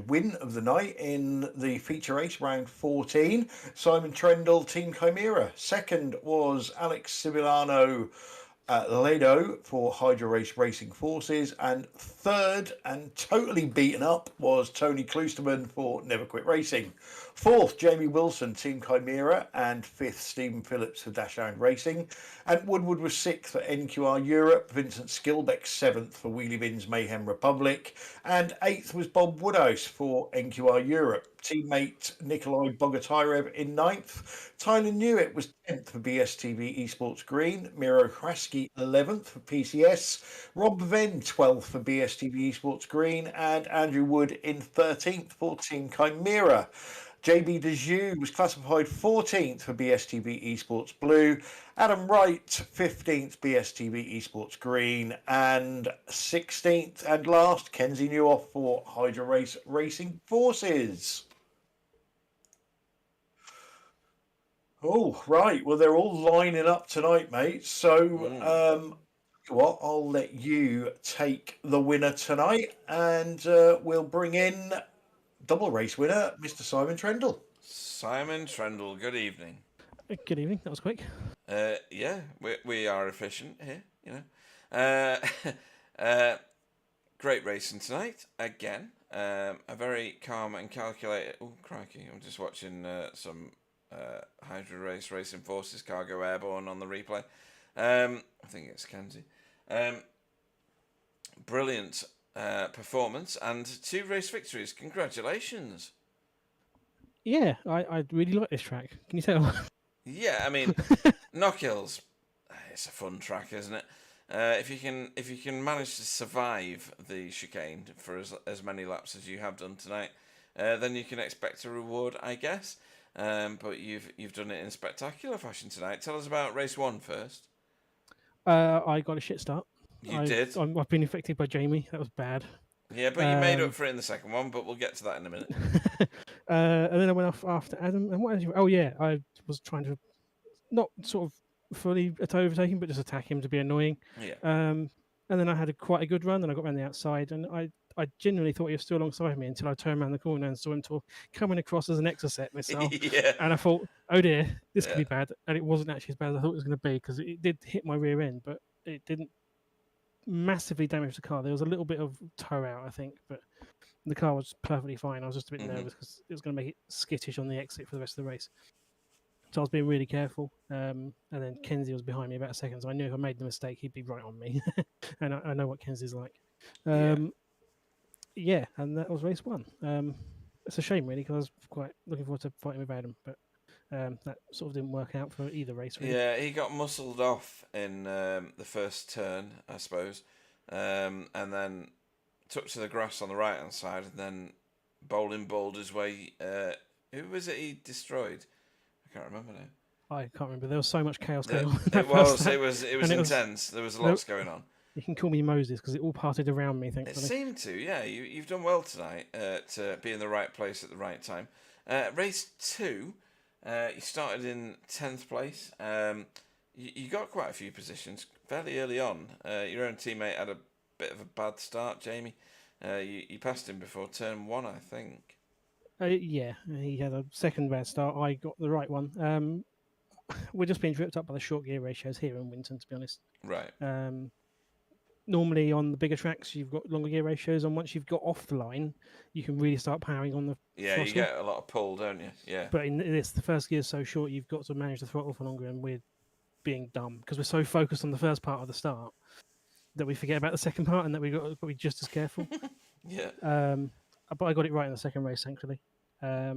win of the night in the feature race, round 14. Simon Trendle, Team Chimera. Second was Alex Sibilano Ledo for Hydro Race Racing Forces, and third and totally beaten up was Tony Kloosterman for Never Quit Racing. Fourth, Jamie Wilson, Team Chimera, and fifth, Stephen Phillips for Dashhound Racing. And Woodward was sixth for NQR Europe, Vincent Skilbeck seventh for Wheelie Bins Mayhem Republic, and eighth was Bob Woodhouse for NQR Europe. Teammate Nikolai Bogotyrev in ninth. Tyler Newitt was 10th for BSTV Esports Green. Miro Kraski 11th for PCS. Rob Venn 12th for BSTV Esports Green. And Andrew Wood in 13th for Team Chimera. JB Dejoux was classified 14th for BSTV Esports Blue. Adam Wright 15th BSTV Esports Green, and 16th and last Kenzie Newoff for Hydro Race Racing Forces. Oh, right. Well, they're all lining up tonight, mate. So, what? I'll let you take the winner tonight, and we'll bring in double race winner, Mr. Simon Trendle. Simon Trendle, good evening. Good evening. That was quick. Yeah, we are efficient here, you know. Great racing tonight again. A very calm and calculated. Oh crikey! I'm just watching some Hydro Race Racing Forces Cargo Airborne on the replay. I think it's Kenzie. brilliant performance and 2 race victories. Congratulations. Yeah, I really like this track. Can you tell? Yeah, I mean, Knockhill's it's a fun track, isn't it? If you can manage to survive the chicane for as many laps as you have done tonight, then you can expect a reward, I guess. But you've done it in spectacular fashion tonight. Tell us about race 1 first. I got a shit start. You did. I've been infected by Jamie. That was bad. Yeah, but you made up for it in the second one. But we'll get to that in a minute. And then I went off after Adam. And what else? Oh yeah, I was trying to not sort of fully overtake him, but just attack him to be annoying. Yeah. And then I had quite a good run. Then I got around the outside, and I genuinely thought he was still alongside me until I turned around the corner and saw him coming across as an exocet missile. Yeah. And I thought, oh dear, this could be bad. And it wasn't actually as bad as I thought it was going to be, because it did hit my rear end, but it didn't massively damage the car. There was a little bit of toe out, I think, but the car was perfectly fine. I was just a bit nervous because it was going to make it skittish on the exit for the rest of the race. So I was being really careful. And then Kenzie was behind me about a second, so I knew if I made the mistake, he'd be right on me. And I know what Kenzie's like. Yeah, and that was race 1. It's a shame, really, because I was quite looking forward to fighting with Adam, but that sort of didn't work out for either race, really. Yeah, he got muscled off in the first turn, I suppose, and then took to the grass on the right-hand side, and then bowled his way. Who was it he destroyed? I can't remember now. I can't remember. There was so much chaos going on. It was intense. There was lots going on. You can call me Moses because it all parted around me, thankfully. It seemed to, yeah. You've done well tonight to be in the right place at the right time. Race 2, you started in 10th place. You got quite a few positions fairly early on. Your own teammate had a bit of a bad start, Jamie. You passed him before turn 1, I think. Yeah, he had a second bad start. I got the right one. We're just being tripped up by the short gear ratios here in Winton, to be honest. Right. Normally on the bigger tracks, you've got longer gear ratios, and once you've got off the line, you can really start powering on the throttle. You get a lot of pull, don't you? Yeah. But in this, the first gear is so short, you've got to manage the throttle for longer, and we're being dumb because we're so focused on the first part of the start that we forget about the second part, and that we've got to be just as careful. Yeah. But I got it right in the second race, thankfully. Yeah,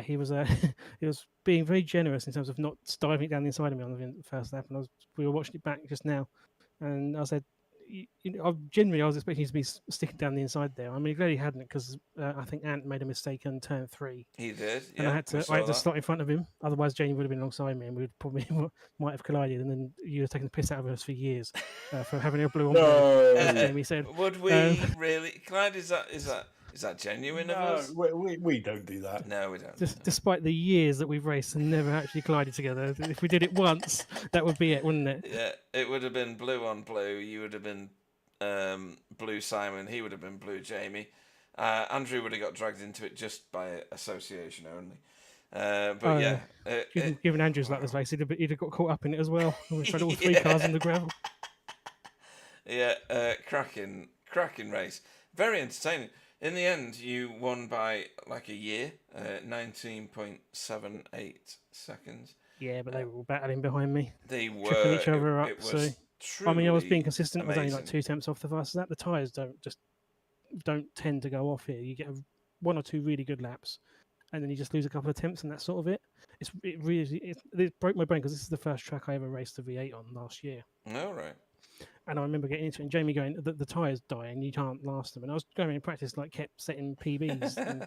he was he was being very generous in terms of not diving down the inside of me on the first lap, and we were watching it back just now, and I said, I was expecting you to be sticking down the inside there. I mean, glad he hadn't, because I think Ant made a mistake on turn 3. He did, yeah. And I had to start in front of him. Otherwise, Jamie would have been alongside me, and we would probably might have collided. And then you were taking the piss out of us for years for having a blue on blue, as Jamie said. Would we really, Clyde? Is that genuine of us? We don't do that. No, we don't. Despite the years that we've raced and never actually collided together, if we did it once, that would be it, wouldn't it? Yeah, it would have been blue on blue. You would have been blue Simon. He would have been blue Jamie. Andrew would have got dragged into it just by association only. Given Andrew's like this race, he'd have got caught up in it as well. We've had all 3 cars in the gravel. Yeah, cracking race. Very entertaining. In the end, you won by like a year, 19.78 seconds. Yeah, but they were all battling behind me. They were tripping each other up. I was being consistent. Amazing. I was only like 2 tenths off the fastest lap. The tyres don't tend to go off here. You get 1 or 2 really good laps, and then you just lose a couple of attempts, and that's sort of it. It broke my brain because this is the first track I ever raced the V8 on last year. Oh, right. And I remember getting into it and Jamie going, the tyres die and you can't last them. And I was going in practice, like, kept setting PBs and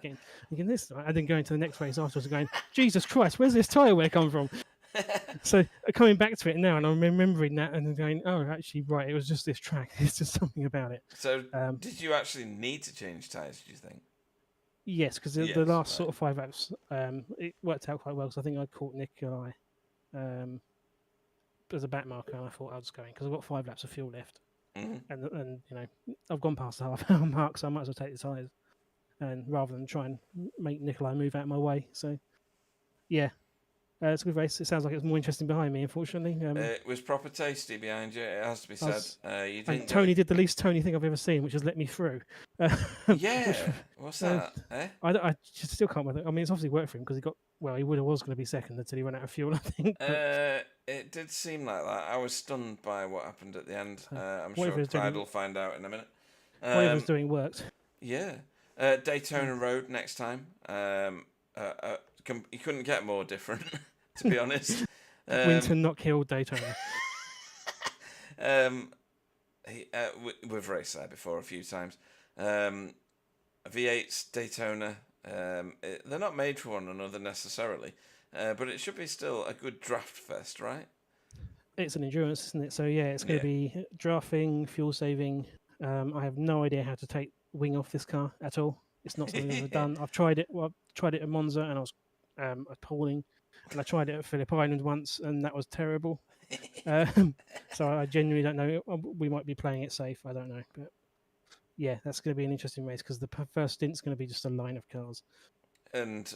getting this. And then going to the next race afterwards and going, Jesus Christ, where's this tyre wear come from? So coming back to it now, and I'm remembering that and going, oh, actually, right, it was just this track. It's just something about it. So did you actually need to change tyres, do you think? Yes, because the last sort of 5 laps, it worked out quite well because I think I caught Nikolai as a back marker, and I thought I was going because I've got 5 laps of fuel left, and I've gone past the half-hour mark, so I might as well take the tyres, and rather than try and make Nikolai move out of my way. So, yeah, it's a good race. It sounds like it was more interesting behind me, unfortunately. It was proper tasty behind you. It has to be said. And Tony did the least Tony thing I've ever seen, which has let me through. Yeah, what's that? I just still can't with it. I mean, it's obviously worked for him because he was going to be second until he ran out of fuel, I think. It did seem like that. I was stunned by what happened at the end. I'm Whatever sure he's doing- Clyde will find out in a minute. Whatever he's doing worked. Yeah. Daytona Road next time. You couldn't get more different, to be honest. Winter Knockhill Daytona. We've raced there before a few times. V8s, Daytona, they're not made for one another necessarily, but it should be still a good draft fest, right? It's an endurance, isn't it? So yeah, it's going to be drafting, fuel saving. I have no idea how to take wing off this car at all. It's not something I've ever done. I've tried it. Well, I've tried it at Monza, and I was appalling. And I tried it at Phillip Island once, and that was terrible. So I genuinely don't know. We might be playing it safe. I don't know, but yeah, that's going to be an interesting race because the first stint's going to be just a line of cars. And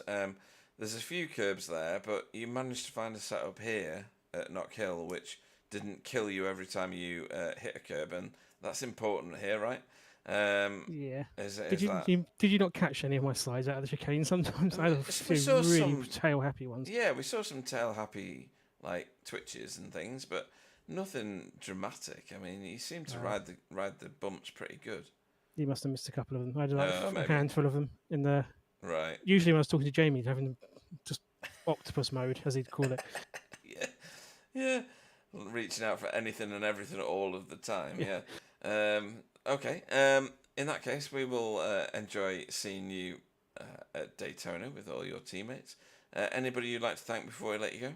there's a few curbs there, but you managed to find a setup here at Knockhill which didn't kill you every time you hit a curb, and that's important here, right? Yeah. Did you not catch any of my slides out of the chicane? Sometimes I had a few really tail happy ones. Yeah, we saw some tail happy like twitches and things, but nothing dramatic. I mean, you seem to ride the bumps pretty good. You must have missed a couple of them. I had a handful of them in the. Right. Usually when I was talking to Jamie, having just octopus mode, as he'd call it. Yeah. Reaching out for anything and everything all of the time. Yeah. Okay. In that case, we will enjoy seeing you at Daytona with all your teammates. Anybody you'd like to thank before I let you go?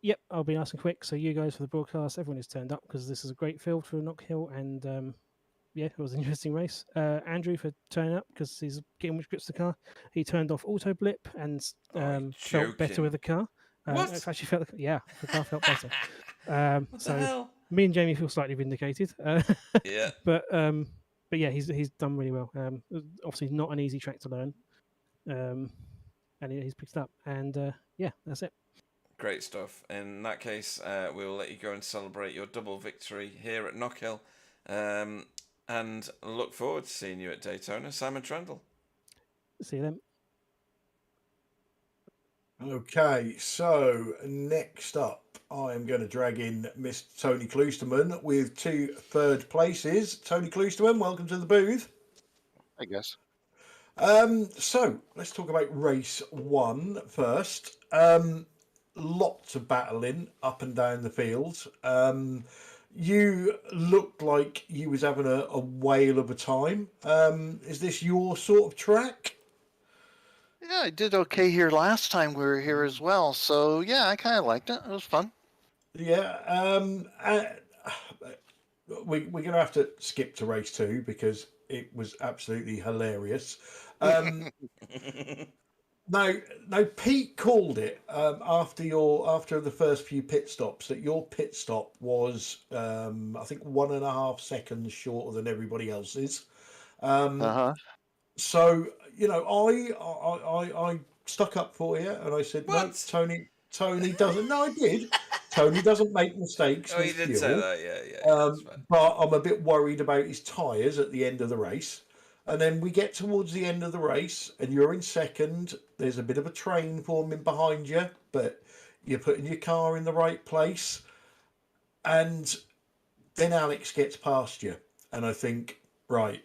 Yep, I'll be nice and quick. So you guys for the broadcast, everyone has turned up because this is a great field for Knockhill, and yeah, it was an interesting race. Andrew for turning up because he's getting which grips the car. He turned off auto blip and felt better with the car. What? It actually felt, the car felt better. What the hell? Me and Jamie feel slightly vindicated. Yeah. But yeah, he's done really well. Obviously, not an easy track to learn, and he's picked it up. And yeah, that's it. Great stuff. In that case, we will let you go and celebrate your double victory here at Knockhill, and look forward to seeing you at Daytona. Simon Trendle. See you then. Okay, so next up, I am going to drag in Mr. Tony Kloosterman with 2 third places. Tony Kloosterman, welcome to the booth. I guess. So let's talk about race 1 first. Lots of battling up and down the field. You looked like you was having a whale of a time. Is this your sort of track? Yeah, I did okay here last time we were here as well. So yeah, I kind of liked it. It was fun. Yeah. We're going to have to skip to race 2 because it was absolutely hilarious. Now, Pete called it after the first few pit stops that your pit stop was, I think, 1.5 seconds shorter than everybody else's. So I stuck up for you and I said, what? No, Tony doesn't. No, I did. Tony doesn't make mistakes. Oh, you did fuel, say that, yeah. But I'm a bit worried about his tyres at the end of the race. And then we get towards the end of the race and you're in second. There's a bit of a train forming behind you, but you're putting your car in the right place. And then Alex gets past you. And I think, right,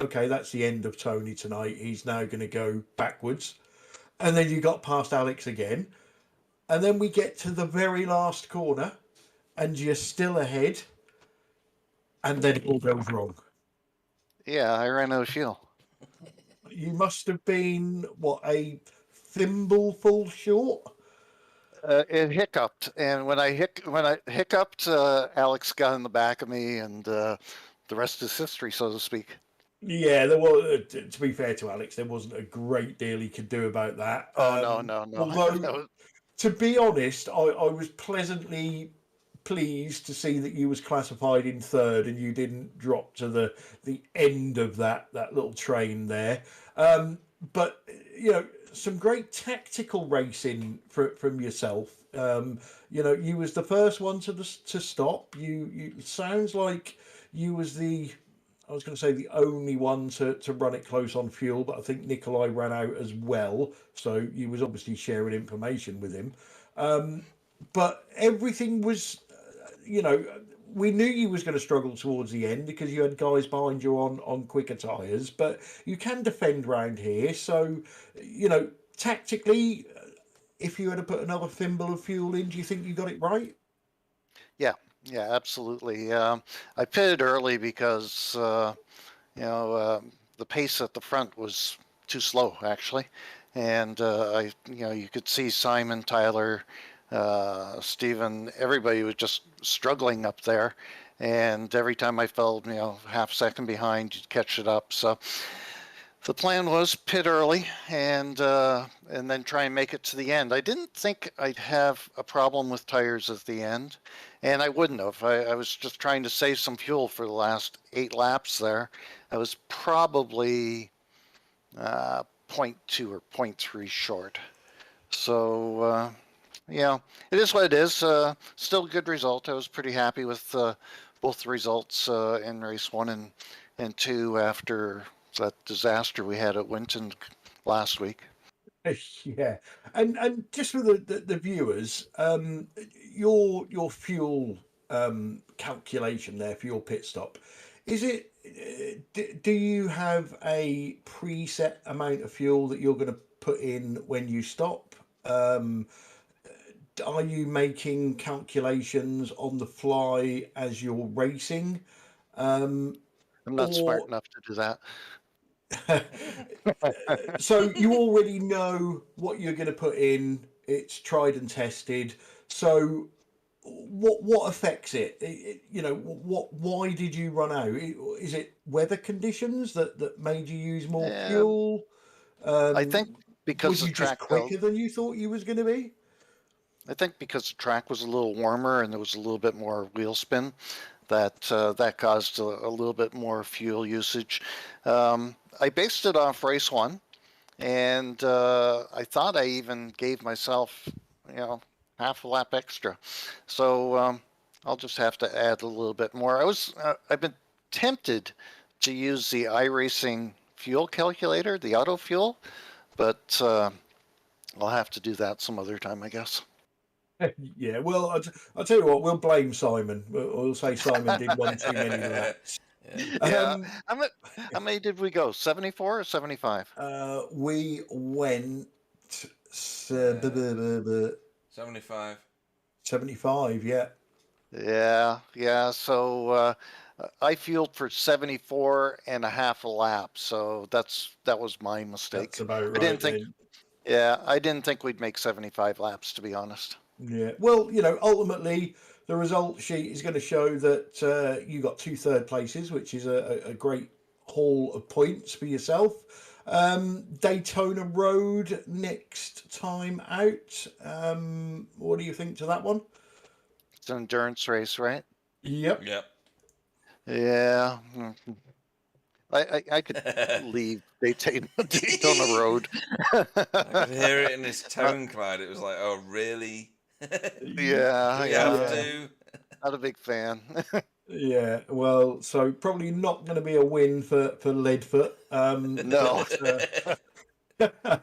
okay, that's the end of Tony tonight. He's now going to go backwards. And then you got past Alex again. And then we get to the very last corner and you're still ahead. And then it all goes wrong. Yeah, I ran out of fuel. You must have been, a thimbleful short? It hiccuped, and when I hiccuped, Alex got in the back of me, and the rest is history, so to speak. Yeah, there was. To be fair to Alex, there wasn't a great deal he could do about that. Oh no. Although, to be honest, I was pleasantly pleased to see that you was classified in third and you didn't drop to the end of that little train there. But some great tactical racing from yourself. You was the first one to stop. You sounds like you was the only one to run it close on fuel, but I think Nikolai ran out as well, so you was obviously sharing information with him. but everything was, you know, we knew you was going to struggle towards the end because you had guys behind you on quicker tyres, but you can defend round here. So, you know, tactically, if you had to put another thimble of fuel in, do you think you got it right? Yeah, yeah, absolutely. I pitted early because you know the pace at the front was too slow actually, and you could see Simon, Tyler, Stephen, everybody was just struggling up there, and every time I fell half second behind, you'd catch it up. So the plan was pit early and then try and make it to the end. I didn't think I'd have a problem with tires at the end, and I wouldn't have. I was just trying to save some fuel for the last 8 laps there. I was probably 0.2 or 0.3 short. So yeah, it is what it is. Still a good result. I was pretty happy with both the results in race 1 and 2 after that disaster we had at Winton last week. Yeah, and just for the viewers, your fuel calculation there for your pit stop, is it? Do you have a preset amount of fuel that you're going to put in when you stop? Are you making calculations on the fly as you're racing? I'm not smart Or enough to do that. so you already know what you're going to put in. It's tried and tested. So what affects it? You know, why did you run out? Is it weather conditions that made you use more Um, fuel? I think because Was the you just track felt quicker than you thought you was going to be? I think because the track was a little warmer and there was a little bit more wheel spin, that caused a little bit more fuel usage. I based it off race 1, and I thought I even gave myself, half a lap extra. So I'll just have to add a little bit more. I've been tempted to use the iRacing fuel calculator, the auto fuel, but I'll have to do that some other time, I guess. Yeah, well, I'll tell you what, we'll blame Simon. We'll say Simon did one too many laps. Yeah. How many did we go? 74 or 75? We went 75. 75, yeah. Yeah. So I fueled for 74 and a half a lap. So that was my mistake. That's about I didn't right think, then. I didn't think we'd make 75 laps, to be honest. Yeah. Well, you know, ultimately, the result sheet is going to show that you got 2 third places, which is a great haul of points for yourself. Daytona Road next time out. What do you think to that one? It's an endurance race, right? Yep. Yep. Yeah. I could leave Daytona Road. I could hear it in his tone, Clyde. It was like, oh, really? Yeah, Do we yeah. have to? Not a big fan. Yeah, well, so probably not going to be a win for Leadfoot. No.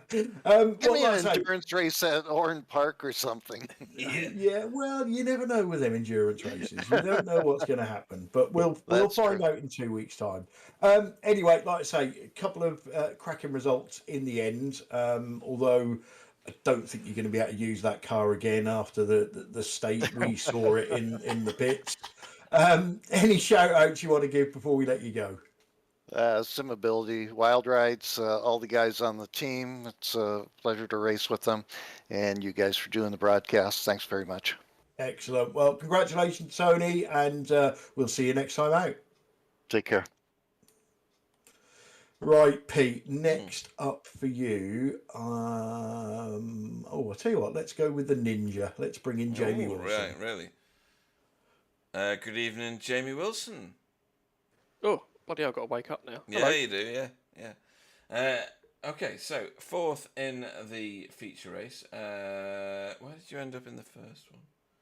Give Well, me like I an say, endurance race at Oran Park or something. Yeah. yeah, well, you never know with them endurance races. You don't know what's going to happen, but we'll That's find true. out in 2 weeks' time. Anyway, like I say, a couple of cracking results in the end. Although I don't think you're going to be able to use that car again after the state we saw it in the pits. Any shout outs you want to give before we let you go? Simability, Wild Rides, all the guys on the team. It's a pleasure to race with them, and you guys for doing the broadcast. Thanks very much. Excellent. Well, congratulations, Tony, and we'll see you next time out. Take care. Right, Pete, next up for you. I'll tell you what, let's go with the Ninja. Let's bring in Jamie Ooh, Wilson. right, really. Good evening, Jamie Wilson. Oh, bloody hell, I've got to wake up now. Yeah, Hello. you do, yeah. Okay, so 4th in the feature race. Where did you end up in the first one?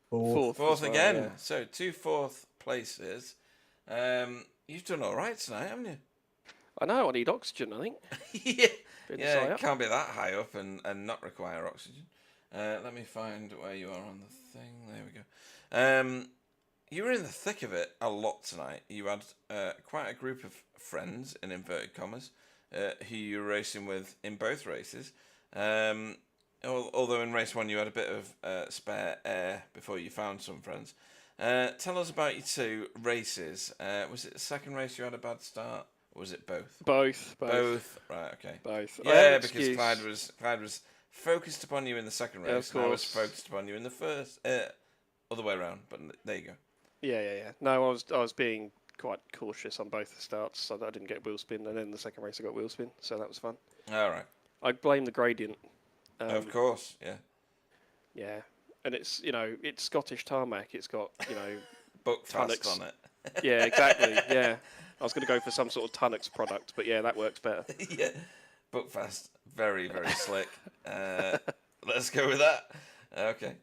Fourth. Fourth as well, again. yeah. So 2 4th places. You've done all right tonight, haven't you? I know, I need oxygen, I think. Yeah. Bit Yeah, high it up. can't be that high up and not require oxygen. Let me find where you are on the thing. There we go. You were in the thick of it a lot tonight. You had quite a group of friends, in inverted commas, who you were racing with in both races. Although in race 1 you had a bit of spare air before you found some friends. Tell us about your 2 races. Was it the second race you had a bad start, or was it both? Both. Right, okay. Both. Yeah, because Clyde was focused upon you in the second Yeah, of race, and I was course. focused upon you in the first. Other way around, but there you go. Yeah. No, I was being quite cautious on both the starts, so that I didn't get wheel spin, and then the second race I got wheel spin, so that was fun. All right. I blame the gradient. Of course, yeah. Yeah, and it's it's Scottish tarmac. It's got Buck fast Tunnocks. on it. Yeah, exactly. Yeah, I was going to go for some sort of Tunnocks product, but yeah, that works better. Yeah, Buckfast, very very slick. Let's go with that. Okay.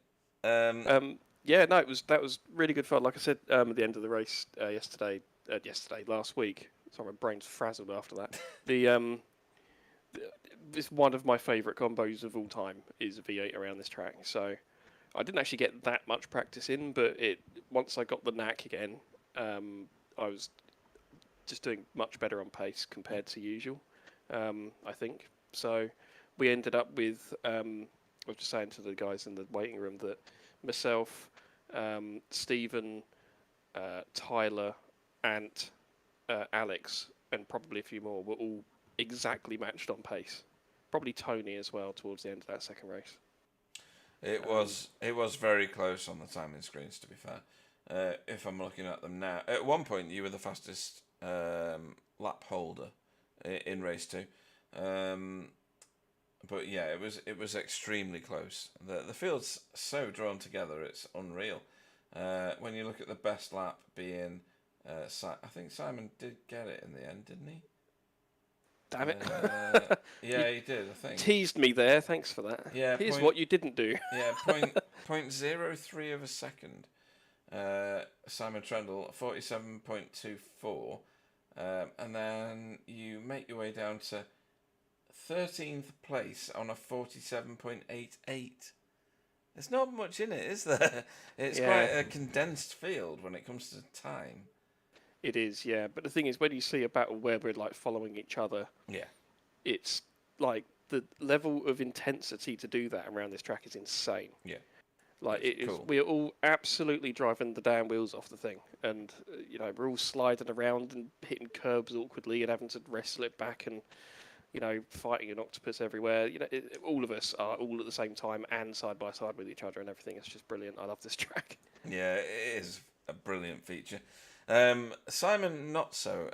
Yeah, no, that was really good fun. Like I said at the end of the race last week. Sorry, my brain's frazzled after that. It's one of my favourite combos of all time is a V8 around this track. So I didn't actually get that much practice in, but once I got the knack again, I was just doing much better on pace compared to usual, I think. So we ended up with, I was just saying to the guys in the waiting room that myself, Stephen, Tyler, Ant, Alex, and probably a few more were all exactly matched on pace. Probably Tony as well towards the end of that second race. It was very close on the timing screens, to be fair. If I'm looking at them now, at one point you were the fastest lap holder in race 2, but yeah, it was extremely close. The field's so drawn together, it's unreal. When you look at the best lap being, I think Simon did get it in the end, didn't he? Damn it. Yeah, he did, I think. Teased me there, thanks for that. Yeah, Here's what you didn't do. Yeah, point 0.03 of a second. Simon Trendle, 47.24. And then you make your way down to 13th place on a 47.88. There's not much in it, is there? It's quite a condensed field when it comes to time. It is, yeah. But the thing is, when you see a battle where we're like following each other, yeah, it's like the level of intensity to do that around this track is insane. Yeah, like cool. We're all absolutely driving the damn wheels off the thing, and we're all sliding around and hitting curbs awkwardly and having to wrestle it back and fighting an octopus everywhere. All of us are all at the same time and side by side with each other and everything. It's just brilliant. I love this track. Yeah, it is a brilliant feature. Simon not so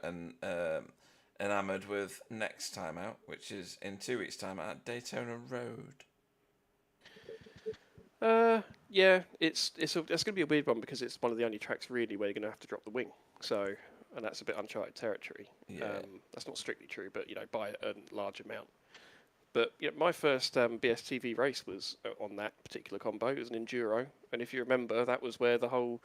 enamoured with next time out, which is in 2 weeks' time at Daytona Road. Yeah, it's going to be a weird one because it's one of the only tracks really where you're going to have to drop the wing. So, and that's a bit uncharted territory. Yeah. That's not strictly true, but by a large amount. But my first BSTV race was on that particular combo. It was an enduro, and if you remember, that was where the whole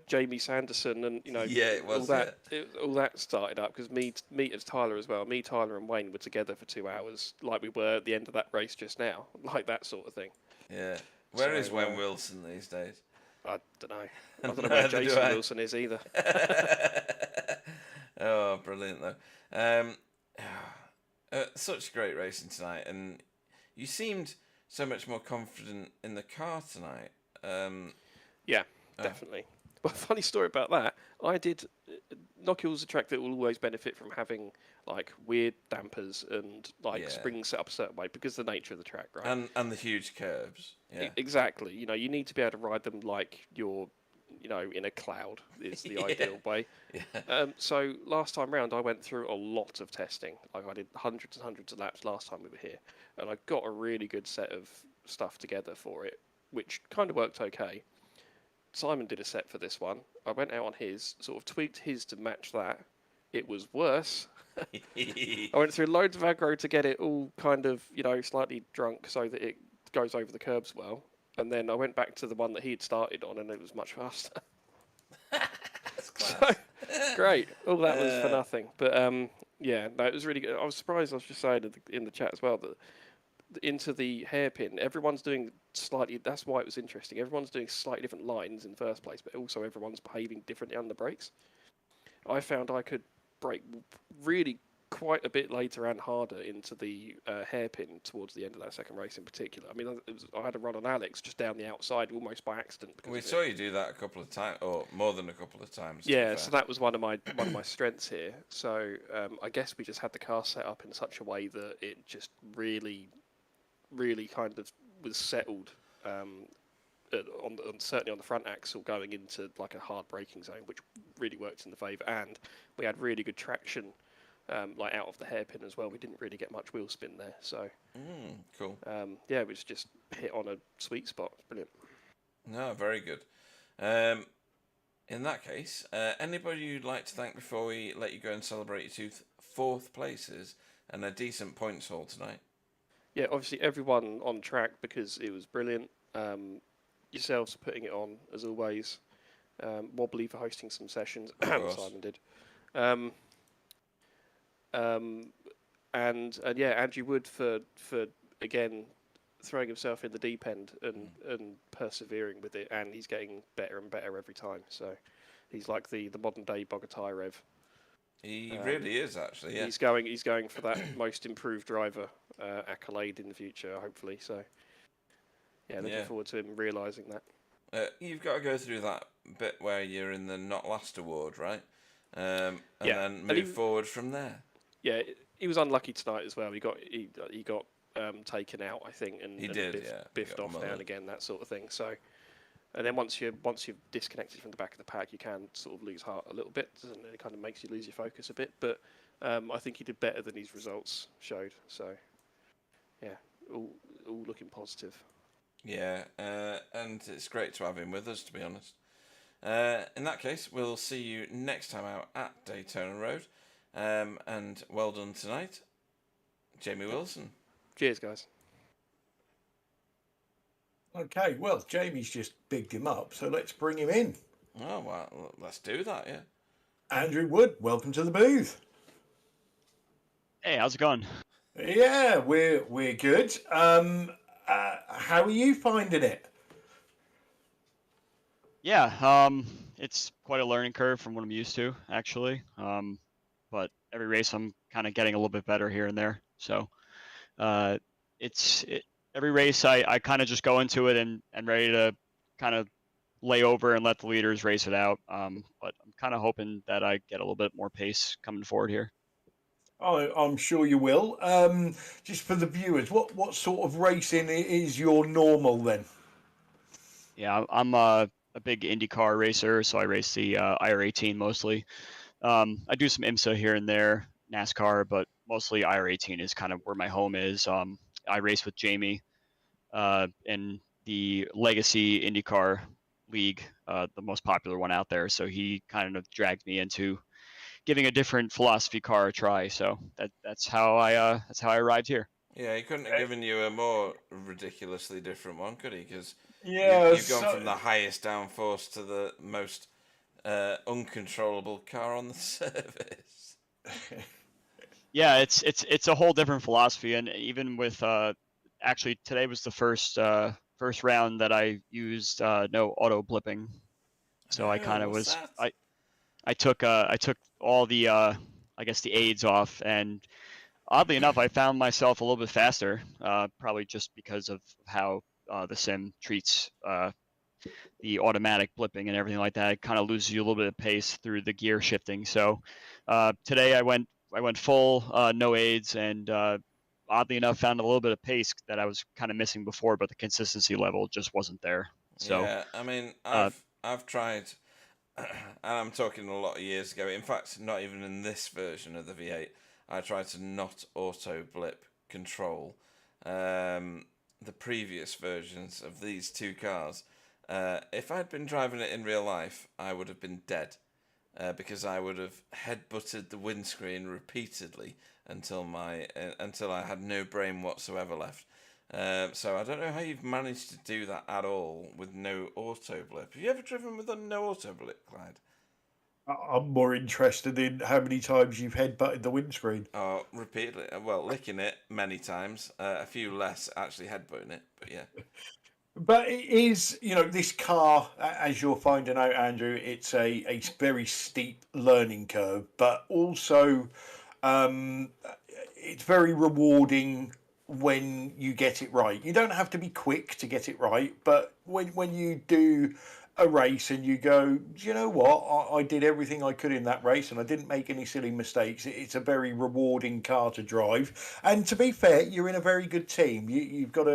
Jamie Sanderson and it was, all that started up because me as Tyler as well. Me, Tyler, and Wayne were together for 2 hours, like we were at the end of that race just now, like that sort of thing. Yeah. Where is Wayne Wilson these days? I don't know. I don't know where Jason Wilson is either. Oh, brilliant though. Such great racing tonight, and you seemed so much more confident in the car tonight. Yeah. Definitely. But funny story about that. Knockhill's a track that will always benefit from having like weird dampers and springs set up a certain way because of the nature of the track, right? And the huge curves. Yeah. Exactly. You need to be able to ride them like you're, in a cloud is the ideal way. Yeah. So last time round, I went through a lot of testing. Like I did hundreds and hundreds of laps last time we were here, and I got a really good set of stuff together for it, which kind of worked okay. Simon did a set for this one. I went out on his, sort of tweaked his to match that. It was worse. I went through loads of aggro to get it all kind of, slightly drunk so that it goes over the curbs well. And then I went back to the one that he had started on and it was much faster. That's class. So, great. All that was for nothing. But, it was really good. I was surprised, I was just saying in the chat as well, that into the hairpin, everyone's doing slightly. That's why it was interesting. Everyone's doing slightly different lines in the first place, but also everyone's behaving differently on the brakes. I found I could brake really quite a bit later and harder into the hairpin towards the end of that second race in particular. I mean, I had a run on Alex just down the outside almost by accident. Because we saw you do that a couple of times, or more than a couple of times. Yeah, so that was one of my strengths here. So I guess we just had the car set up in such a way that it just really kind of was settled certainly on the front axle going into like a hard braking zone, which really worked in the favour. And we had really good traction, like out of the hairpin as well. We didn't really get much wheel spin there, so cool. Yeah, it was just hit on a sweet spot. Brilliant. No, very good. In that case, anybody you'd like to thank before we let you go and celebrate your 4th places and a decent points haul tonight? Yeah, obviously everyone on track because it was brilliant. Yourselves for putting it on as always. Wobbly for hosting some sessions. Simon did. And yeah, Andrew Wood for again throwing himself in the deep end and persevering with it, and he's getting better and better every time. So he's like the modern day Bogatai Rev. He really is, actually. Yeah, he's going for that most improved driver accolade in the future, hopefully. So yeah, looking forward to him realising that. You've got to go through that bit where you're in the not last award, right? And then move forward from there. Yeah, he was unlucky tonight as well. He got taken out, I think, and biffed off now and again, that sort of thing. So, and then once you've disconnected from the back of the pack, you can sort of lose heart a little bit, and it kind of makes you lose your focus a bit. But I think he did better than his results showed. So, yeah, all looking positive. Yeah, and it's great to have him with us, to be honest. In that case, we'll see you next time out at Daytona Road. And well done tonight, Jamie Wilson. Cheers, guys. Okay, well, Jamie's just bigged him up, so let's bring him in. Oh, well, let's do that, yeah. Andrew Wood, welcome to the booth. Hey, how's it going? Yeah, we're good. How are you finding it? Yeah, it's quite a learning curve from what I'm used to, actually. But every race I'm kind of getting a little bit better here and there. So every race I kind of just go into it and ready to kind of lay over and let the leaders race it out. But I'm kind of hoping that I get a little bit more pace coming forward here. I'm sure you will. Just for the viewers, what sort of racing is your normal then? Yeah, I'm a big IndyCar racer, so I race the IR18 mostly. I do some IMSA here and there, NASCAR, but mostly IR18 is kind of where my home is. I race with Jamie in the Legacy IndyCar League, the most popular one out there. So he kind of dragged me into giving a different philosophy car a try. So that's how I arrived here. Yeah, he couldn't have given you a more ridiculously different one, could he? Because yeah, you've gone from the highest downforce to the most uncontrollable car on the service. Yeah, it's a whole different philosophy, and even with actually today was the first round that I used no auto blipping, so I kind of was that? I took all the I guess the aids off, and oddly enough I found myself a little bit faster, probably just because of how the sim treats the automatic blipping and everything like that. It kind of loses you a little bit of pace through the gear shifting. So today I went full no aids, and oddly enough found a little bit of pace that I was kind of missing before, but the consistency level just wasn't there. So yeah, I mean I've tried, and I'm talking a lot of years ago. In fact, not even in this version of the V8, I tried to not auto blip control the previous versions of these two cars. If I'd been driving it in real life, I would have been dead because I would have head-butted the windscreen repeatedly until I had no brain whatsoever left. So I don't know how you've managed to do that at all with no auto blip. Have you ever driven with a no auto blip, Clyde? I'm more interested in how many times you've headbutted the windscreen. Oh, repeatedly. Well, licking it many times. A few less actually headbutting it, but yeah. But it is, this car, as you're finding out, Andrew, it's a very steep learning curve, but also um, it's very rewarding when you get it right. You don't have to be quick to get it right, but when you do a race and you go, do you know what? I did everything I could in that race and I didn't make any silly mistakes. It's a very rewarding car to drive. And to be fair, you're in a very good team. You've got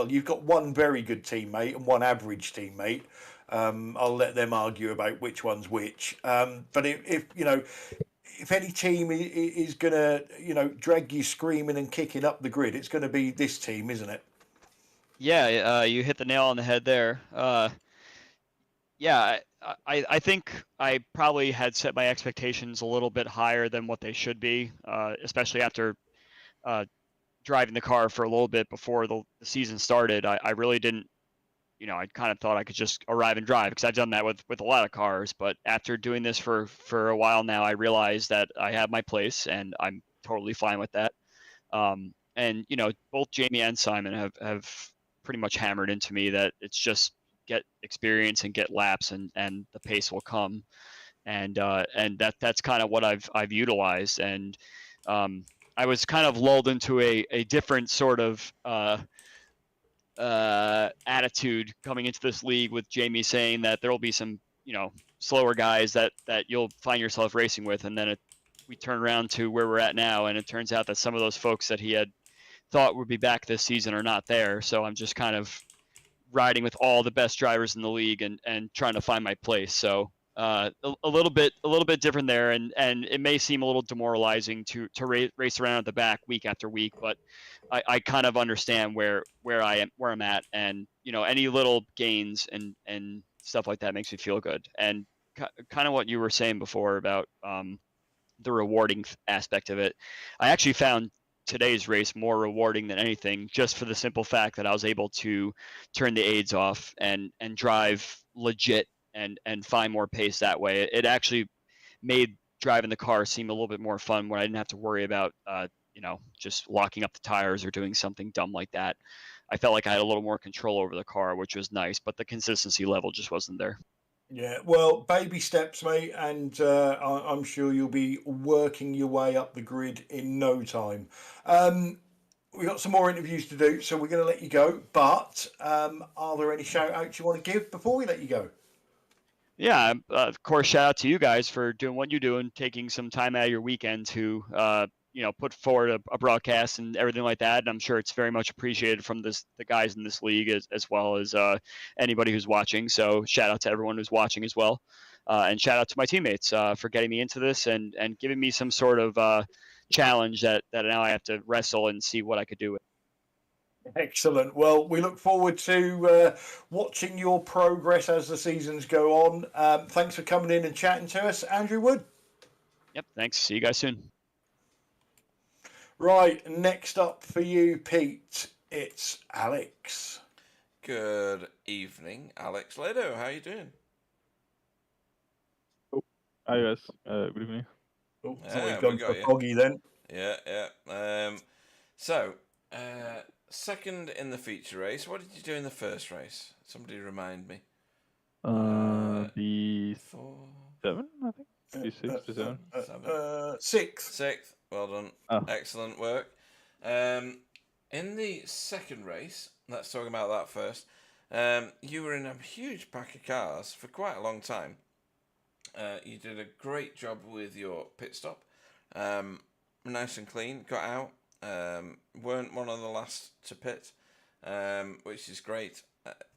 you've got one very good teammate and one average teammate. I'll let them argue about which one's which. But if any team is going to, drag you screaming and kicking up the grid, it's going to be this team, isn't it? Yeah, you hit the nail on the head there. Yeah, I think I probably had set my expectations a little bit higher than what they should be, especially after uh, driving the car for a little bit before the season started. I really didn't, I kind of thought I could just arrive and drive because I've done that with a lot of cars. But after doing this for a while now, I realized that I have my place and I'm totally fine with that. And both Jamie and Simon have pretty much hammered into me that it's just get experience and get laps and the pace will come. And that's kind of what I've utilized. And I was kind of lulled into a different sort of attitude coming into this league with Jamie saying that there will be some slower guys that you'll find yourself racing with, and then we turn around to where we're at now, and it turns out that some of those folks that he had thought would be back this season are not there. So I'm just kind of riding with all the best drivers in the league and trying to find my place. So a little bit different there, and it may seem a little demoralizing to race around at the back week after week, but I kind of understand where I'm at, and any little gains and stuff like that makes me feel good. And kind of what you were saying before about the rewarding aspect of it, I actually found today's race more rewarding than anything, just for the simple fact that I was able to turn the aids off and drive legit and find more pace that way. It actually made driving the car seem a little bit more fun when I didn't have to worry about just locking up the tires or doing something dumb like that. I felt like I had a little more control over the car, which was nice, but the consistency level just wasn't there. Yeah, well, baby steps, mate, and I'm sure you'll be working your way up the grid in no time. We've got some more interviews to do, so we're going to let you go. But are there any shout outs you want to give before we let you go? Yeah, of course, shout out to you guys for doing what you do and taking some time out of your weekend to, put forward a broadcast and everything like that. And I'm sure it's very much appreciated from the guys in this league as well as anybody who's watching. So shout out to everyone who's watching as well. And shout out to my teammates for getting me into this and giving me some sort of challenge that now I have to wrestle and see what I could do with. Excellent. Well, we look forward to watching your progress as the seasons go on. Thanks for coming in and chatting to us, Andrew Wood. Yep. Thanks. See you guys soon. Right. Next up for you, Pete, it's Alex. Good evening, Alex Lado. How are you doing? Hi guys, good evening. Oh, Yeah, we've gone for Foggy then. Yeah. So, second in the feature race. What did you do in the first race? Somebody remind me. The 7, I think. D6 to 7. Sixth. Well done. Oh. Excellent work. In the second race, let's talk about that first. You were in a huge pack of cars for quite a long time. You did a great job with your pit stop. Nice and clean. Got out. Weren't one of the last to pit, which is great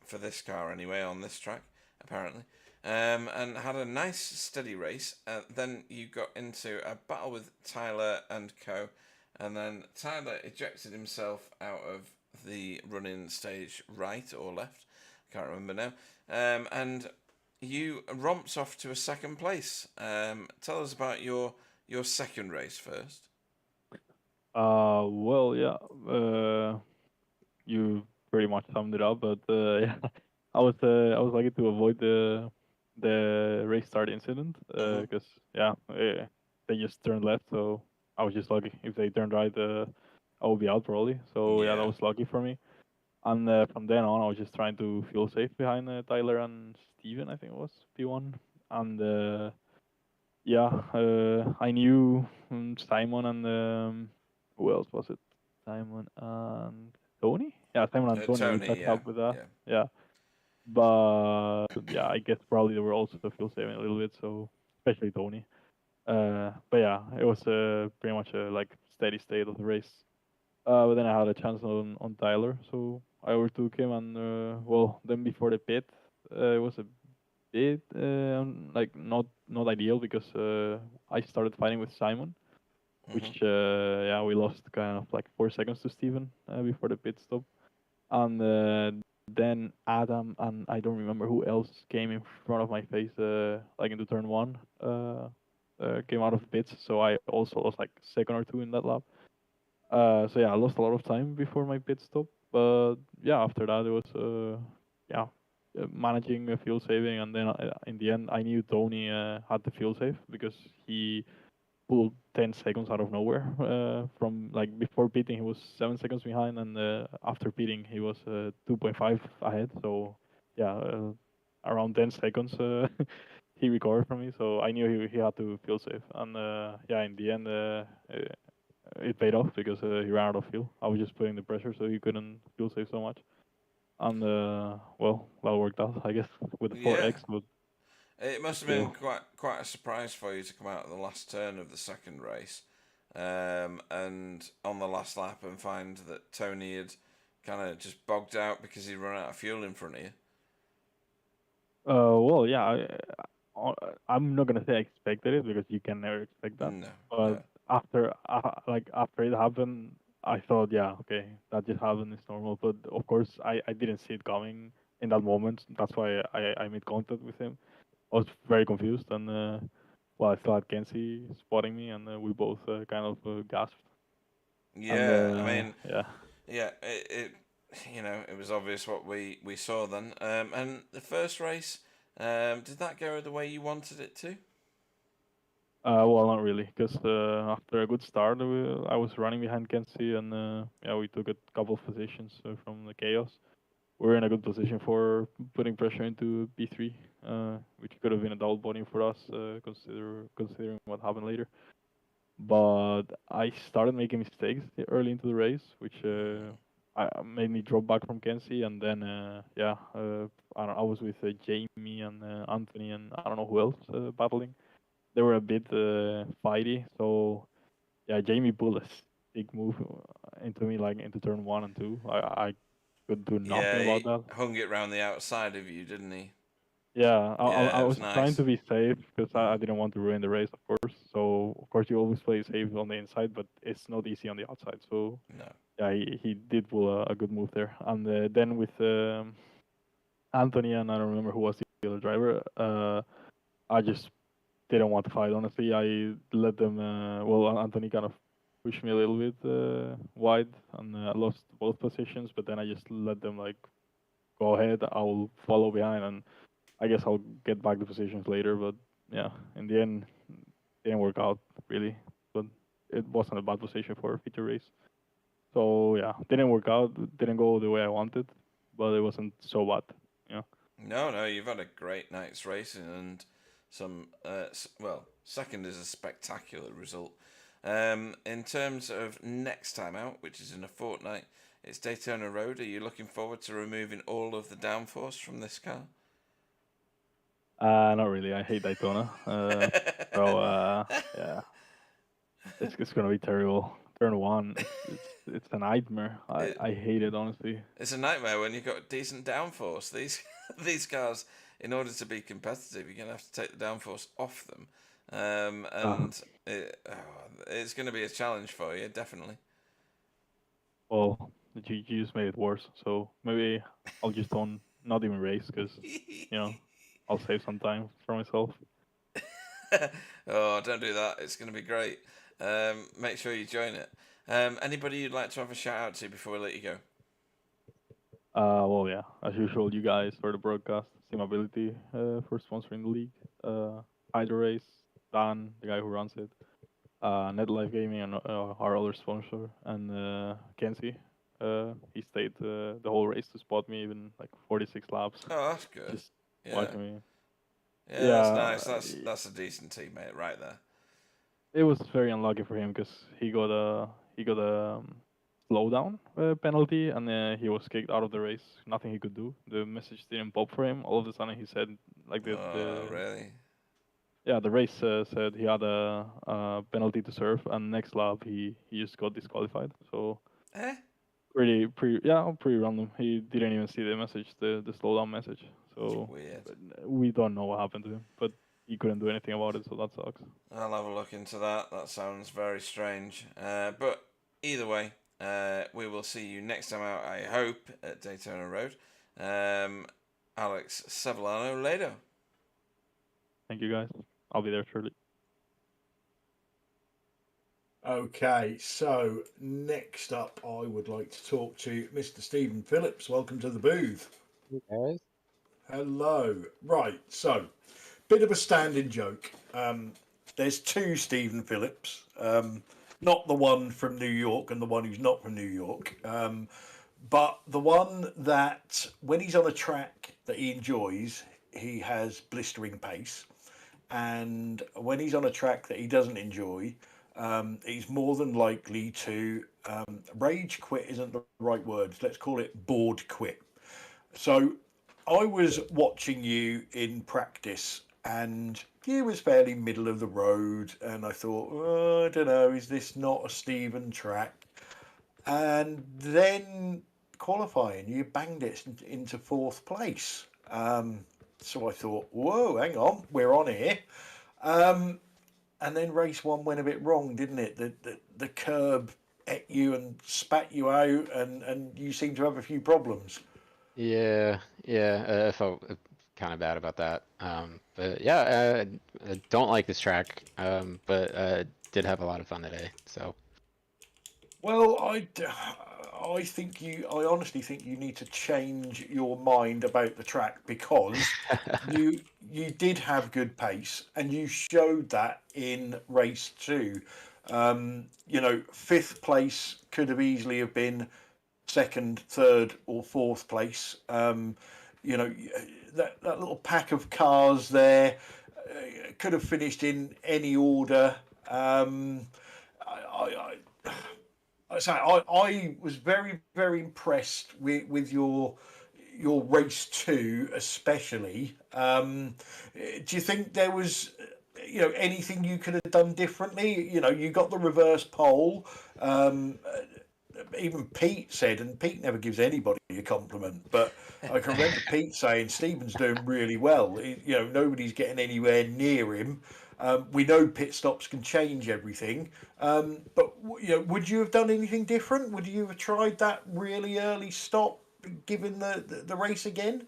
for this car anyway, on this track, apparently. And had a nice steady race. Then you got into a battle with Tyler and co. And then Tyler ejected himself out of the running stage right or left. I can't remember now. And you romped off to a second place. Tell us about your second race first. Well, yeah. You pretty much summed it up, but yeah, I was lucky to avoid the the race start incident because they just turned left, so I was just lucky. If they turned right, I would be out probably. So yeah, that Yeah. was lucky for me. And from then on, I was just trying to feel safe behind Tyler and Steven, I think it was P1. And I knew Simon and who else was it? Simon and Tony. Yeah, Simon and Tony. We Tony, tried to yeah. help with that. Yeah. Yeah, but yeah, I guess probably they were also feel saving a little bit. So especially Tony. But yeah, it was pretty much a like steady state of the race. But then I had a chance on Tyler, so I overtook him, and then before the pit, it was a bit like not ideal because I started fighting with Simon, which we lost kind of like 4 seconds to Steven before the pit stop, and then Adam and I don't remember who else came in front of my face like into turn one, came out of the pits, so I also lost like second or two in that lap. So yeah, I lost a lot of time before my pit stop, but yeah, after that it was managing fuel saving, and then in the end I knew Tony had the fuel save because he pulled 10 seconds out of nowhere. From like before pitting he was 7 seconds behind, and after pitting he was 2.5 ahead. So yeah, around 10 seconds he recovered from me. So I knew he had to fuel save, and in the end. It paid off because he ran out of fuel. I was just putting the pressure so he couldn't fuel save so much. And that worked out, I guess, with the Yeah. 4X. But It must have been quite a surprise for you to come out at the last turn of the second race, and on the last lap and find that Tony had kind of just bogged out because he'd run out of fuel in front of you. I'm not gonna say I expected it because you can never expect that. No, But no. after it happened, I thought, yeah, okay, that just happened. It's normal. But of course, I didn't see it coming in that moment. That's why I made contact with him. I was very confused, and I still had Kenzie spotting me, and we both kind of gasped. And Yeah, I mean, yeah. yeah, it was obvious what we saw then. And the first race, did that go the way you wanted it to? Not really, because after a good start, I was running behind Kenzie, and we took a couple of positions from the chaos. We're in a good position for putting pressure into P3, which could have been a double body for us, considering what happened later. But I started making mistakes early into the race, which made me drop back from Kenzie, and then I was with Jamie and Anthony, and I don't know who else battling. They were a bit fighty, so yeah, Jamie pulled a big move into me, like into turn 1 and 2. I could do nothing Yeah, about he that. hung it round the outside of you, didn't he? Yeah, Yeah, I it was was trying nice. to be safe because I didn't want to ruin the race, of course. So of course you always play safe on the inside, but it's not easy on the outside. So No. yeah, he did pull a good move there. And then with Anthony and I don't remember who was the other driver. I just didn't want to fight. Honestly, I let them. Anthony kind of pushed me a little bit wide, and I lost both positions. But then I just let them like go ahead. I'll follow behind, and I guess I'll get back the positions later. But yeah, in the end, it didn't work out really. But it wasn't a bad position for a feature race. So yeah, didn't work out. Didn't go the way I wanted, but it wasn't so bad. Yeah. No, you've had a great night's racing and some. Second is a spectacular result. In terms of next time out, which is in a fortnight, it's Daytona Road. Are you looking forward to removing all of the downforce from this car? Not really. I hate Daytona. Yeah, it's gonna be terrible. Turn 1, it's a nightmare. It, I hate it honestly. it's a nightmare when you've got decent downforce. These these cars, in order to be competitive, you're gonna have to take the downforce off them, Uh, it's going to be a challenge for you, definitely. well, you just made it worse. So maybe I'll just not even race because I'll save some time for myself. Oh, don't do that. It's going to be great. Make sure you join it. Anybody you'd like to have a shout out to before we let you go? Yeah, as usual, you guys for the broadcast. Simability for sponsoring the league. Hydro Race, Dan, the guy who runs it. NetLife Gaming and our other sponsor, and Kenzie. He stayed the whole race to spot me, even like 46 laps. Oh, that's good. Just Yeah. watching me. Yeah, that's nice. That's a decent teammate right there. It was very unlucky for him because he got a slowdown penalty, and he was kicked out of the race. Nothing he could do. The message didn't pop for him. All of a sudden, he said like Really? Yeah, the race said he had a penalty to serve, and next lap he just got disqualified. So pretty random. He didn't even see the message, the slowdown message. So weird. We don't know what happened to him, but he couldn't do anything about it. So that sucks. I'll have a look into that. That sounds very strange. But either way, we will see you next time out, I hope, at Daytona Road. Alex Savellano, later. Thank you, guys. I'll be there shortly. Okay, so next up, I would like to talk to Mr. Stephen Phillips. Welcome to the booth. Hey guys. Hello. Right, so bit of a standing joke. There's two Stephen Phillips, not the one from New York and the one who's not from New York, but the one that when he's on a track that he enjoys, he has blistering pace. And when he's on a track that he doesn't enjoy, he's more than likely to rage quit isn't the right word. Let's call it bored quit. So I was watching you in practice and you was fairly middle of the road, and I thought, I don't know, is this not a Stephen track? And then qualifying, you banged it into fourth place. So I thought, whoa, hang on, we're on here. And then race one went a bit wrong, didn't it? The curb ate you and spat you out, and you seem to have a few problems. Yeah, I felt kind of bad about that. But yeah, I don't like this track, but did have a lot of fun today. So. Well, I honestly think you need to change your mind about the track, because you did have good pace and you showed that in race two. Fifth place could have easily have been second, third, or fourth place. That little pack of cars there could have finished in any order. I was very, very impressed with your race two, especially. Do you think there was, anything you could have done differently? You got the reverse pole. Even Pete said, and Pete never gives anybody a compliment, but I can remember Pete saying Stephen's doing really well. Nobody's getting anywhere near him. We know pit stops can change everything, but would you have done anything different? Would you have tried that really early stop, given the race again?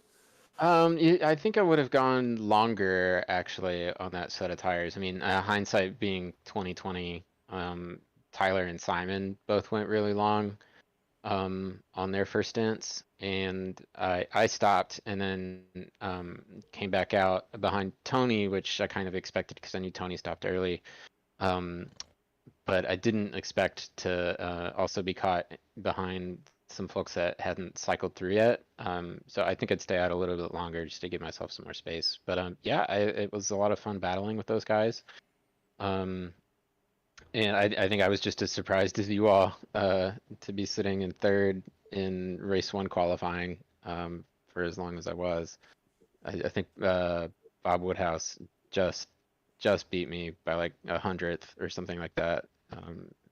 I think I would have gone longer actually on that set of tires. I mean, hindsight being 2020, Tyler and Simon both went really long on their first stints, and I stopped and then came back out behind Tony, which I kind of expected because I knew Tony stopped early. But I didn't expect to also be caught behind some folks that hadn't cycled through yet. So I think I'd stay out a little bit longer just to give myself some more space. But yeah, it was a lot of fun battling with those guys. And I think I was just as surprised as you all to be sitting in third in race one qualifying for as long as I was. I think Bob Woodhouse just beat me by like 100th or something like that.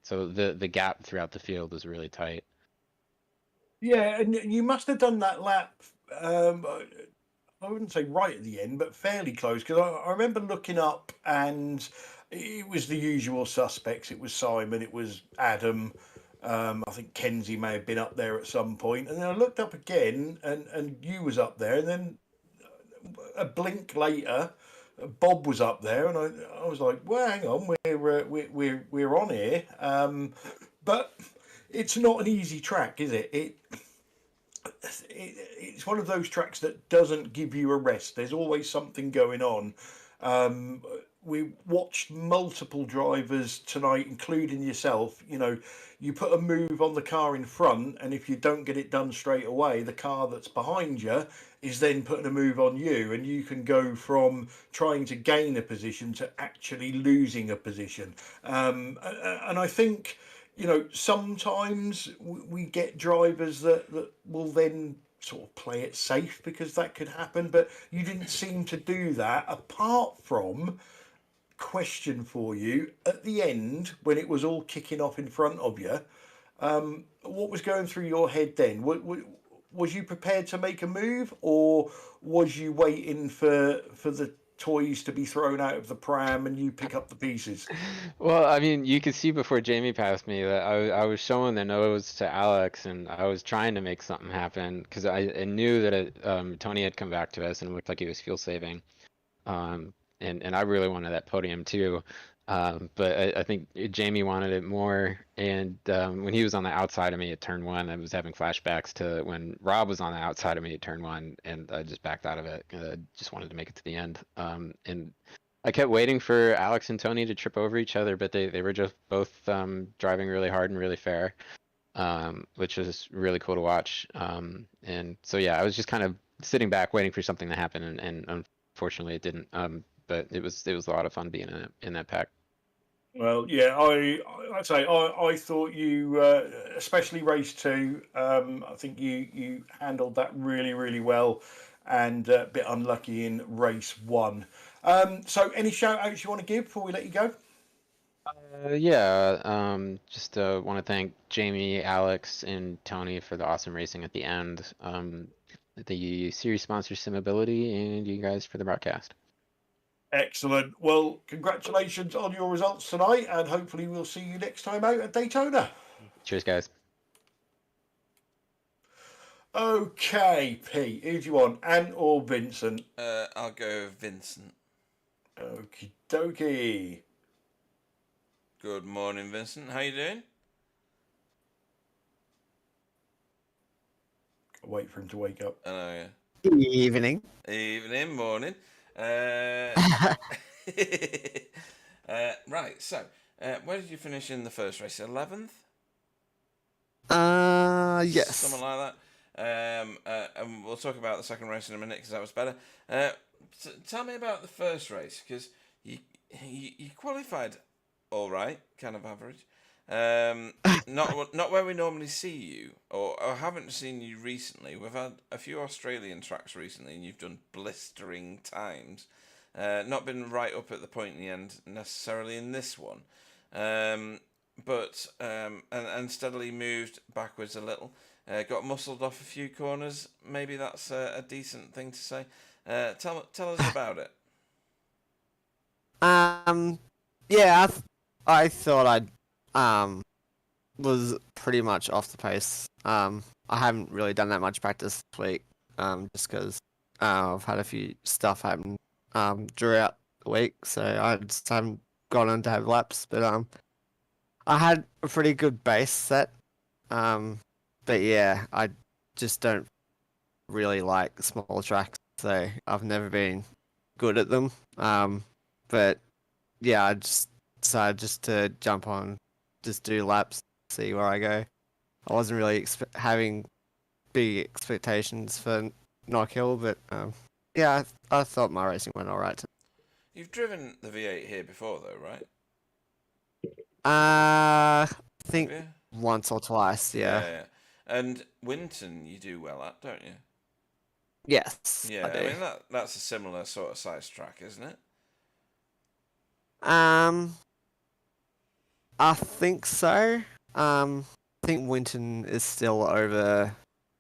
So the gap throughout the field was really tight. Yeah, and you must have done that lap. I wouldn't say right at the end, but fairly close, because I remember looking up and it was the usual suspects. It was Simon, it was Adam. I think Kenzie may have been up there at some point, and then I looked up again, and you was up there, and then a blink later, Bob was up there, and I was like, well, hang on, we're on here. But it's not an easy track, is it? it's one of those tracks that doesn't give you a rest. There's always something going on. We watched multiple drivers tonight, including yourself. You know, you put a move on the car in front, and if you don't get it done straight away, the car that's behind you is then putting a move on you, and you can go from trying to gain a position to actually losing a position. And I think, you know, sometimes we get drivers that will then sort of play it safe because that could happen, but you didn't seem to do that, apart from, question for you, at the end when it was all kicking off in front of you, what was going through your head then? Was you prepared to make a move, or was you waiting for the toys to be thrown out of the pram and you pick up the pieces? Well, I mean, you could see before Jamie passed me that I was showing the nose to Alex, and I was trying to make something happen because I knew that Tony had come back to us and it looked like he was fuel saving. And I really wanted that podium too. But I think Jamie wanted it more. And when he was on the outside of me at turn one, I was having flashbacks to when Rob was on the outside of me at turn one, and I just backed out of it. I just wanted to make it to the end. And I kept waiting for Alex and Tony to trip over each other, but they were just both driving really hard and really fair, which was really cool to watch. And so, yeah, I was just kind of sitting back waiting for something to happen, and unfortunately it didn't. But it was a lot of fun being in that pack. Well, yeah, I'd say I thought you, especially race two, I think you handled that really well, and a bit unlucky in race one. So any shout outs you want to give before we let you go? Just want to thank Jamie, Alex, and Tony for the awesome racing at the end. The series sponsor Simability, and you guys for the broadcast. Excellent. Well, congratulations on your results tonight, and hopefully we'll see you next time out at Daytona. Cheers, guys. Okay, Pete, who do you want, Ant or Vincent? I'll go Vincent. Okie dokie. Good morning, Vincent. How you doing? I'll wait for him to wake up. I know, yeah. Evening. Evening, morning. Right, so where did you finish in the first race? 11th? Yes. Something like that. And we'll talk about the second race in a minute because that was better. Tell me about the first race, because you qualified all right, kind of average. Not where we normally see you, or haven't seen you recently. We've had a few Australian tracks recently, and you've done blistering times. Not been right up at the point in the end necessarily in this one, but and steadily moved backwards a little. Got muscled off a few corners. Maybe that's a decent thing to say. Tell us about it. Yeah, I thought I was pretty much off the pace. I haven't really done that much practice this week, just because I've had a few stuff happen throughout the week, so I just haven't gone on to have laps. But I had a pretty good base set. But yeah, I just don't really like small tracks, so I've never been good at them. But yeah, I just decided just to jump on, just do laps, see where I go. I wasn't really having big expectations for Knockhill, but yeah, I thought my racing went alright. You've driven the V8 here before, though, right? I think Yeah. once or twice, yeah. And Winton, you do well at, don't you? Yes, Yeah, I do. I mean that's a similar sort of size track, isn't it? I think so. I think Winton is still over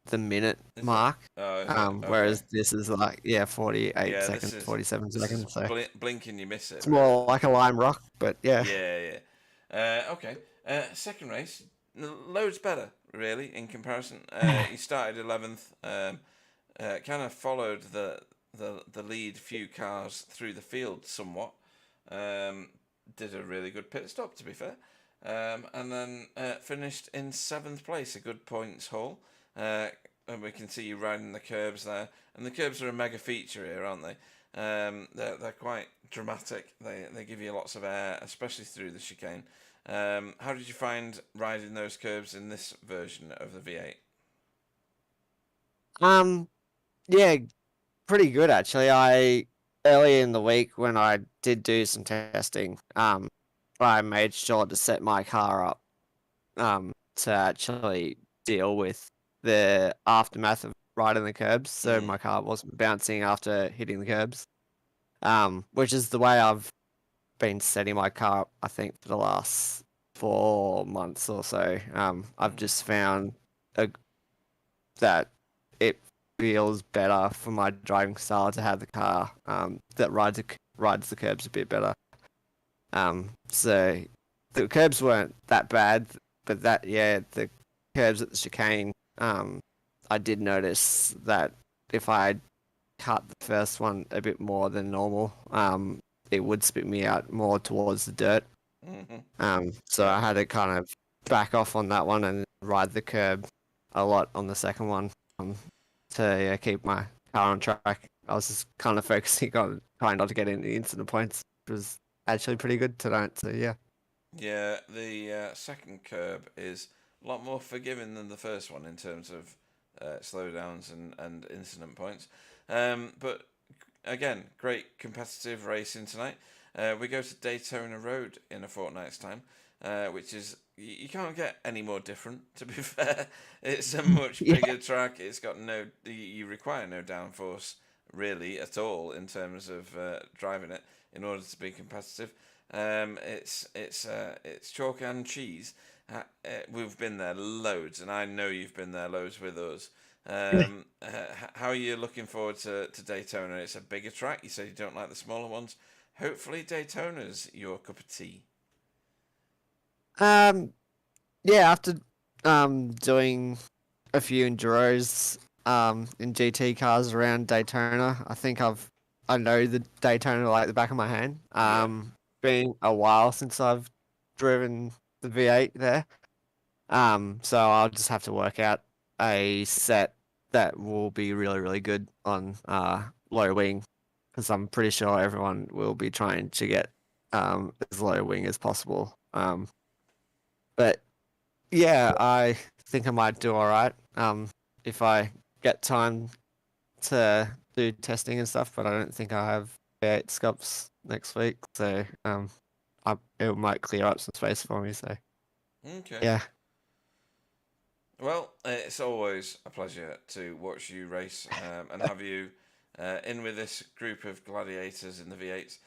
the minute mark. Whereas this is like 48 seconds, 47 seconds. So blink and you miss it. It's more like a lime rock, but yeah. Yeah. Okay. Second race, loads better, really, in comparison. He started 11th. Kind of followed the lead few cars through the field somewhat. Did a really good pit stop, to be fair. And then finished in 7th place, a good points haul. and we can see you riding the curbs there. And the curbs are a mega feature here, aren't they? They're quite dramatic. They give you lots of air, especially through the chicane. How did you find riding those curbs in this version of the V8? Yeah, pretty good actually. Early in the week when I did do some testing, I made sure to set my car up to actually deal with the aftermath of riding the curbs, so my car wasn't bouncing after hitting the curbs. Which is the way I've been setting my car up, I think, for the last 4 months or so. I've just found that it feels better for my driving style to have the car that rides the curbs a bit better. So the curbs weren't that bad, but the curbs at the chicane, I did notice that if I cut the first one a bit more than normal, it would spit me out more towards the dirt. So I had to kind of back off on that one and ride the curb a lot on the second one to keep my car on track. I was just kind of focusing on trying not to get any incident points, which was actually pretty good tonight. So yeah. Yeah, the second curb is a lot more forgiving than the first one in terms of slowdowns and incident points. But again, great competitive racing tonight. We go to Daytona Road in a fortnight's time, which is, you can't get any more different, to be fair. It's a much bigger track. It's got you require no downforce really at all in terms of driving it in order to be competitive. It's chalk and cheese. We've been there loads, and I know you've been there loads with us. How are you looking forward to Daytona? It's a bigger track. You said you don't like the smaller ones. Hopefully Daytona's your cup of tea. Yeah, after doing a few enduros in GT cars around Daytona, I think I know the Daytona like the back of my hand. Been a while since I've driven the V8 there. So I'll just have to work out a set that will be really, really good on low wing, because I'm pretty sure everyone will be trying to get as low wing as possible. But yeah, I think I might do all right if I get time to do testing and stuff. But I don't think I have V8 scups next week, so it might clear up some space for me. So Okay. yeah. Well, it's always a pleasure to watch you race and have you in with this group of gladiators in the V8s.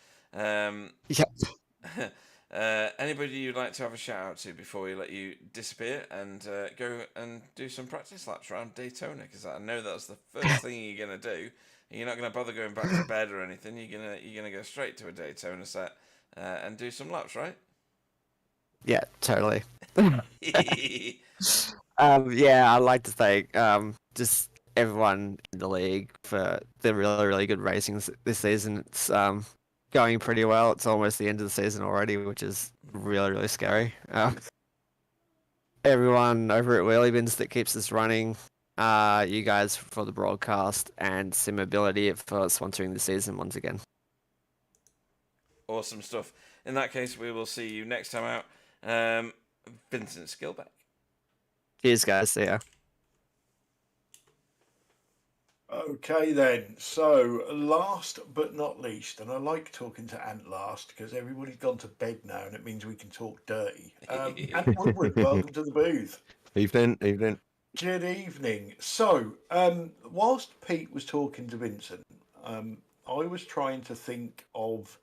Anybody you'd like to have a shout out to before we let you disappear and go and do some practice laps around Daytona? Because I know that's the first thing you're gonna do. You're not gonna bother going back to bed or anything. You're gonna go straight to a Daytona set and do some laps, right? Yeah, totally. Yeah, I'd like to thank just everyone in the league for the really, really good racing this season. It's going pretty well. It's almost the end of the season already, which is really, really scary. Everyone over at Wheelie Bins that keeps us running, you guys for the broadcast, and Simability for sponsoring the season once again. Awesome stuff. In that case, we will see you next time out. Vincent Skillback. Cheers, guys. See ya. Okay then, so last but not least, and I like talking to Ant last because everybody's gone to bed now and it means we can talk dirty. Ant Woodward, welcome to the booth. Evening. Good evening. So, whilst Pete was talking to Vincent, I was trying to think of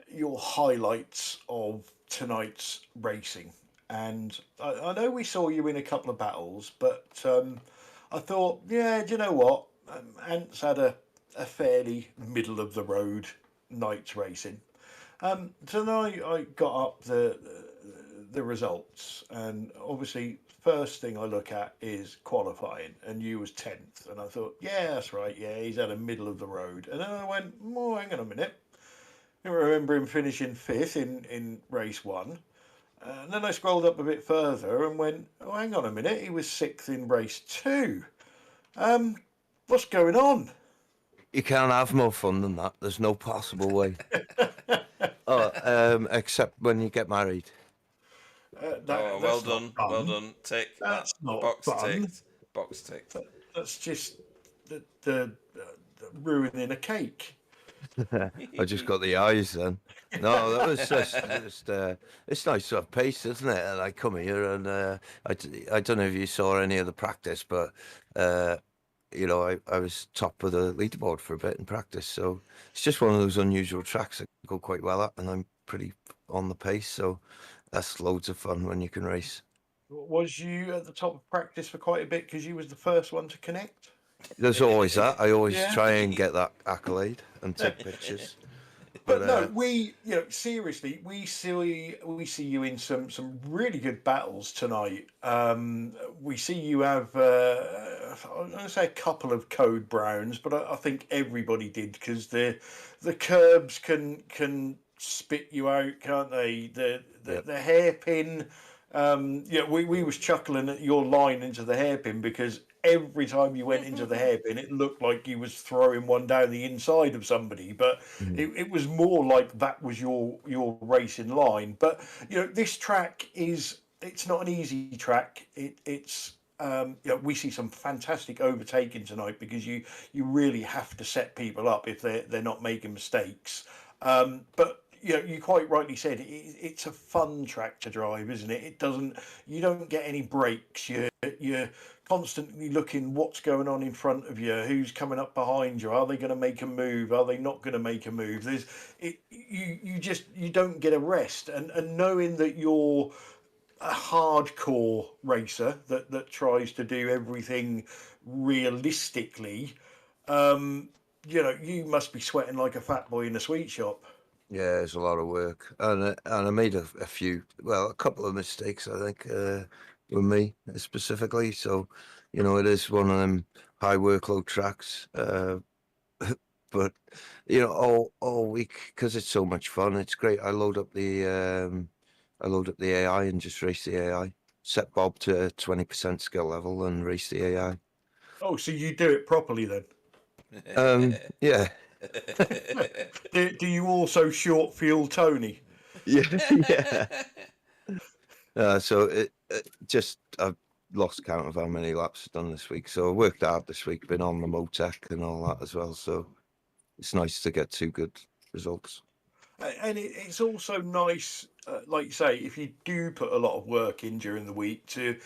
your highlights of tonight's racing. And I know we saw you in a couple of battles, but I thought, yeah, do you know what? Ant's had a fairly middle of the road night's racing. Tonight I got up the results, and obviously first thing I look at is qualifying, and you was 10th, and I thought, yeah, that's right, yeah, he's had a middle of the road. And then I went, oh, hang on a minute. I remember him finishing 5th in race 1. And then I scrolled up a bit further and went, oh, hang on a minute, he was 6th in race 2. What's going on? You can't have more fun than that. There's no possible way. Except when you get married. Well That's not done, fun. well done. Tick. That's not box fun. ticked. Box ticked. That's just the ruining a cake. I just got the eyes then. No, that was just it's nice to have pace, isn't it? And I come here and I don't know if you saw any of the practice, but I was top of the leaderboard for a bit in practice. So it's just one of those unusual tracks I go quite well at, and I'm pretty on the pace. So that's loads of fun when you can race. Was you at the top of practice for quite a bit because you was the first one to connect? There's always that. I always Yeah. try and get that accolade and take pictures. But no, seriously, we see you in some really good battles tonight. We see you have, I'm going to say a couple of code browns, but I think everybody did because the curbs can spit you out, can't they? The hairpin. We was chuckling at your line into the hairpin because every time you went into the hairpin, it looked like you was throwing one down the inside of somebody. But it was more like that was your racing line. But this track it's not an easy track. It's we see some fantastic overtaking tonight because you really have to set people up if they're not making mistakes. But you quite rightly said it's a fun track to drive, isn't it? You don't get any breaks. You're constantly looking what's going on in front of you, who's coming up behind you. Are they going to make a move? Are they not going to make a move? You don't get a rest, and knowing that you're a hardcore racer that tries to do everything realistically, you must be sweating like a fat boy in a sweet shop. Yeah, it's a lot of work, and I made a couple of mistakes. I think with me specifically. So, it is one of them high workload tracks. But all week because it's so much fun. It's great. I load up the AI and just race the AI. Set Bob to 20% skill level and race the AI. Oh, so you do it properly then? Yeah. Do you also short fuel Tony? Yeah. So it just I've lost count of how many laps I've done this week. So I worked hard this week, been on the Motec and all that as well. So it's nice to get 2 good results. And it's also nice, like you say, if you do put a lot of work in during the week to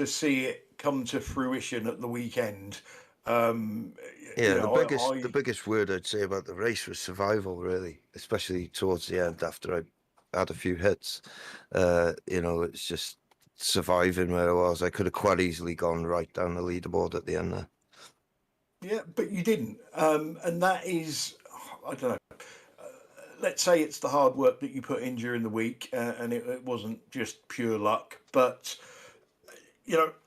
see it come to fruition at the weekend. The biggest word I'd say about the race was survival, really, especially towards the end after I had a few hits. It's just surviving where I was. I could have quite easily gone right down the leaderboard at the end there. Yeah, but you didn't. And that is, I don't know. Let's say it's the hard work that you put in during the week, and it wasn't just pure luck. But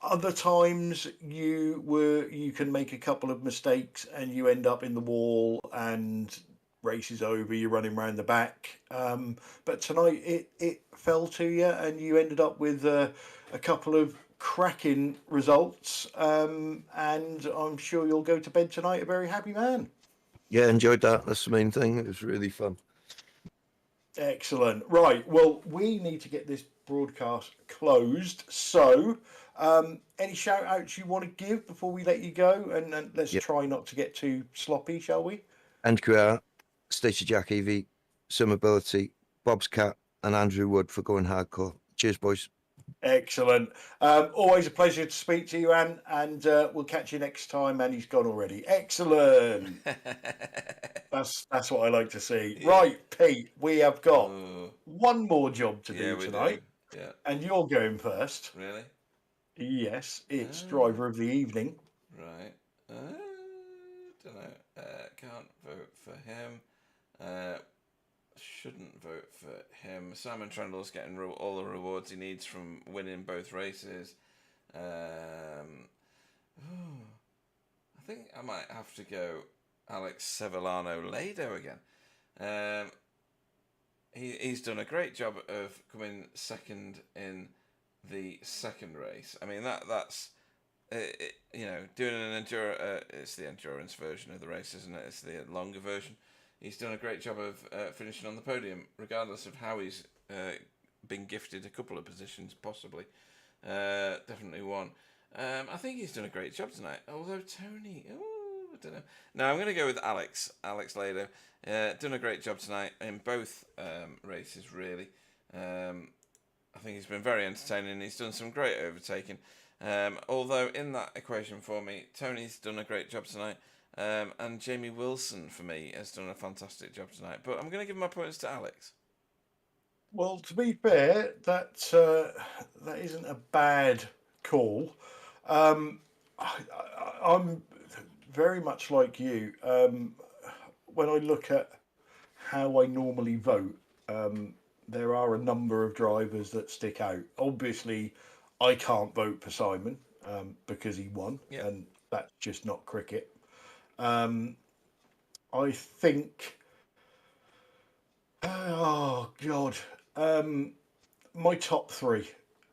other times you can make a couple of mistakes and you end up in the wall and race is over. You're running around the back. But tonight it fell to you, and you ended up with a couple of cracking results. And I'm sure you'll go to bed tonight a very happy man. Yeah, enjoyed that. That's the main thing. It was really fun. Excellent. Right. Well, we need to get this broadcast closed. So, any shout outs you want to give before we let you go? And let's try not to get too sloppy, shall we? NQR, Stacey Jack EV, Simability, Bob's Cat, and Andrew Wood for going hardcore. Cheers, boys. Excellent. Always a pleasure to speak to you, Anne, and we'll catch you next time. And he's gone already. Excellent. That's what I like to see. Yeah. Right, Pete, we have got one more job to do tonight. Yeah. And you're going first. Really? Yes, it's driver of the evening. Right. Don't know. Can't vote for him. Shouldn't vote for him. Simon Trundle's getting all the rewards he needs from winning both races. I think I might have to go Alex Sevillano Lado again. He's done a great job of coming second in the second race. I mean that's doing an it's the endurance version of the race, isn't it? It's the longer version. He's done a great job of finishing on the podium, regardless of how he's been gifted a couple of positions, possibly. Definitely one. I think he's done a great job tonight. Although Tony, I don't know. No, I'm going to go with Alex Lado. Done a great job tonight in both races, really. I think he's been very entertaining. He's done some great overtaking. Although in that equation for me, Tony's done a great job tonight. And Jamie Wilson, for me, has done a fantastic job tonight. But I'm going to give my points to Alex. Well, to be fair, that isn't a bad call. I'm very much like you. When I look at how I normally vote, there are a number of drivers that stick out. Obviously, I can't vote for Simon because he won, and that's just not cricket. I think, oh God, my top three: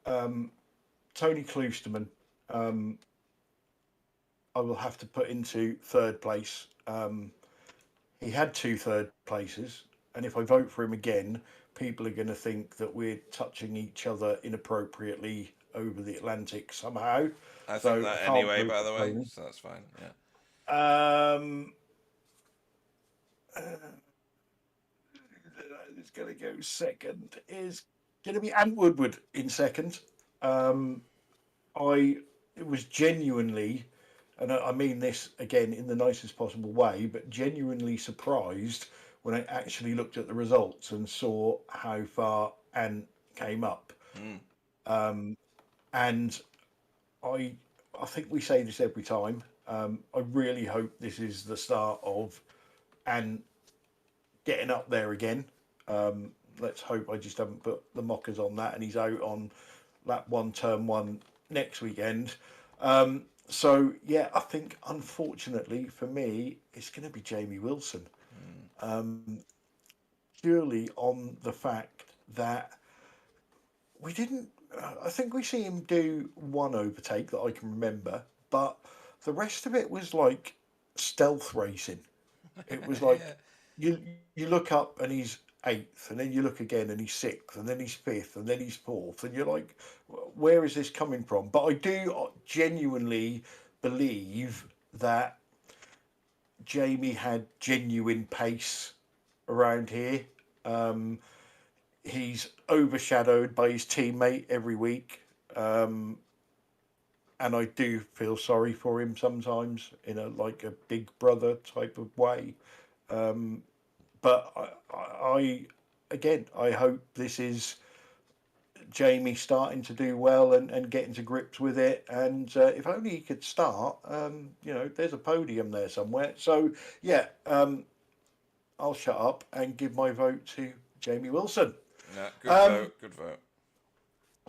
Tony Kloosterman. I will have to put into third place. He had 2 third places, and if I vote for him again, people are going to think that we're touching each other inappropriately over the Atlantic somehow. I think that anyway, by the way, so that's fine. Yeah. It's going to go second. Is going to be Ant Woodward in second. It was genuinely, and I mean this again in the nicest possible way, but genuinely surprised when I actually looked at the results and saw how far Ant came up. And I think we say this every time. I really hope this is the start of Ant getting up there again. Let's hope I just haven't put the mockers on that and he's out on lap 1, turn 1 next weekend. So yeah, I think unfortunately for me, it's going to be Jamie Wilson. Purely on the fact that we didn't. I think we see him do one overtake that I can remember, but the rest of it was like stealth racing. It was like you look up and he's 8th, and then you look again and he's 6th, and then he's 5th, and then he's 4th, and you're like, where is this coming from? But I do genuinely believe that Jamie had genuine pace around here. He's overshadowed by his teammate every week. And I do feel sorry for him sometimes in a big brother type of way. But I hope this is Jamie starting to do well and getting to grips with it. And if only he could start, there's a podium there somewhere. So yeah, I'll shut up and give my vote to Jamie Wilson. Yeah, good vote.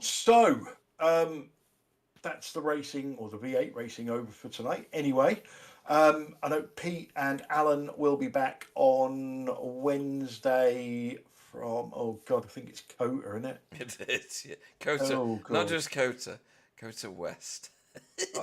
So that's the racing, or the V8 racing, over for tonight. Anyway, I know Pete and Alan will be back on Wednesday from, oh God, I think it's Cota, isn't it? It is, yeah. Cota, Oh, God. not just Cota West.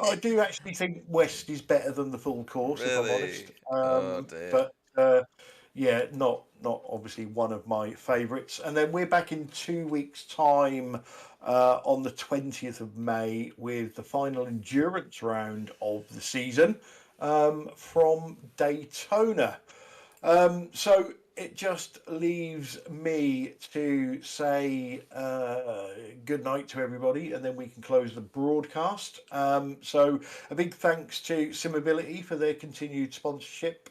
I do actually think West is better than the full course, if I'm Really? honest. Dear. But yeah, not obviously one of my favourites. And then we're back in 2 weeks' time on the 20th of May with the final endurance round of the season from Daytona. So it just leaves me to say good night to everybody, and then we can close the broadcast. So a big thanks to Simability for their continued sponsorship.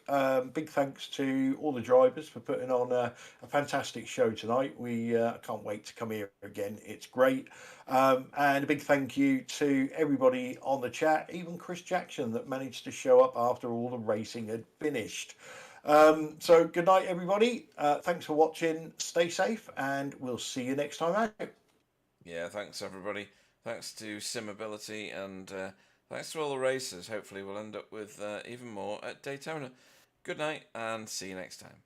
Big thanks to all the drivers for putting on a fantastic show tonight. We can't wait to come here again. It's great. And a big thank you to everybody on the chat, even Chris Jackson, that managed to show up after all the racing had finished. So good night, everybody. Thanks for watching. Stay safe, and we'll see you next time out. Yeah, thanks everybody. Thanks to Simability, and thanks to all the racers. Hopefully we'll end up with even more at Daytona. Good night, and see you next time.